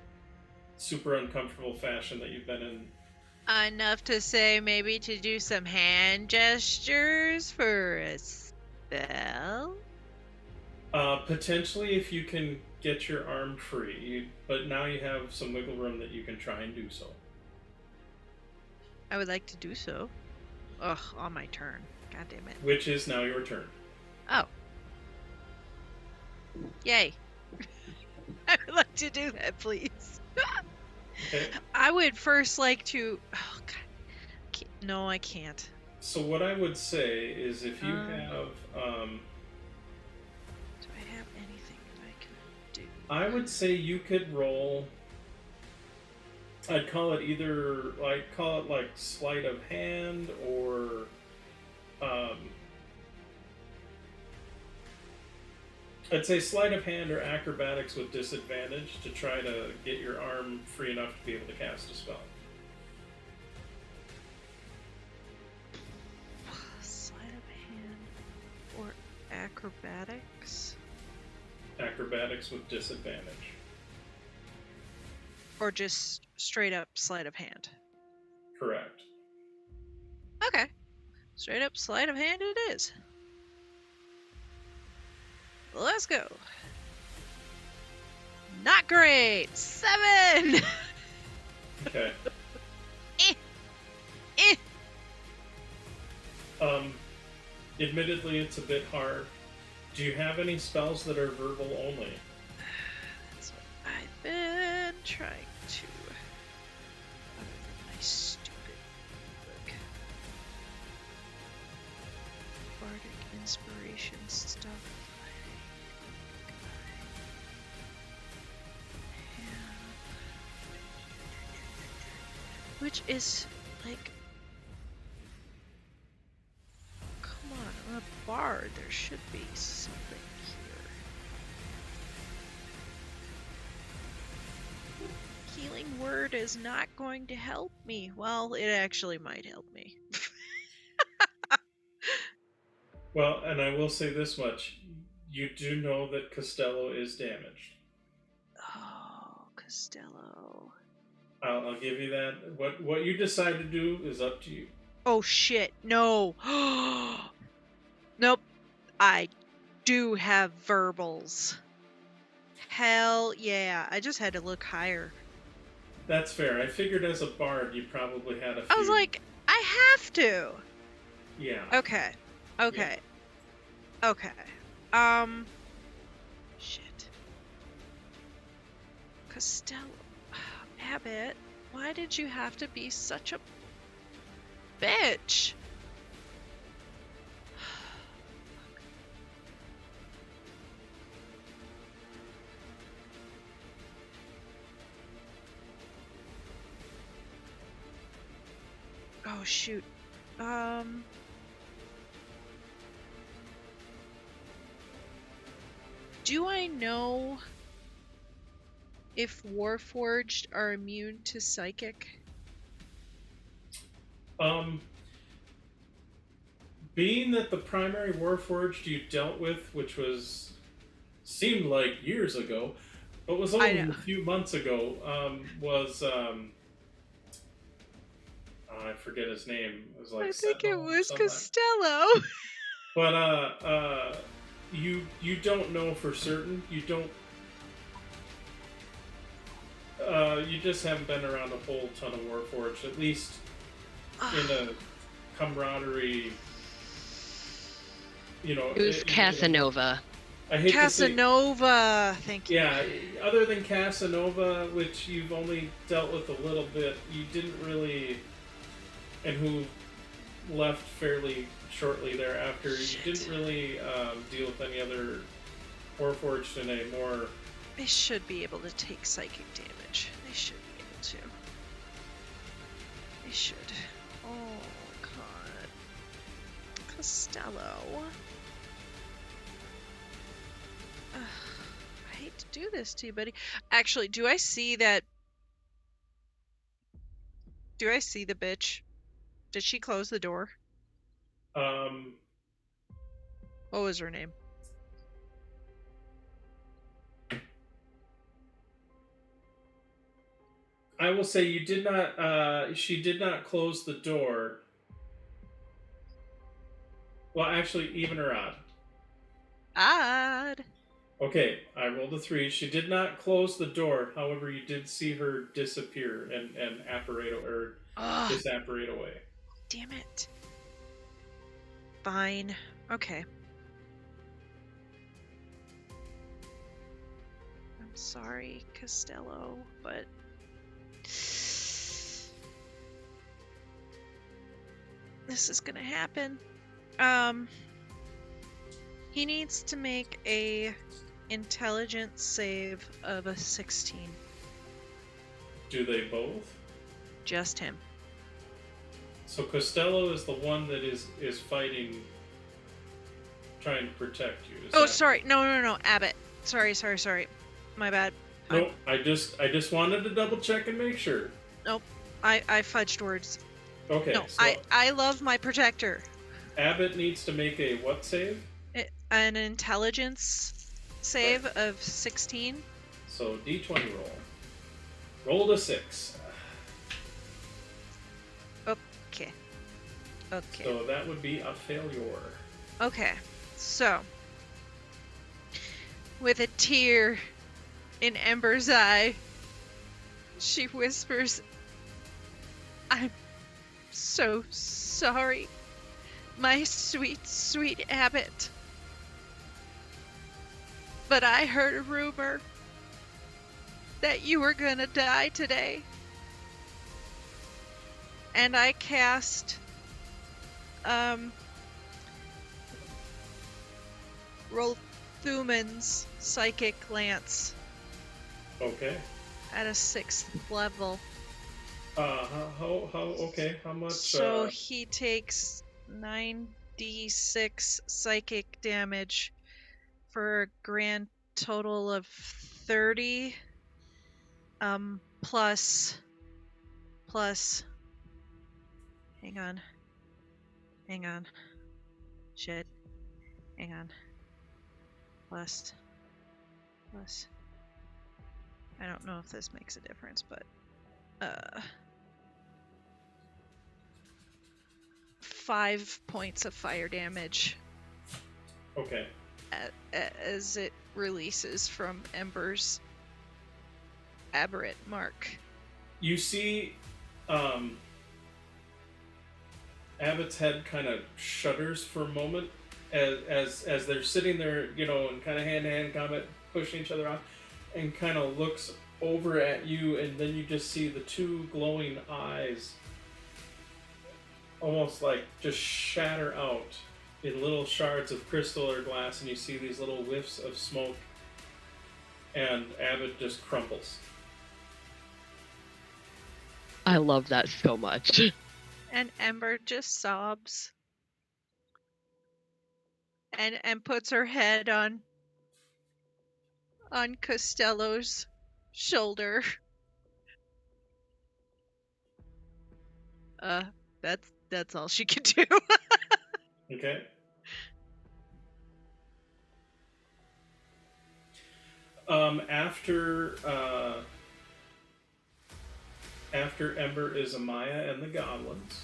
super uncomfortable fashion that you've been in. Enough to say maybe to do some hand gestures for a spell? Potentially, if you can get your arm free, but now you have some wiggle room that you can try and do so. I would like to do so. Ugh, on my turn. God damn it. Which is now your turn. Oh. Yay. I would like to do that, please. Okay. I would first like to... Oh, God. No, I can't. So what I would say is if you have... Do I have anything that I can do? I would say you could roll... I'd call it either, like sleight of hand or... I'd say sleight of hand or acrobatics with disadvantage to try to get your arm free enough to be able to cast a spell. Sleight of hand or acrobatics? Acrobatics with disadvantage. Or just straight up sleight of hand? Correct. Okay. Straight up sleight of hand it is. Let's go. Not great. 7. Okay. Eh. Admittedly, it's a bit hard. Do you have any spells that are verbal only? That's what I've been trying to. Other than my stupid book. Bardic inspiration stuff. Which is like, come on, I'm a bard. There should be something here. Healing word is not going to help me. Well, it actually might help me. Well, and I will say this much. You do know that Costello is damaged. Oh, Costello. I'll give you that. What you decide to do is up to you. Oh shit, no. Nope. I do have verbals. Hell yeah. I just had to look higher. That's fair. I figured as a bard you probably had a few. I was like, I have to. Yeah. Okay. Okay. Okay. Shit. Costello. Abbott, why did you have to be such a bitch? Oh shoot. Do I know if Warforged are immune to psychic? Being that the primary Warforged you dealt with, which seemed like years ago, but was only a few months ago, was I forget his name. It was like I think it Sentinel or was something. Costello. But you don't know for certain. You don't. You just haven't been around a whole ton of Warforged, at least in a camaraderie. You know, It was Casanova. I hate Casanova, thank you. Yeah, other than Casanova, which you've only dealt with a little bit, you didn't really, and who left fairly shortly thereafter. Shit. You didn't really deal with any other Warforged in a more. They should be able to take psychic damage. They should be able to. They should. Oh god. Costello. I hate to do this to you, buddy. Actually, do I see that? Do I see the bitch? Did she close the door? What was her name? I will say you did not. She did not close the door. Well, actually, even or odd. Odd. Okay, I rolled a 3. She did not close the door. However, you did see her disappear and apparate or disapparate away. Damn it. Fine. Okay. I'm sorry, Costello, but this is gonna happen. He needs to make a intelligence save of a 16. Do they both? Just him. So Costello is the one that is fighting, trying to protect you. Sorry. No. Abbott. Sorry. My bad. Nope. I just wanted to double check and make sure. Nope. I fudged words. Okay. No, so I love my protector. Abbott needs to make a what save? An intelligence save of 16. So D20 roll. Rolled a 6. Okay. Okay. So that would be a failure. Okay. So, with a tear in Ember's eye, she whispers, "I'm so sorry, my sweet, sweet abbot. But I heard a rumor that you were gonna die today. And I cast, Rolthuman's Psychic Lance Okay. at a 6th level. How much? So he takes 9d6 psychic damage for a grand total of 30. Plus. Hang on. Shit. Hang on. Plus. I don't know if this makes a difference, but 5 points of fire damage Okay. as it releases from Ember's aberrant mark. You see, Abbott's head kind of shudders for a moment as they're sitting there, and kind of hand-to-hand combat, pushing each other off, and kind of looks over at you, and then you just see the two glowing eyes almost like just shatter out in little shards of crystal or glass, and you see these little whiffs of smoke, and Abbott just crumples. I love that so much. And Ember just sobs and puts her head on Costello's shoulder. That's all she can do. Okay. After Ember is Amaya and the goblins.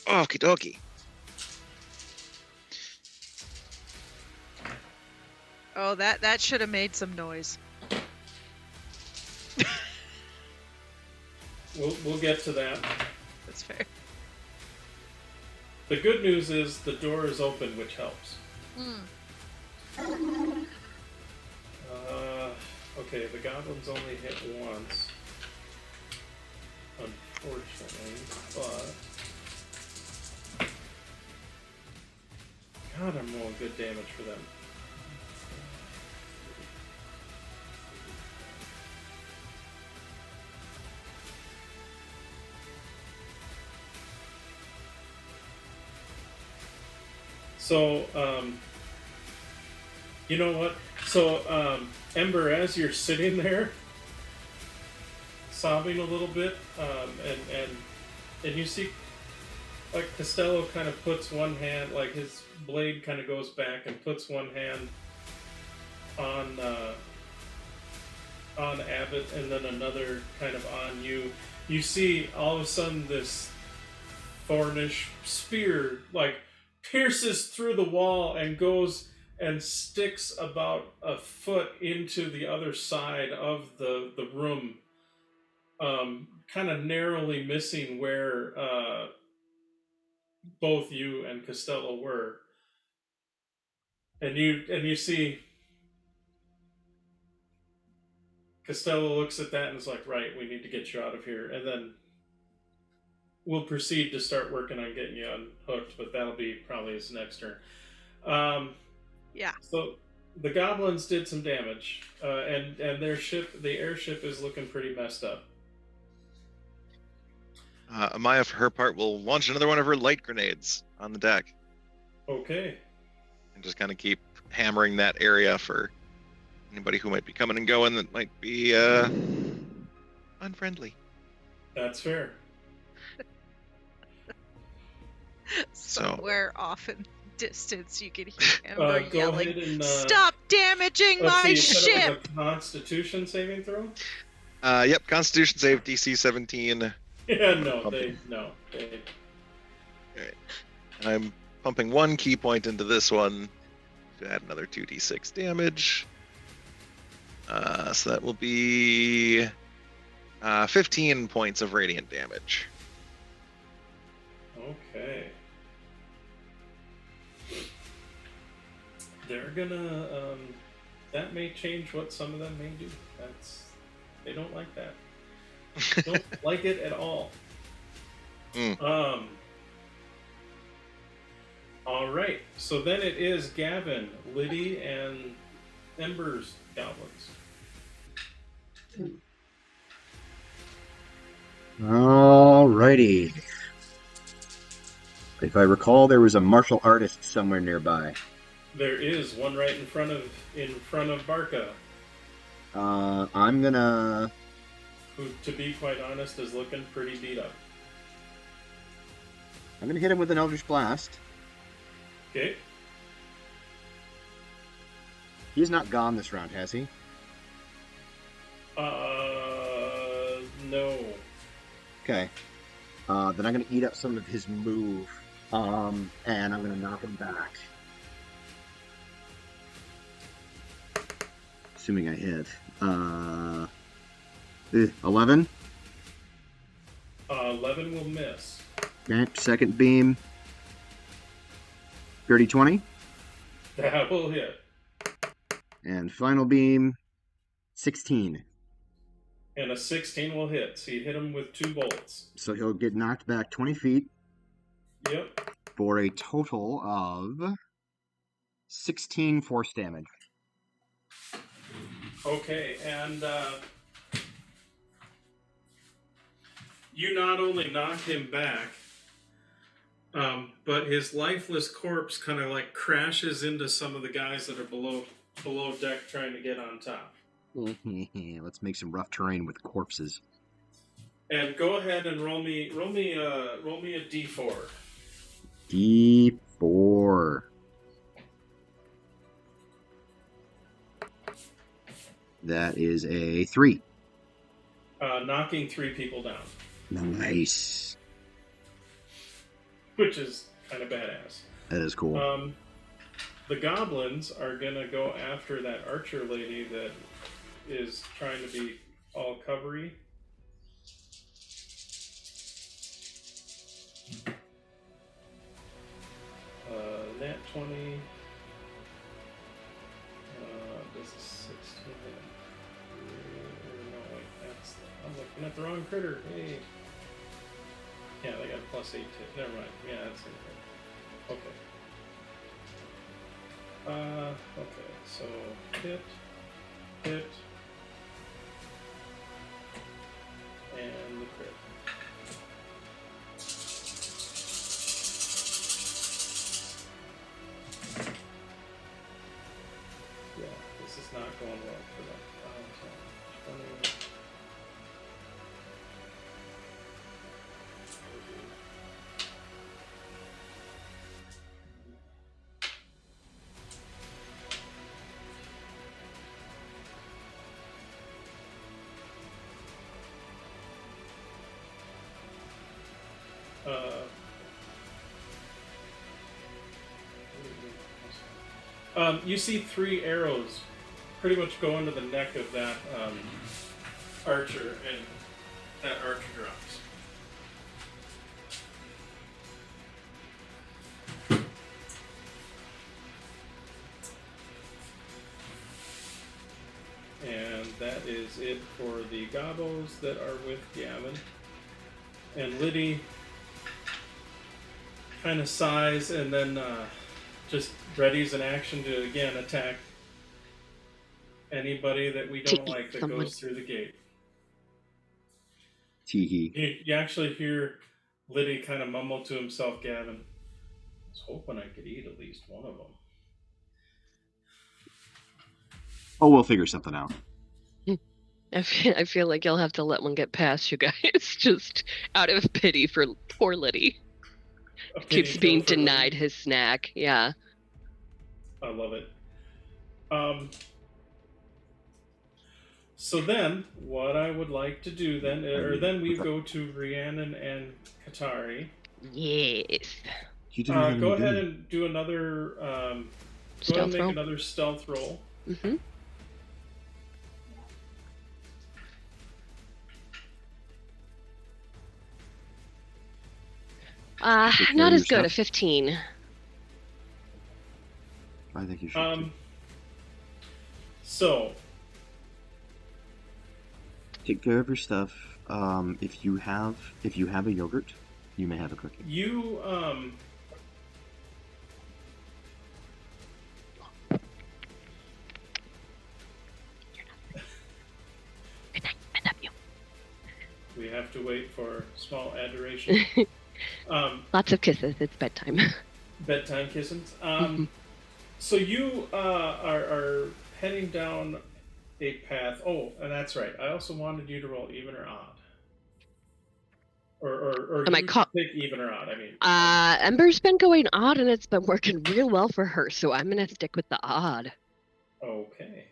Okie dokie. Oh, that should have made some noise. We'll get to that. That's fair. The good news is the door is open, which helps. Okay, the goblins only hit once, unfortunately, but God, I'm rolling good damage for them. So, you know what? So, Ember, as you're sitting there, sobbing a little bit, and you see, like, Costello kind of puts one hand, like his blade kind of goes back and puts one hand on Abbott, and then another kind of on you. You see, all of a sudden, this thornish spear, like, pierces through the wall and goes and sticks about a foot into the other side of the room, kind of narrowly missing where both you and Costello were. And you see Costello looks at that and is like, right, we need to get you out of here. And then we'll proceed to start working on getting you unhooked, but that'll be probably his next turn. Yeah. So the goblins did some damage, and their ship, the airship, is looking pretty messed up. Amaya, for her part, will launch another one of her light grenades on the deck. Okay. And just kind of keep hammering that area for anybody who might be coming and going that might be unfriendly. That's fair. Somewhere off in distance, you can hear Ember Go yelling, ahead and "Stop damaging let's my see. You said it ship!" was a Constitution saving throw. Yep, Constitution save DC 17. Yeah, I'm no, pumping. they. And I'm pumping 1 key point into this one to add another 2d6 damage. So that will be 15 points of radiant damage. Okay. They're gonna. That may change what some of them may do. They don't like that. Don't like it at all. All right. So then it is Gavin, Liddy, and Ember's goblins. Alrighty. If I recall, there was a martial artist somewhere nearby. There is one right in front of Barca, I'm gonna. who, to be quite honest, is looking pretty beat up. I'm gonna hit him with an Eldritch Blast. Okay. He's not gone this round, has he? No. Okay. Then I'm gonna eat up some of his move, and I'm gonna knock him back. Assuming I hit. 11. 11 will miss. Okay, second beam. 30-20. That will hit. And final beam. 16. And a 16 will hit. So you hit him with 2 bolts. So he'll get knocked back 20 feet Yep. for a total of 16 force damage. Okay, and you not only knock him back, but his lifeless corpse kind of like crashes into some of the guys that are below deck trying to get on top. Let's make some rough terrain with corpses. And go ahead and roll me a d4. D4. That is a 3. Knocking 3 people down, Nice. which is kind of badass. That is cool. The goblins are gonna go after that archer lady that is trying to be all covery. Nat 20. This is 16. No, wait, I'm looking at the wrong critter. Hey. Yeah, they got a plus 8 to. Never mind. Yeah, that's it. Okay. Okay, so hit, and the crit. Yeah, this is not going well for them. 20. You see 3 arrows pretty much go into the neck of that archer, and that archer drops. And that is it for the gobos that are with Gavin. And Liddy kind of sighs and then just readies an action to again attack anybody that we don't like that goes through the gate. Teehee. You actually hear Liddy kind of mumble to himself, Gavin, I was hoping I could eat at least one of them. Oh, we'll figure something out. I feel like you'll have to let one get past you guys, just out of pity for poor Liddy. Keeps kill being for Lily. denied his snack. Yeah. I love it. So then, what I would like to do then, then we go to Rhiannon and Katari. Yes. You didn't have Go any ahead dinner. and do another. Go ahead Stealth and make roll. another stealth roll. Mm-hmm. Take care Not of as good. A yourself. 15. I think you should. Too. So Take care of your stuff. If you have a yogurt, you may have a cookie. you Good night. I love you. we have to wait for small adoration. Lots of kisses. It's bedtime. Bedtime kissings. Mhm. So you are heading down a path. Oh, and that's right. I also wanted you to roll even or odd. Or Am I you caught? pick even or odd. I mean, Ember's been going odd, and it's been working real well for her. So I'm gonna stick with the odd. okay.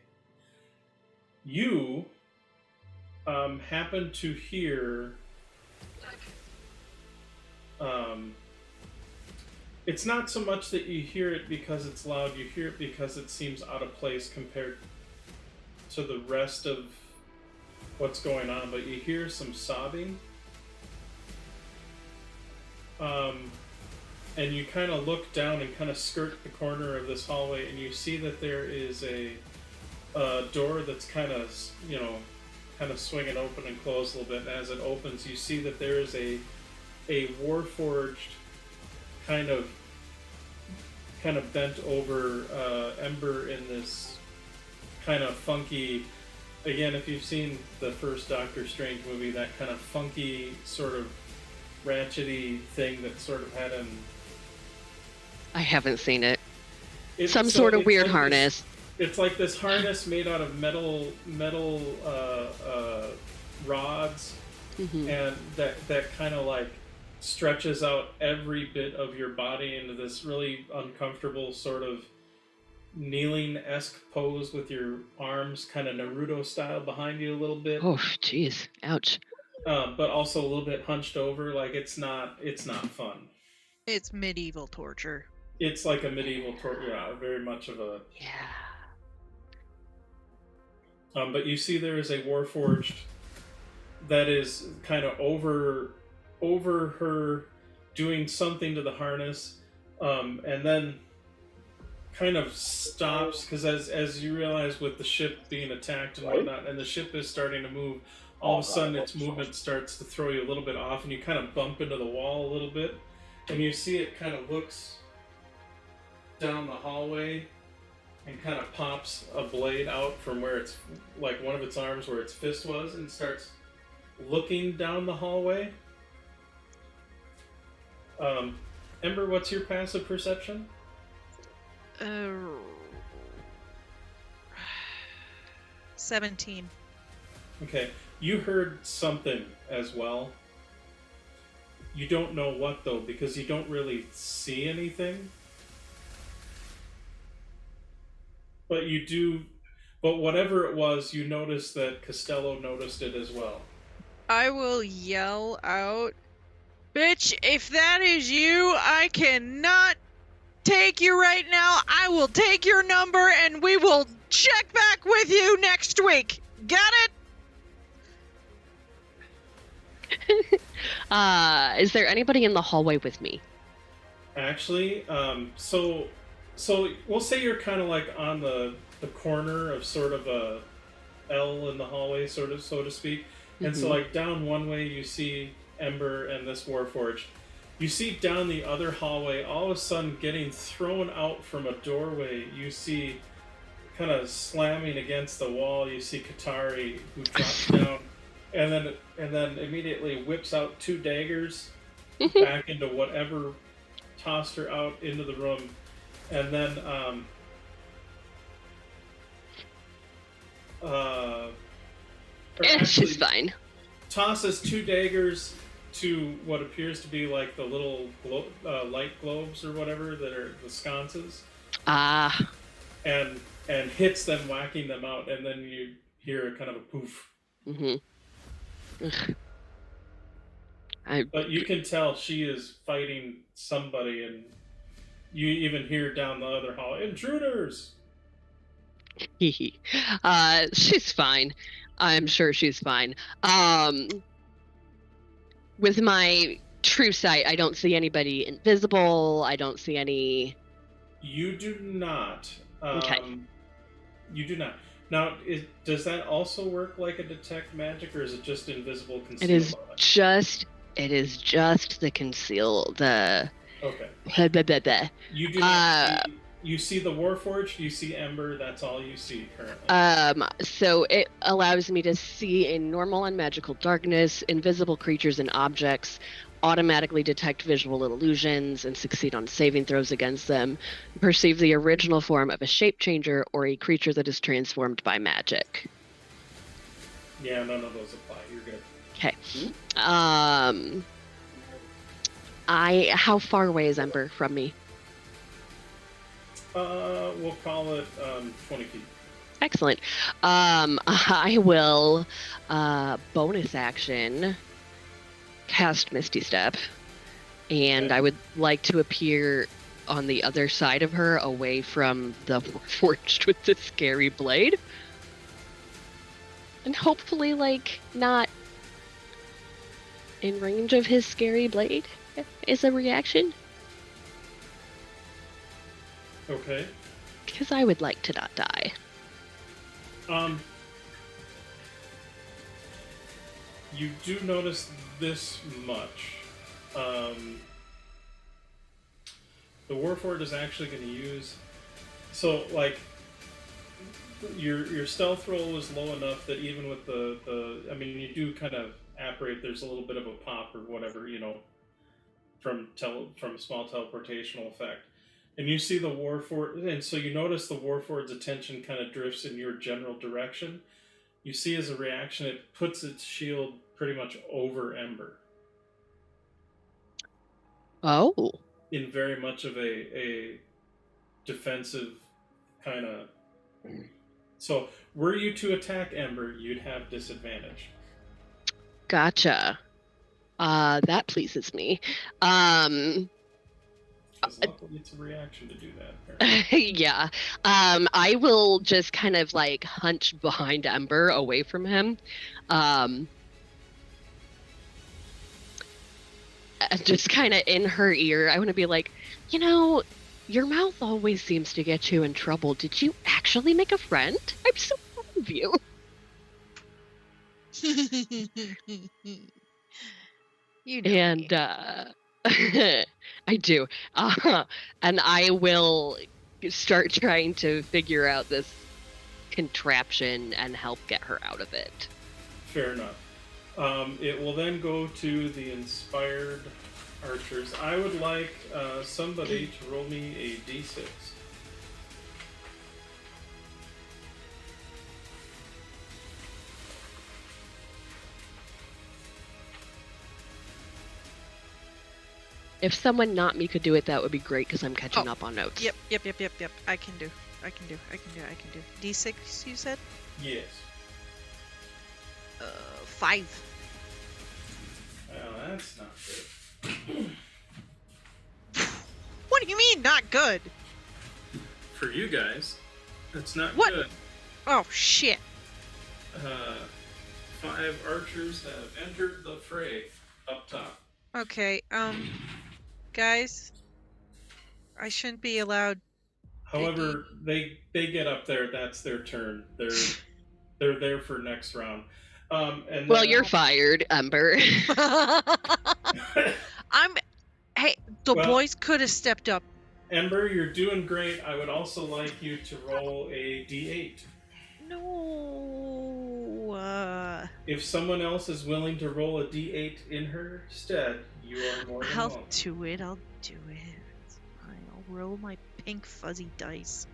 You happen to hear. It's not so much that you hear it because it's loud. You hear it because it seems out of place compared to the rest of what's going on. But you hear some sobbing. And you kind of look down and kind of skirt the corner of this hallway, and you see that there is a door that's kind of swinging open and closed a little bit. And as it opens, you see that there is a warforged kind of bent over Ember in this kind of funky. Again, if you've seen the first Doctor Strange movie, that kind of funky sort of ratchety thing that sort of had him. I haven't seen it. It's Some sort of weird like harness. It's like this harness made out of metal rods, Mhm. and that kind of like stretches out every bit of your body into this really uncomfortable sort of kneeling-esque pose with your arms kind of Naruto style behind you a little bit, Oh, jeez. Ouch. but also a little bit hunched over. Like it's not fun. It's medieval torture. It's like a medieval torture, very much of a. Yeah. But you see there is a warforged that is kind of over her doing something to the harness, and then kind of stops because as you realize with the ship being attacked and whatnot, and the ship is starting to move, all of a sudden its movement starts to throw you a little bit off, and you kind of bump into the wall a little bit, and you see it kind of looks down the hallway and kind of pops a blade out from where it's like one of its arms where its fist was, and starts looking down the hallway. Ember, what's your passive perception? 17. Okay, you heard something as well. You don't know what though, because you don't really see anything. But you do. But whatever it was, you noticed that Costello noticed it as well. I will yell out, "Bitch, if that is you, I cannot take you right now. I will take your number and we will check back with you next week. Got it?" Is there anybody in the hallway with me? Actually, so we'll say you're kind of like on the corner of sort of a L in the hallway, sort of, so to speak. And so like down one way you see Ember and this Warforged. You see down the other hallway, all of a sudden getting thrown out from a doorway, you see kind of slamming against the wall, you see Katari, who drops down and then immediately whips out 2 daggers back into whatever tossed her out into the room. And then She's fine. tosses 2 daggers to what appears to be like the little light globes or whatever that are the sconces, Ah. and hits them, whacking them out, and then you hear a kind of a poof. But you can tell she is fighting somebody, and you even hear down the other hall, "Intruders!" She's fine. I'm sure she's fine. With my true sight, I don't see anybody invisible. I don't see any. You do not. Okay. You do not. Now, does that also work like a detect magic, or is it just invisible conceal? It is just the conceal. The. Okay. You do not. You see the Warforged. You see Ember. That's all you see currently. So it allows me to see in normal and magical darkness, invisible creatures and objects, automatically detect visual illusions and succeed on saving throws against them, perceive the original form of a shape changer or a creature that is transformed by magic. Yeah, none of those apply. You're good. Okay. How far away is Ember from me? We'll call it 20 feet. Excellent. I will bonus action cast Misty Step, and I would like to appear on the other side of her, away from the Forged with the scary blade, and hopefully, not in range of his scary blade is a reaction. Okay. Because I would like to not die. You do notice this much. The Warforged is actually going to use... So, your stealth roll was low enough that even with the I mean, you do kind of apparate, there's a little bit of a pop or whatever, from a small teleportational effect. And you see the Warforged, and so you notice the Warforged's attention kind of drifts in your general direction. You see, as a reaction, it puts its shield pretty much over Ember. Oh. In very much of a defensive kind of... So, were you to attack Ember, you'd have disadvantage. Gotcha. That pleases me. Luckily, it's a reaction to do that. Yeah. I will just kind of hunch behind Ember away from him. Just kind of in her ear, I want to be like, your mouth always seems to get you in trouble. Did you actually make a friend? I'm so proud of you. And I do. And I will start trying to figure out this contraption and help get her out of it. Fair enough. It will then go to the inspired archers. I would like somebody to roll me a d6. If someone not me could do it, that would be great, because I'm catching up on notes. Yep. I can do. D6, you said? Yes. 5. Well, that's not good. What do you mean, not good? For you guys, that's not What? good. Oh, shit. 5 archers have entered the fray up top. Okay, guys, I shouldn't be allowed. However, they get up there. That's their turn. They're there for next round. And well, you're fired, Ember. The boys could have stepped up. Ember, you're doing great. I would also like you to roll a d8. No. If someone else is willing to roll a d8 in her stead, you are more than welcome. I'll do it. It's fine. I'll roll my pink fuzzy dice.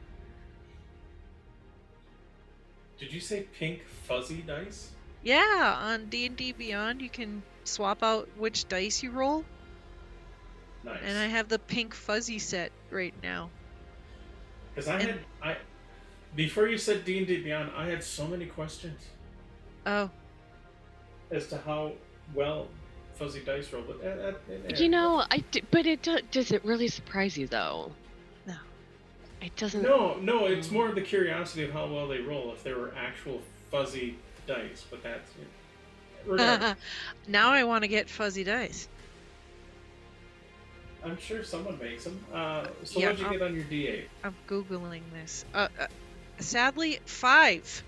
Did you say pink fuzzy dice? Yeah, on D&D Beyond, you can swap out which dice you roll, Nice. and I have the pink fuzzy set right now. Because I before you said D&D Beyond, I had so many questions Oh, as to how well fuzzy dice roll. But You know, but does it really surprise you though? No. It doesn't. No, it's more the curiosity of how well they roll if they were actual fuzzy dice. But that's it. Regardless, now I want to get fuzzy dice. I'm sure someone makes them. So Yeah, what'd you get on your D8? I'm googling this. Sadly, 5.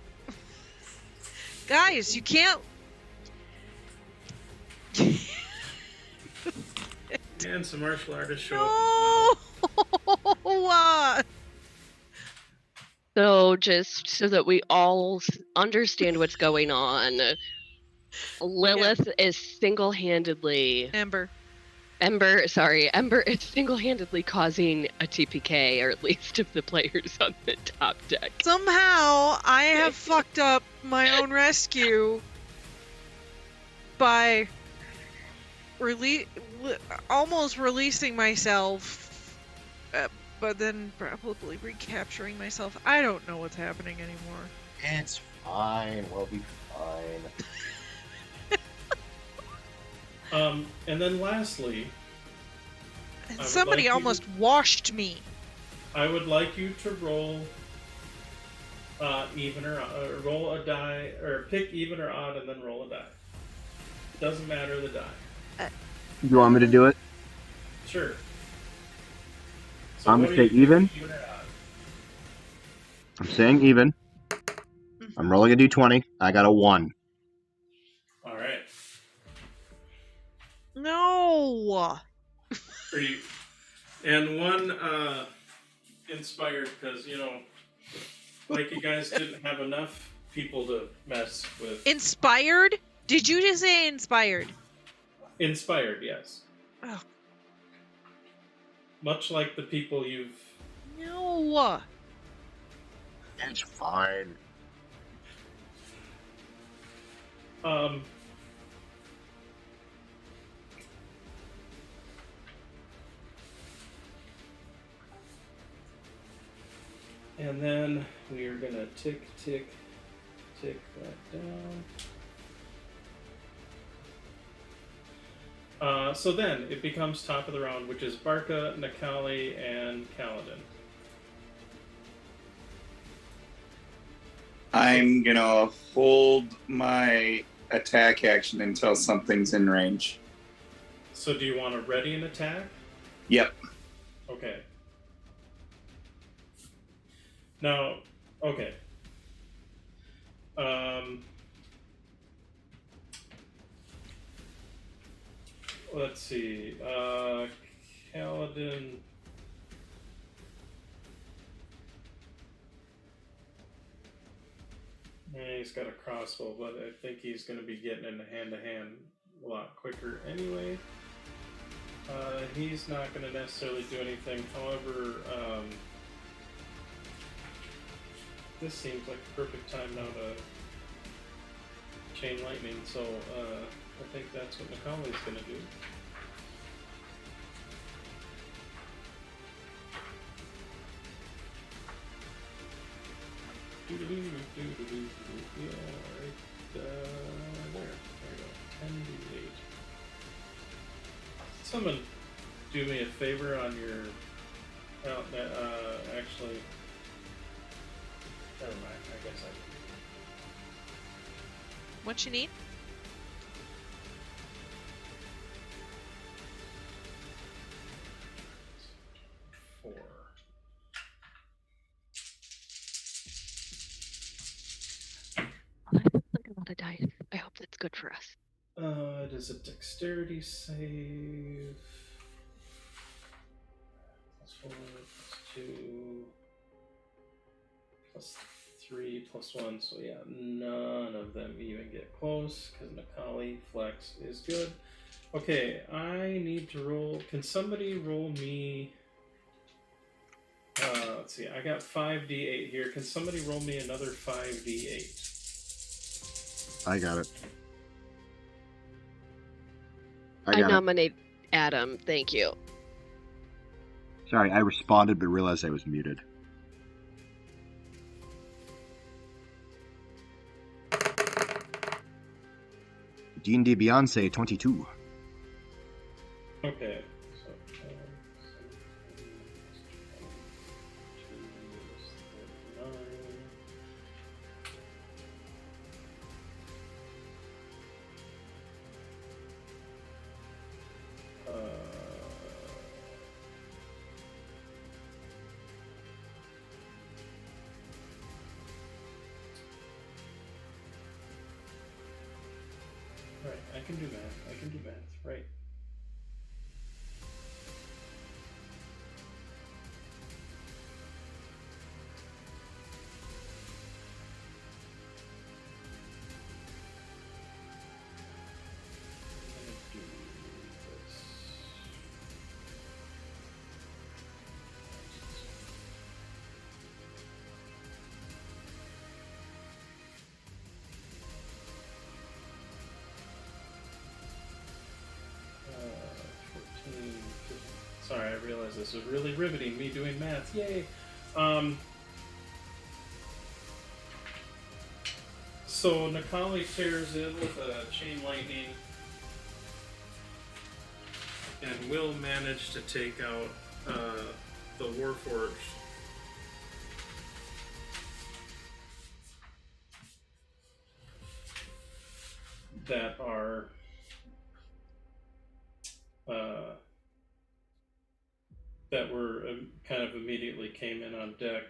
Guys, you can't. And some martial artists show up. No. So just so that we all understand what's going on, Lilith is single-handedly. Ember Ember is single-handedly causing a TPK, or at least of the players on the top deck. Somehow I have fucked up my own rescue by almost releasing myself, but then probably recapturing myself. I don't know what's happening anymore. It's fine. We'll be fine. And then lastly, And would somebody like you- almost washed me. I would like you to roll even or roll a die, or pick even or odd, and then roll a die. Doesn't matter the die. You want me to do it? Sure. So I'm what gonna do you say even. pick, even or odd? I'm saying even. I'm rolling a d20. I got a 1. All right. No. Are you? And one inspired because like you guys didn't have enough people to mess with. Inspired? Did you just say inspired? Inspired, yes. Oh. Much like the people you've. No. It's fine. And then we are gonna tick that down. So then it becomes top of the round, which is Barca, Nakali, and Kaladin. I'm gonna hold my attack action until something's in range. So do you want to ready an attack? Yep. Okay. Now, okay. Let's see. Kaladin. He's got a crossbow, but I think he's going to be getting into hand-to-hand a lot quicker anyway. He's not going to necessarily do anything. However, this seems like the perfect time now to chain lightning, so I think that's what Macaulay's going to do. Yeah, right there. There we go. 10d8. Someone do me a favor on your. Well, actually. Never mind. I guess I. What you need? Four. That's like a lot of dice. I hope that's good for us. It is a dexterity save. +4, +2, +3, +1. So yeah, none of them even get close because Nakali Flex is good. Okay, I need to roll. Can somebody roll me? Let's see. I got 5d8 here. Can somebody roll me another 5d8? I got it. I got it. nominate Adam. Thank you. Sorry, I responded but realized I was muted. D&D Beyonce 22. Okay. So, right, I can do math. Right. I'm gonna do this. Uh, 14, 15. Sorry, I realized this was really riveting, me doing math. Yay! So Nakali tears in with a chain lightning and will manage to take out the Warforged. That are that were kind of immediately came in on deck.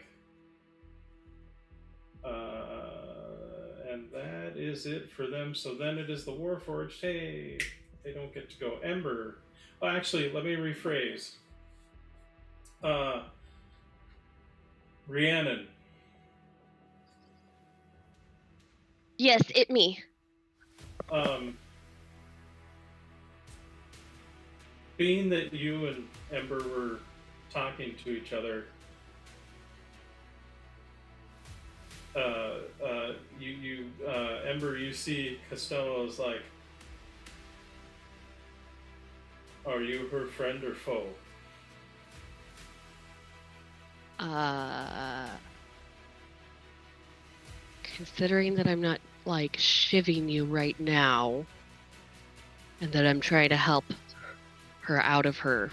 And that is it for them. So then it is the Warforged. Hey, they don't get to go. Ember. Well, actually, let me rephrase. Rhiannon. Yes, it me. Being that you and Ember were talking to each other, Ember, you see Costello is like, are you her friend or foe? Considering that I'm not like shivving you right now, and that I'm trying to help her out of her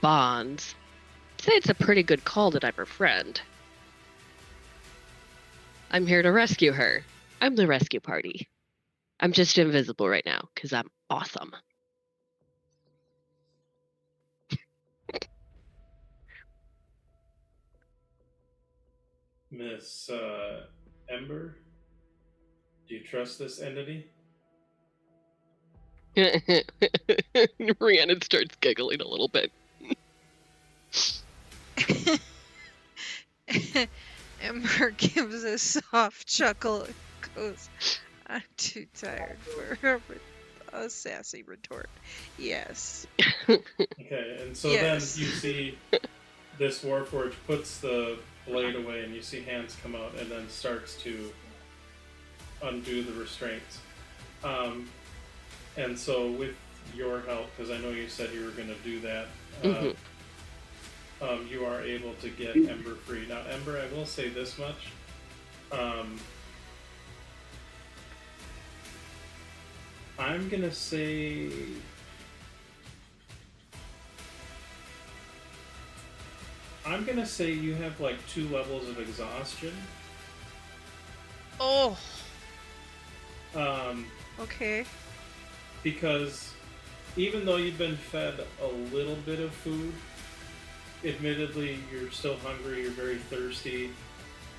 bonds, I'd say it's a pretty good call that I'm her friend. I'm here to rescue her. I'm the rescue party. I'm just invisible right now because I'm awesome. Miss Ember, do you trust this entity? Rhiannon starts giggling a little bit. Ember gives a soft chuckle and goes, I'm too tired for a sassy retort. Yes. Okay, and so Yes. then you see this Warforged puts the blade away, and you see hands come out, and then starts to undo the restraints. And so with your help, because I know you said you were going to do that, you are able to get Ember free. Now, Ember, I will say this much. I'm going to say... I'm going to say you have like 2 levels of exhaustion. Oh. Okay. Because even though you've been fed a little bit of food, admittedly you're still hungry, you're very thirsty,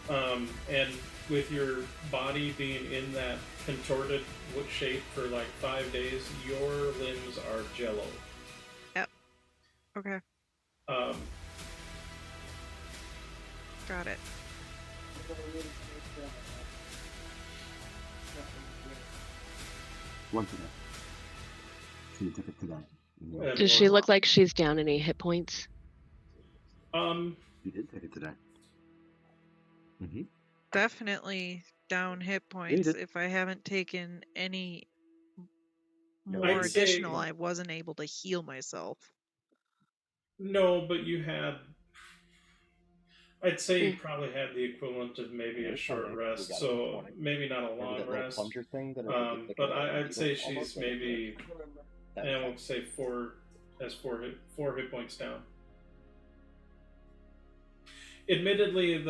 and with your body being in that contorted shape for like 5 days, your limbs are jello. Yep. Okay. Got it. One to that. So you took it to that. Does she look like she's down any hit points? You did take it today. Mm-hmm. Definitely down hit points if I haven't taken any more I'd say- additional. I wasn't able to heal myself. No, but you had. I'd say you probably had the equivalent of maybe a short rest, so maybe not a long rest. But I'd say she's maybe, I won't say four hit points down. Admittedly,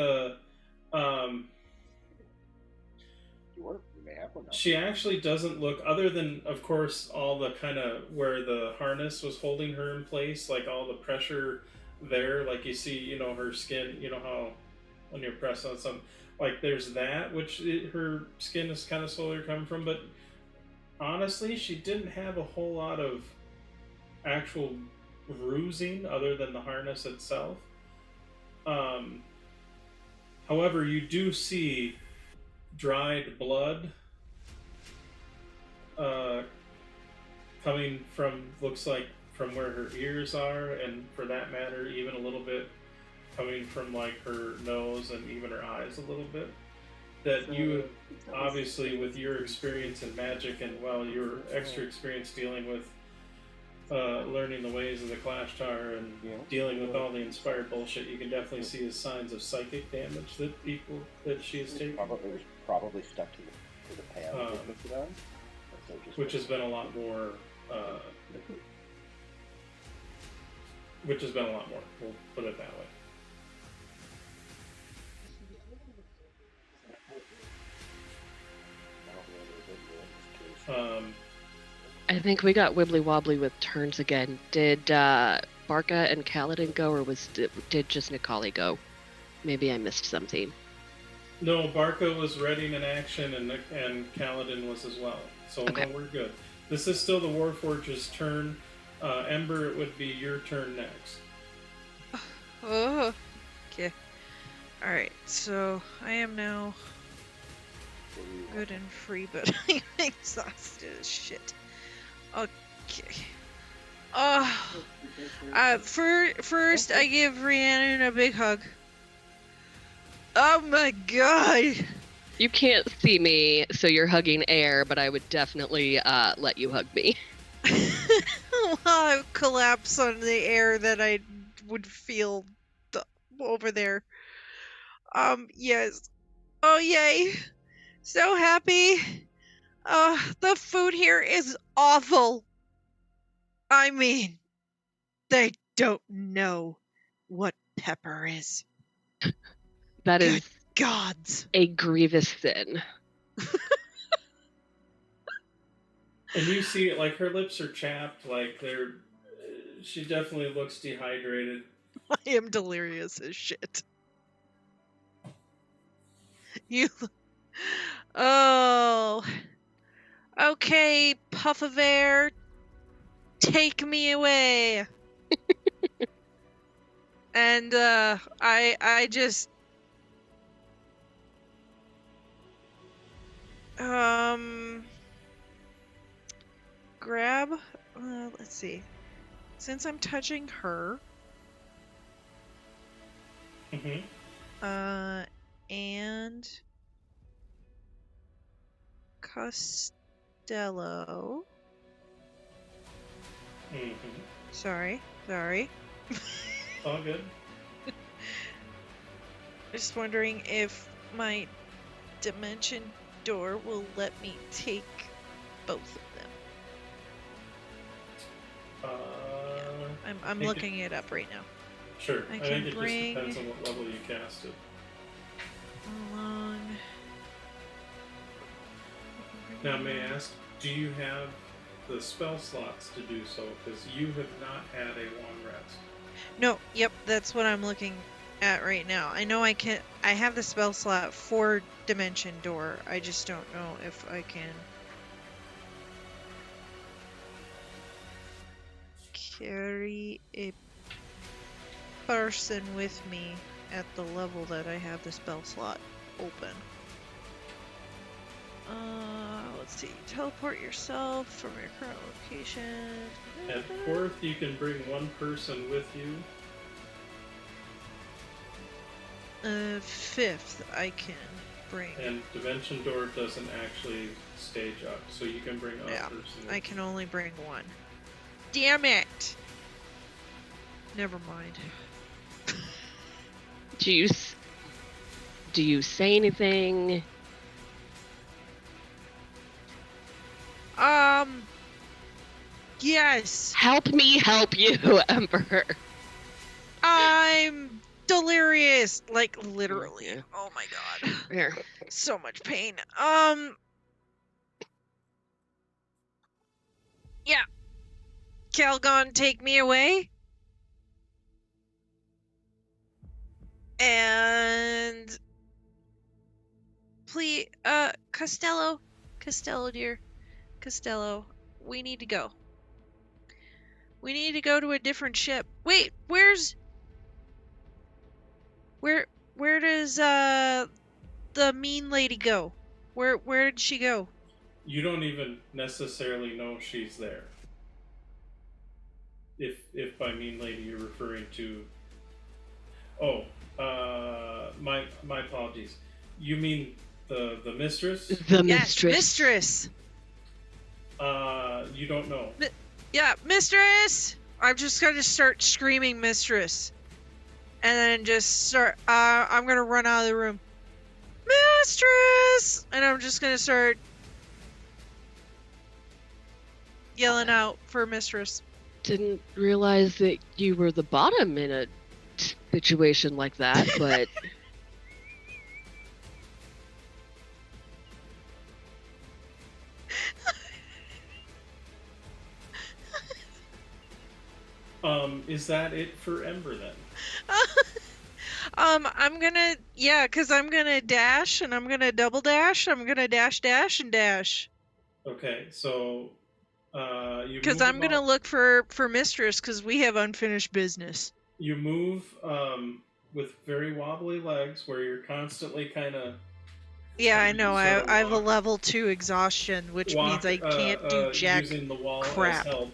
she actually doesn't look, other than of course all the kind of where the harness was holding her in place, like all the pressure there, like you see, her skin, how when you're pressed on something, like there's that, which her skin is kind of slowly coming from, but honestly, she didn't have a whole lot of actual bruising other than the harness itself. However, you do see dried blood coming from, looks like, from where her ears are, and for that matter, even a little bit coming from like her nose and even her eyes a little bit. That you, obviously, with your experience in magic and your extra experience dealing with learning the ways of the Clash Tower and dealing with all the inspired bullshit, you can definitely see as signs of psychic damage that she has taken. Probably stuck to the pan, which has been a lot more. We'll put it that way. I think we got wibbly wobbly with turns again. Did Barca and Kaladin go, or did just Nikali go? Maybe I missed something. No, Barca was readying an action, and Kaladin was as well. So Okay. No, we're good. This is still the Warforge's turn. Ember, it would be your turn next. Oh, okay. Alright, so I am now good and free, but I'm exhausted as shit. Okay. First, I give Rhiannon a big hug. Oh my god! You can't see me, so you're hugging air, but I would definitely let you hug me. While I collapse on the air that I would feel over there. Yes. Oh, yay. So happy. The food here is awful. I mean, they don't know what pepper is. That is Gods. a grievous sin. And you see it, like her lips are chapped, like they're. She definitely looks dehydrated. I am delirious as shit. You. Oh. Okay, puff of air. Take me away. And I just grab. Let's see. Since I'm touching her. Mm-hmm. And Costello. Mm-hmm. Sorry. All good. Just wondering if my dimension door will let me take both of them. I'm looking it up right now. Sure. I I can think it bring- just depends on what level you cast it. Along. Now, may I ask, do you have the spell slots to do so? Because you have not had a long rest. No, yep, that's what I'm looking at right now. I know I have the spell slot for Dimension Door. I just don't know if I can carry a person with me at the level that I have the spell slot open. Let's see. Teleport yourself from your current location. At fourth, you can bring one person with you. Fifth, I can bring? And Dimension Door doesn't actually stage up, so you can bring Yeah, others. I can only bring one. Damn it! Never mind. Do you say anything? Yes. Help me help you, Emperor. I'm delirious. Like, literally. Yeah. Oh my god. Here. So much pain. Yeah. Calgon, take me away. And please, Costello, dear, Costello, we need to go. We need to go to a different ship. Wait, where does the mean lady go? Where did she go? You don't even necessarily know she's there. If by mean lady you're referring to... Oh, my apologies. You mean the mistress? The Yes, mistress. mistress. You don't know. Yeah, mistress! I'm just gonna start screaming mistress. And then just start, I'm gonna run out of the room. Mistress! And I'm just gonna start yelling out for mistress. Didn't realize that you were the bottom in a situation like that, but Is that it for Ember then? I'm gonna, yeah, cause I'm gonna dash and I'm gonna double dash. I'm gonna dash and dash. Okay, so you Cause move I'm gonna about- look for mistress, cause we have unfinished business. You move with very wobbly legs, where you're constantly kind of... Yeah, I know. I Sort of have a walk- level 2 exhaustion, which means I can't do jack using the wall crap. as help.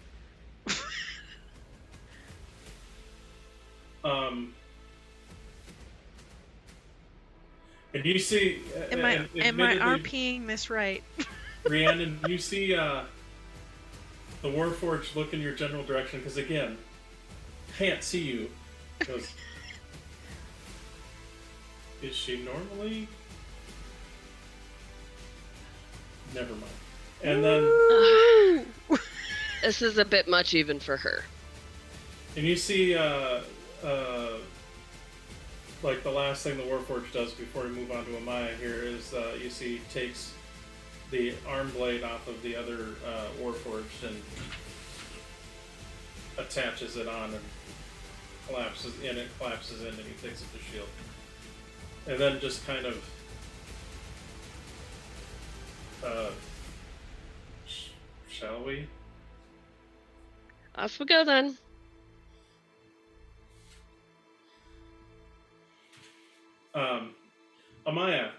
And you see... Am I admittedly, RPing this right? Rhiannon, you see the Warforged look in your general direction, because again, can't see you. Goes, is she normally? Never mind. And then, this is a bit much even for her. and you see, like the last thing the Warforged does before we move on to Amaya here is, you see he takes the arm blade off of the other Warforged and attaches it on and collapses in. It collapses in, and he takes it to shield, and then just kind of shall we? Off we go then. Amaya,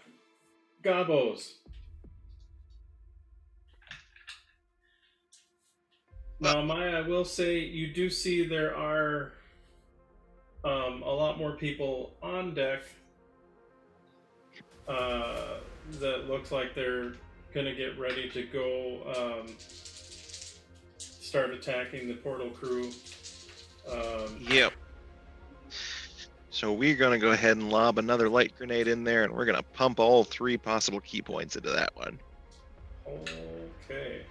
Gabos. Now, Amaya, I will say you do see there are a lot more people on deck. That looks like they're gonna get ready to go start attacking the portal crew. Yep. So we're going to go ahead and lob another light grenade in there, and we're going to pump all 3 possible key points into that one. Okay.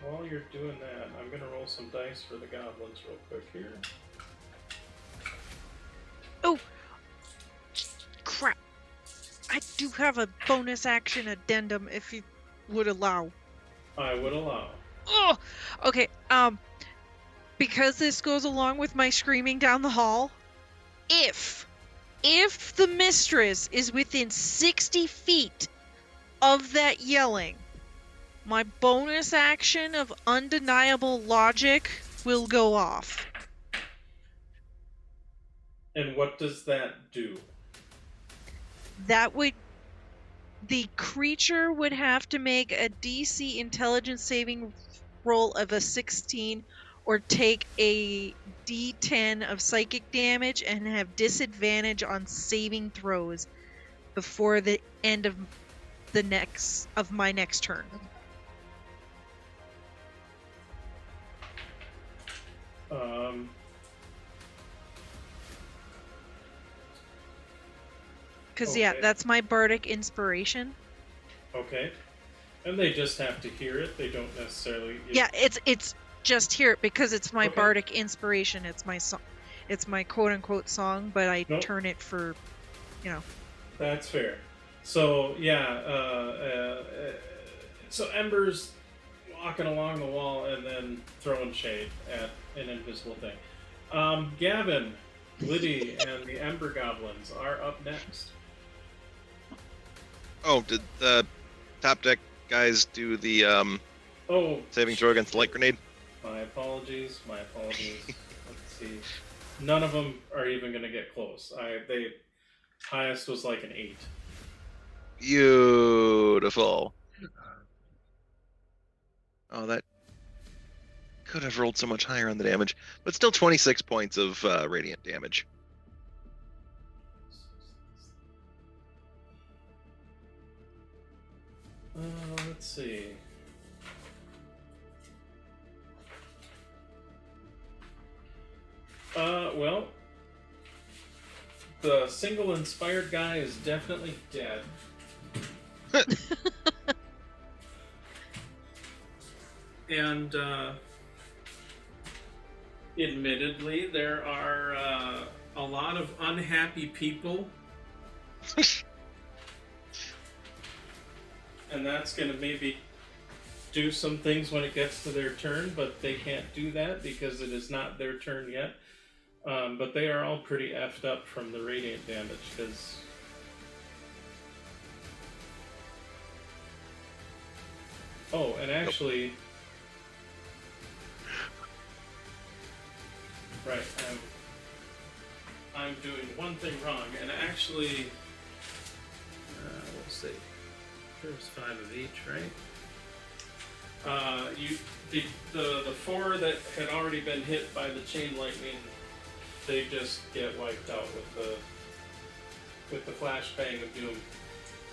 While you're doing that, I'm gonna roll some dice for the goblins real quick here. Oh! Crap. I do have a bonus action addendum if you would allow. I would allow. Oh! Okay, because this goes along with my screaming down the hall, if the mistress is within 60 feet of that yelling, my bonus action of undeniable logic will go off. And what does that do? The creature would have to make a DC intelligence saving roll of a 16 or take a D10 of psychic damage and have disadvantage on saving throws. before the end of my next turn. Because yeah, Okay. that's my bardic inspiration. Okay. And they just have to hear it. They don't necessarily. Yeah, it's just here because it's my Okay. bardic inspiration. It's my song. It's my quote unquote song, but I Nope. turn it for, you know. That's fair. So yeah, so Ember's walking along the wall and then throwing shade at an invisible thing. Gavin, Liddy, and the Ember Goblins are up next. Oh, did the top deck guys do the Oh, saving throw against the light grenade? My apologies. Let's see. None of them are even going to get close. They highest was like an 8. Beautiful. Oh, that could have rolled so much higher on the damage, but still 26 points of radiant damage. Let's see. Well, the single inspired guy is definitely dead. And admittedly, there are a lot of unhappy people. And that's going to maybe do some things when it gets to their turn, but they can't do that because it is not their turn yet. But they are all pretty effed up from the radiant damage because... Oh, and actually... Right, I'm doing one thing wrong, and actually... we'll see. There's 5 of each, right? The 4 that had already been hit by the chain lightning, they just get wiped out with the flashbang of doom.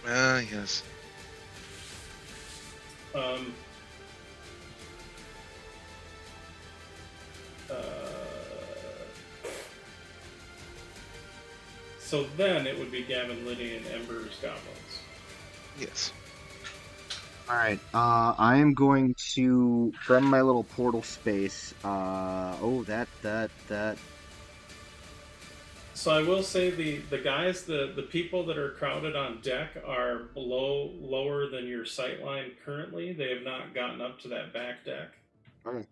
Ah, yes. So then it would be Gavin, Liddy, and Ember's Goblins. Yes. All right. I am going to, from my little portal space. That. So I will say the guys, the people that are crowded on deck are lower than your sight line currently. They have not gotten up to that back deck. Okay.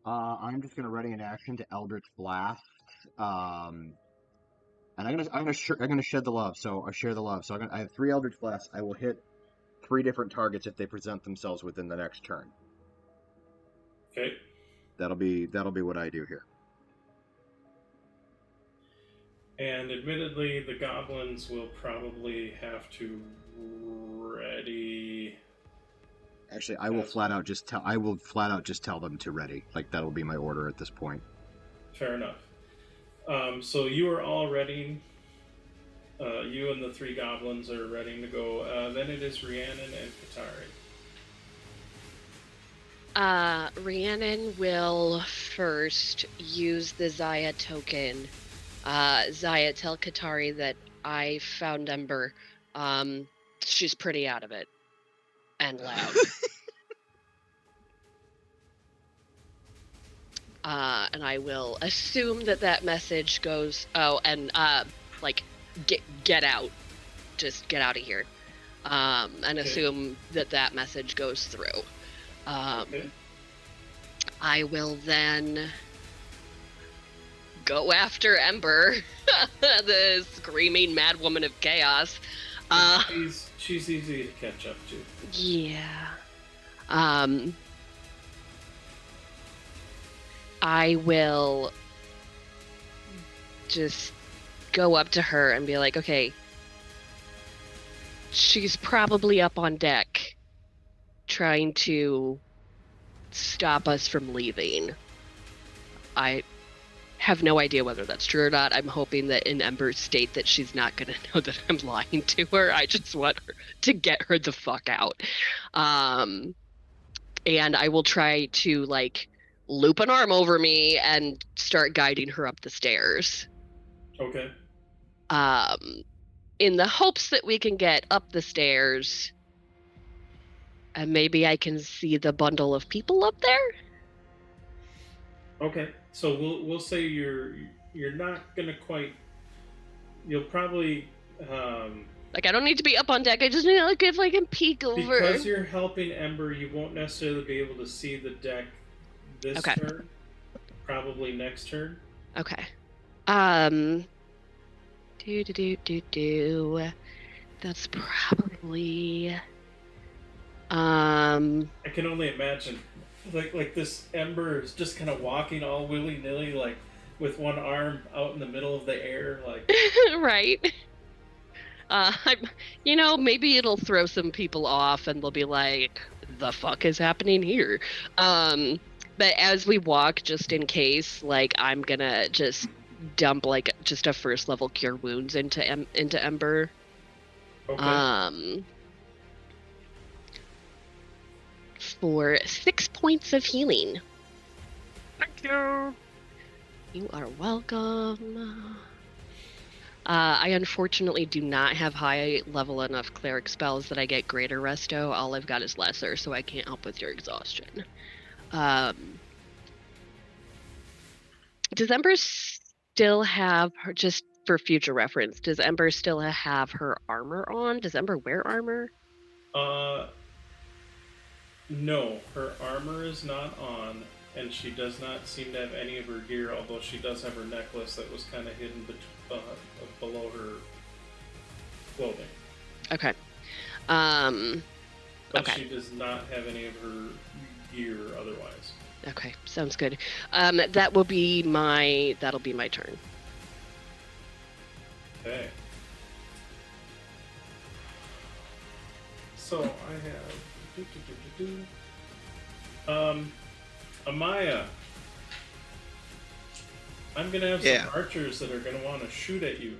I'm just gonna ready an action to Eldritch Blast. And I'm gonna shed the love. So I share the love. So I have 3 Eldritch Blasts. I will hit 3 different targets if they present themselves within the next turn. Okay. That'll be what I do here. And admittedly, the goblins will probably have to ready. Actually, I will flat out just tell them to ready. Like that'll be my order at this point. Fair enough. So you are all ready. You and the 3 goblins are ready to go. Then it is Rhiannon and Katari. Rhiannon will first use the Zaya token. Zaya, tell Katari that I found Ember. She's pretty out of it. And loud. And I will assume that message goes... Oh, and, get out. Just get out of here. And Okay. assume that message goes through. Okay. I will then go after Ember, the screaming mad woman of chaos. She's easy to catch up to. Yeah. I will just go up to her and be like, okay, she's probably up on deck trying to stop us from leaving. I have no idea whether that's true or not. I'm hoping that in Ember's state that she's not going to know that I'm lying to her. I just want her to get her the fuck out. And I will try to, like, loop an arm over me and start guiding her up the stairs. Okay. In the hopes that we can get up the stairs and maybe I can see the bundle of people up there. Okay. So we'll say you're not gonna quite. You'll probably like, I don't need to be up on deck. I just need to look if I can peek over. because you're helping Ember. You won't necessarily be able to see the deck this turn. Probably next turn. Okay. That's probably. I can only imagine, like this Ember is just kind of walking all willy nilly, like with one arm out in the middle of the air, like. Right. Maybe it'll throw some people off, and they'll be like, "The fuck is happening here?" But as we walk, just in case, like, I'm gonna just dump like just a first level cure wounds into Ember. Okay. For 6 points of healing. Thank you. You are welcome. I unfortunately do not have high level enough cleric spells that I get greater resto. All I've got is lesser, so I can't help with your exhaustion. Does Ember still have her, just for future reference, does Ember still have her armor on? Does Ember wear armor? No, her armor is not on, and she does not seem to have any of her gear, although she does have her necklace that was kind of hidden below her clothing. Okay. But she does not have any of her gear otherwise. Okay, sounds good. That'll be my turn. Okay. So I have Amaya. I'm gonna have some archers that are gonna want to shoot at you.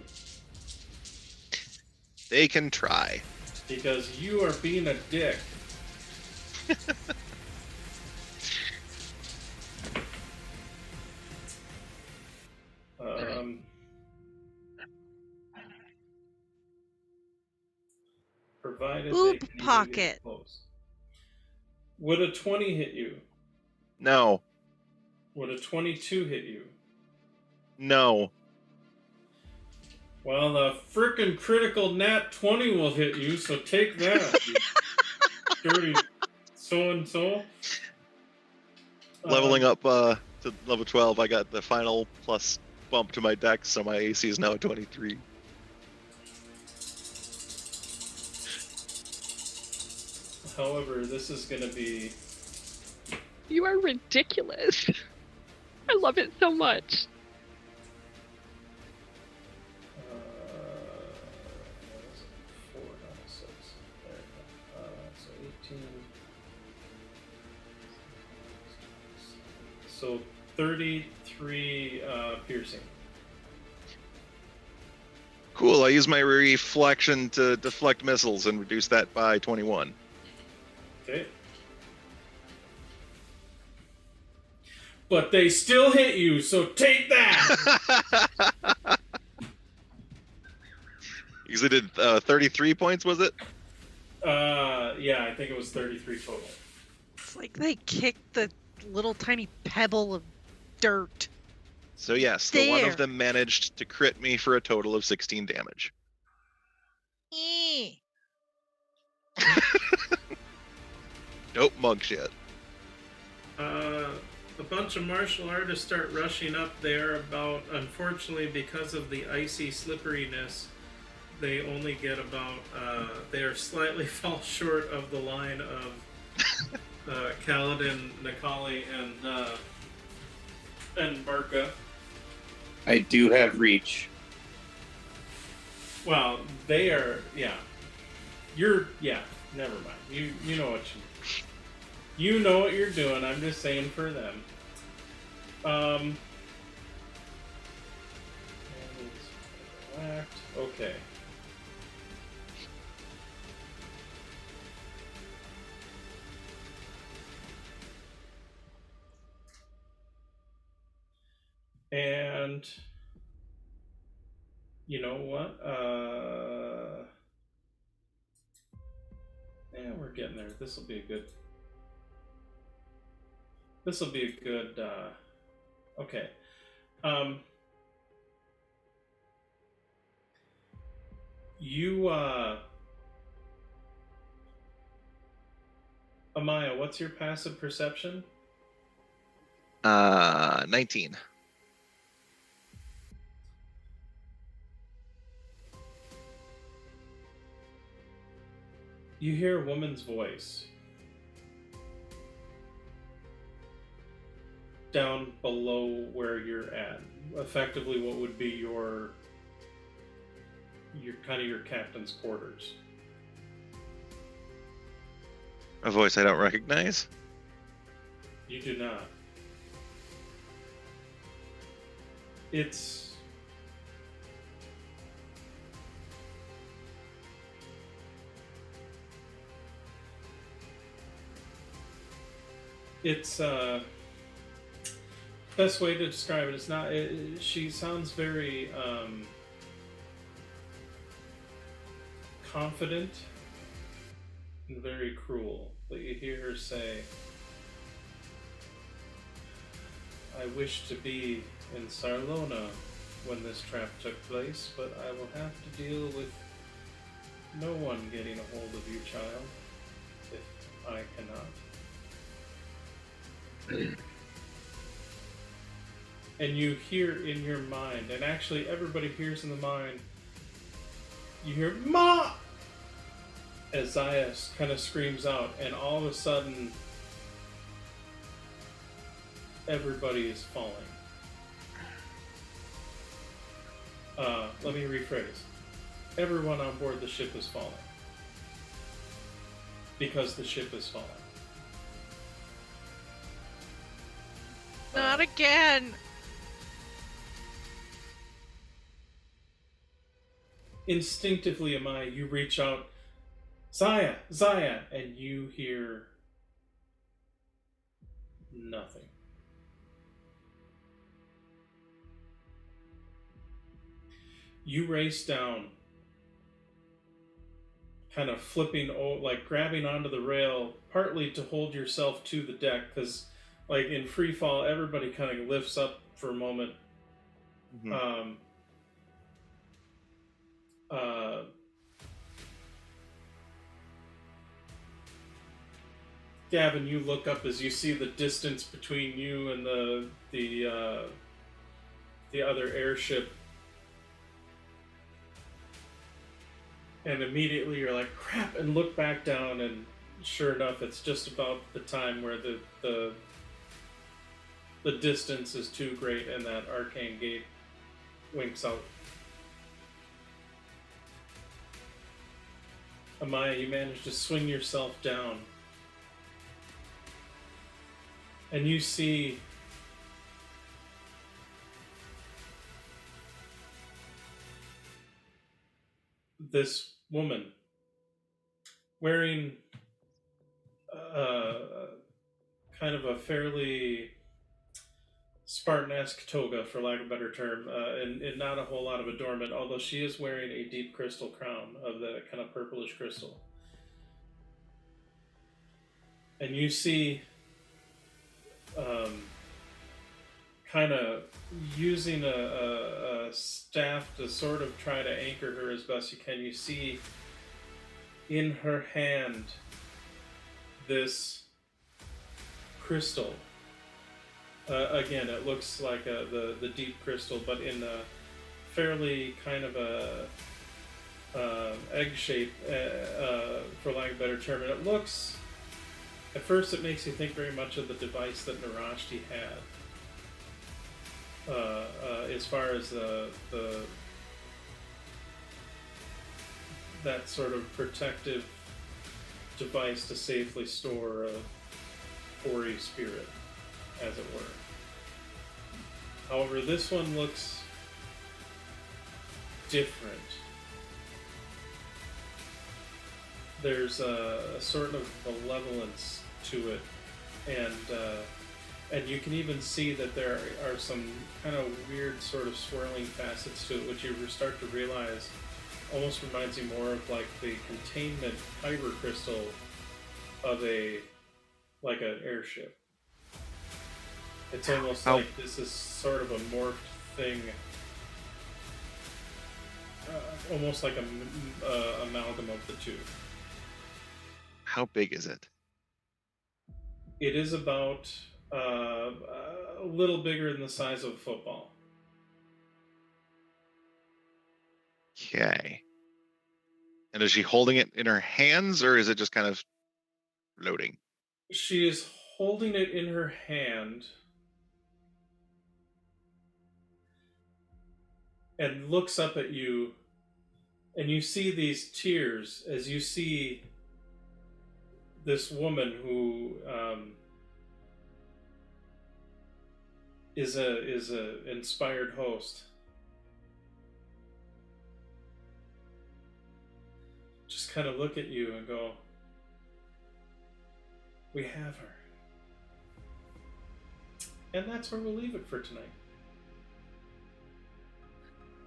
They can try. Because you are being a dick. Provided Boob they can pocket. get close. Would a 20 hit you? No. Would a 22 hit you? No. Well, the frickin' critical nat 20 will hit you, so take that, you dirty so-and-so. Leveling up to level 12, I got the final plus bump to my dex, so my AC is now at 23. However, this is going to be... You are ridiculous. I love it so much. So 18. So 33 piercing. Cool, I use my reflection to deflect missiles and reduce that by 21. Okay. But they still hit you, so take that! Because I did 33 points, was it? Yeah, I think it was 33 total. It's like they kicked the little tiny pebble of dirt. So yes, the one of them managed to crit me for a total of 16 damage. Nope, monk shit. A bunch of martial artists start rushing up there. Unfortunately, because of the icy slipperiness, they only get about, they are slightly fall short of the line of Kaladin, Nikali, and Barca. I do have reach. Well, they are, never mind. You know what you know what you're doing. I'm just saying for them. Okay. And you know what? Yeah, we're getting there. This will be a good. Okay. You Amaya, what's your passive perception? 19. You hear a woman's voice down below where you're at. Effectively, what would be your kind of your captain's quarters. A voice I don't recognize? You do not. It's best way to describe it. It's not. She sounds very confident and very cruel. But you hear her say, "I wish to be in Sarlona when this trap took place, but I will have to deal with no one getting a hold of you, child, if I cannot." And you hear in your mind, and actually everybody hears in the mind, you hear "Ma!" as Zaya kind of screams out, and all of a sudden everybody is falling. Let me rephrase. Everyone on board the ship is falling. Because the ship is falling. Not again. Instinctively, Amaya, you reach out, Zaya, Zaya, and you hear nothing. You race down, kind of flipping, like grabbing onto the rail, partly to hold yourself to the deck, because like in free fall, everybody kind of lifts up for a moment. Mm-hmm. Gavin, you look up as you see the distance between you and the other airship, and immediately you're like, crap, and look back down, and sure enough, it's just about the time where the distance is too great and that arcane gate winks out. Amaya, you manage to swing yourself down, and you see this woman wearing kind of a fairly Spartan-esque toga, for lack of a better term, and not a whole lot of adornment, although she is wearing a deep crystal crown of the kind of purplish crystal. And you see kind of using a staff to sort of try to anchor her as best you can. You see in her hand this crystal. Again, it looks like the deep crystal, but in a fairly kind of a egg shape, for lack of a better term. And it looks, at first it makes you think very much of the device that Narashti had. As far as that sort of protective device to safely store a hoary spirit, as it were. However, this one looks different. There's a sort of malevolence to it, and you can even see that there are some kind of weird sort of swirling facets to it, which you start to realize almost reminds you more of like the containment kyber crystal of an airship. It's almost like this is sort of a morphed thing, almost like a amalgam of the two. How big is it? It is about a little bigger than the size of a football. Okay. And is she holding it in her hands, or is it just kind of floating? She is holding it in her hand and looks up at you, and you see these tears as you see this woman who is a inspired host. Just kind of look at you and go, we have her. And that's where we'll leave it for tonight.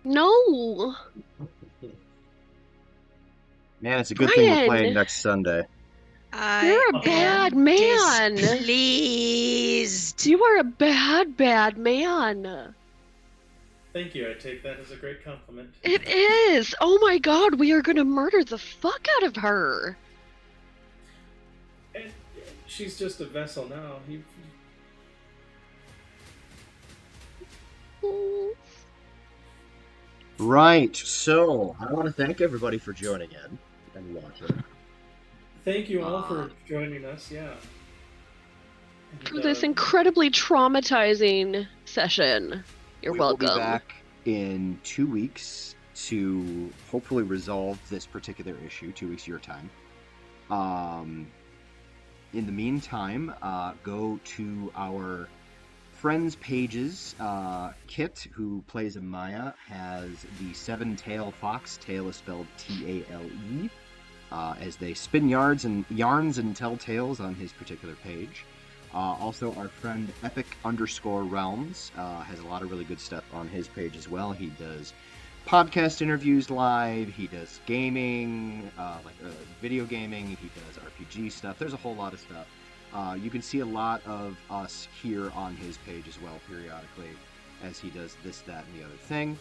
No. Man, it's a good thing we're Brian! playing next Sunday. You're a bad man. Displeased. You are a bad, bad man. Thank you. I take that as a great compliment. It is. Oh my god, we are going to murder the fuck out of her. And she's just a vessel now. Right, so I want to thank everybody for joining in and watching. Thank you all for joining us, yeah. For this incredibly traumatizing session. You're welcome. We'll be back in 2 weeks to hopefully resolve this particular issue, 2 weeks your time. In the meantime, go to our friends' pages. Kit, who plays Amaya, has the seven-tail fox. Tail is spelled T-A-L-E. As they spin yarns and tell tales on his particular page. Also, our friend Epic_Realms has a lot of really good stuff on his page as well. He does podcast interviews live. He does gaming, video gaming. He does RPG stuff. There's a whole lot of stuff. You can see a lot of us here on his page as well periodically as he does this, that, and the other thing.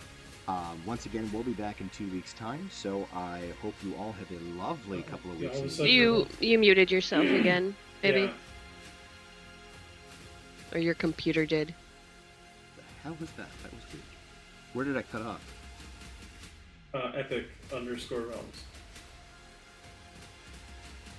Once again, we'll be back in 2 weeks' time, so I hope you all have a lovely couple of weeks. You muted yourself again, maybe? Yeah. Or your computer did. The hell was that? That was weird. Where did I cut off? Epic_Realms.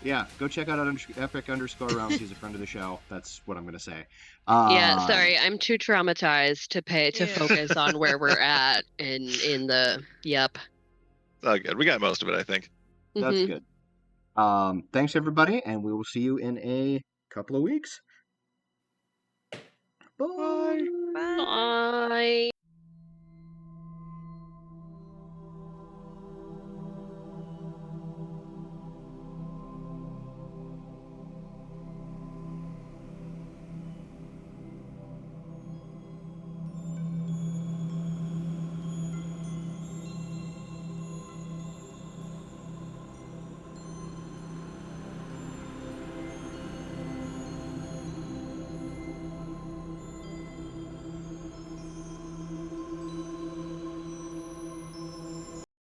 Yeah, go check out Epic_Realms. He's a friend of the show. That's what I'm going to say. Yeah, sorry, I'm too traumatized to focus on where we're at in the yep. It's all good. We got most of it, I think. That's good. Thanks everybody, and we will see you in a couple of weeks. Bye.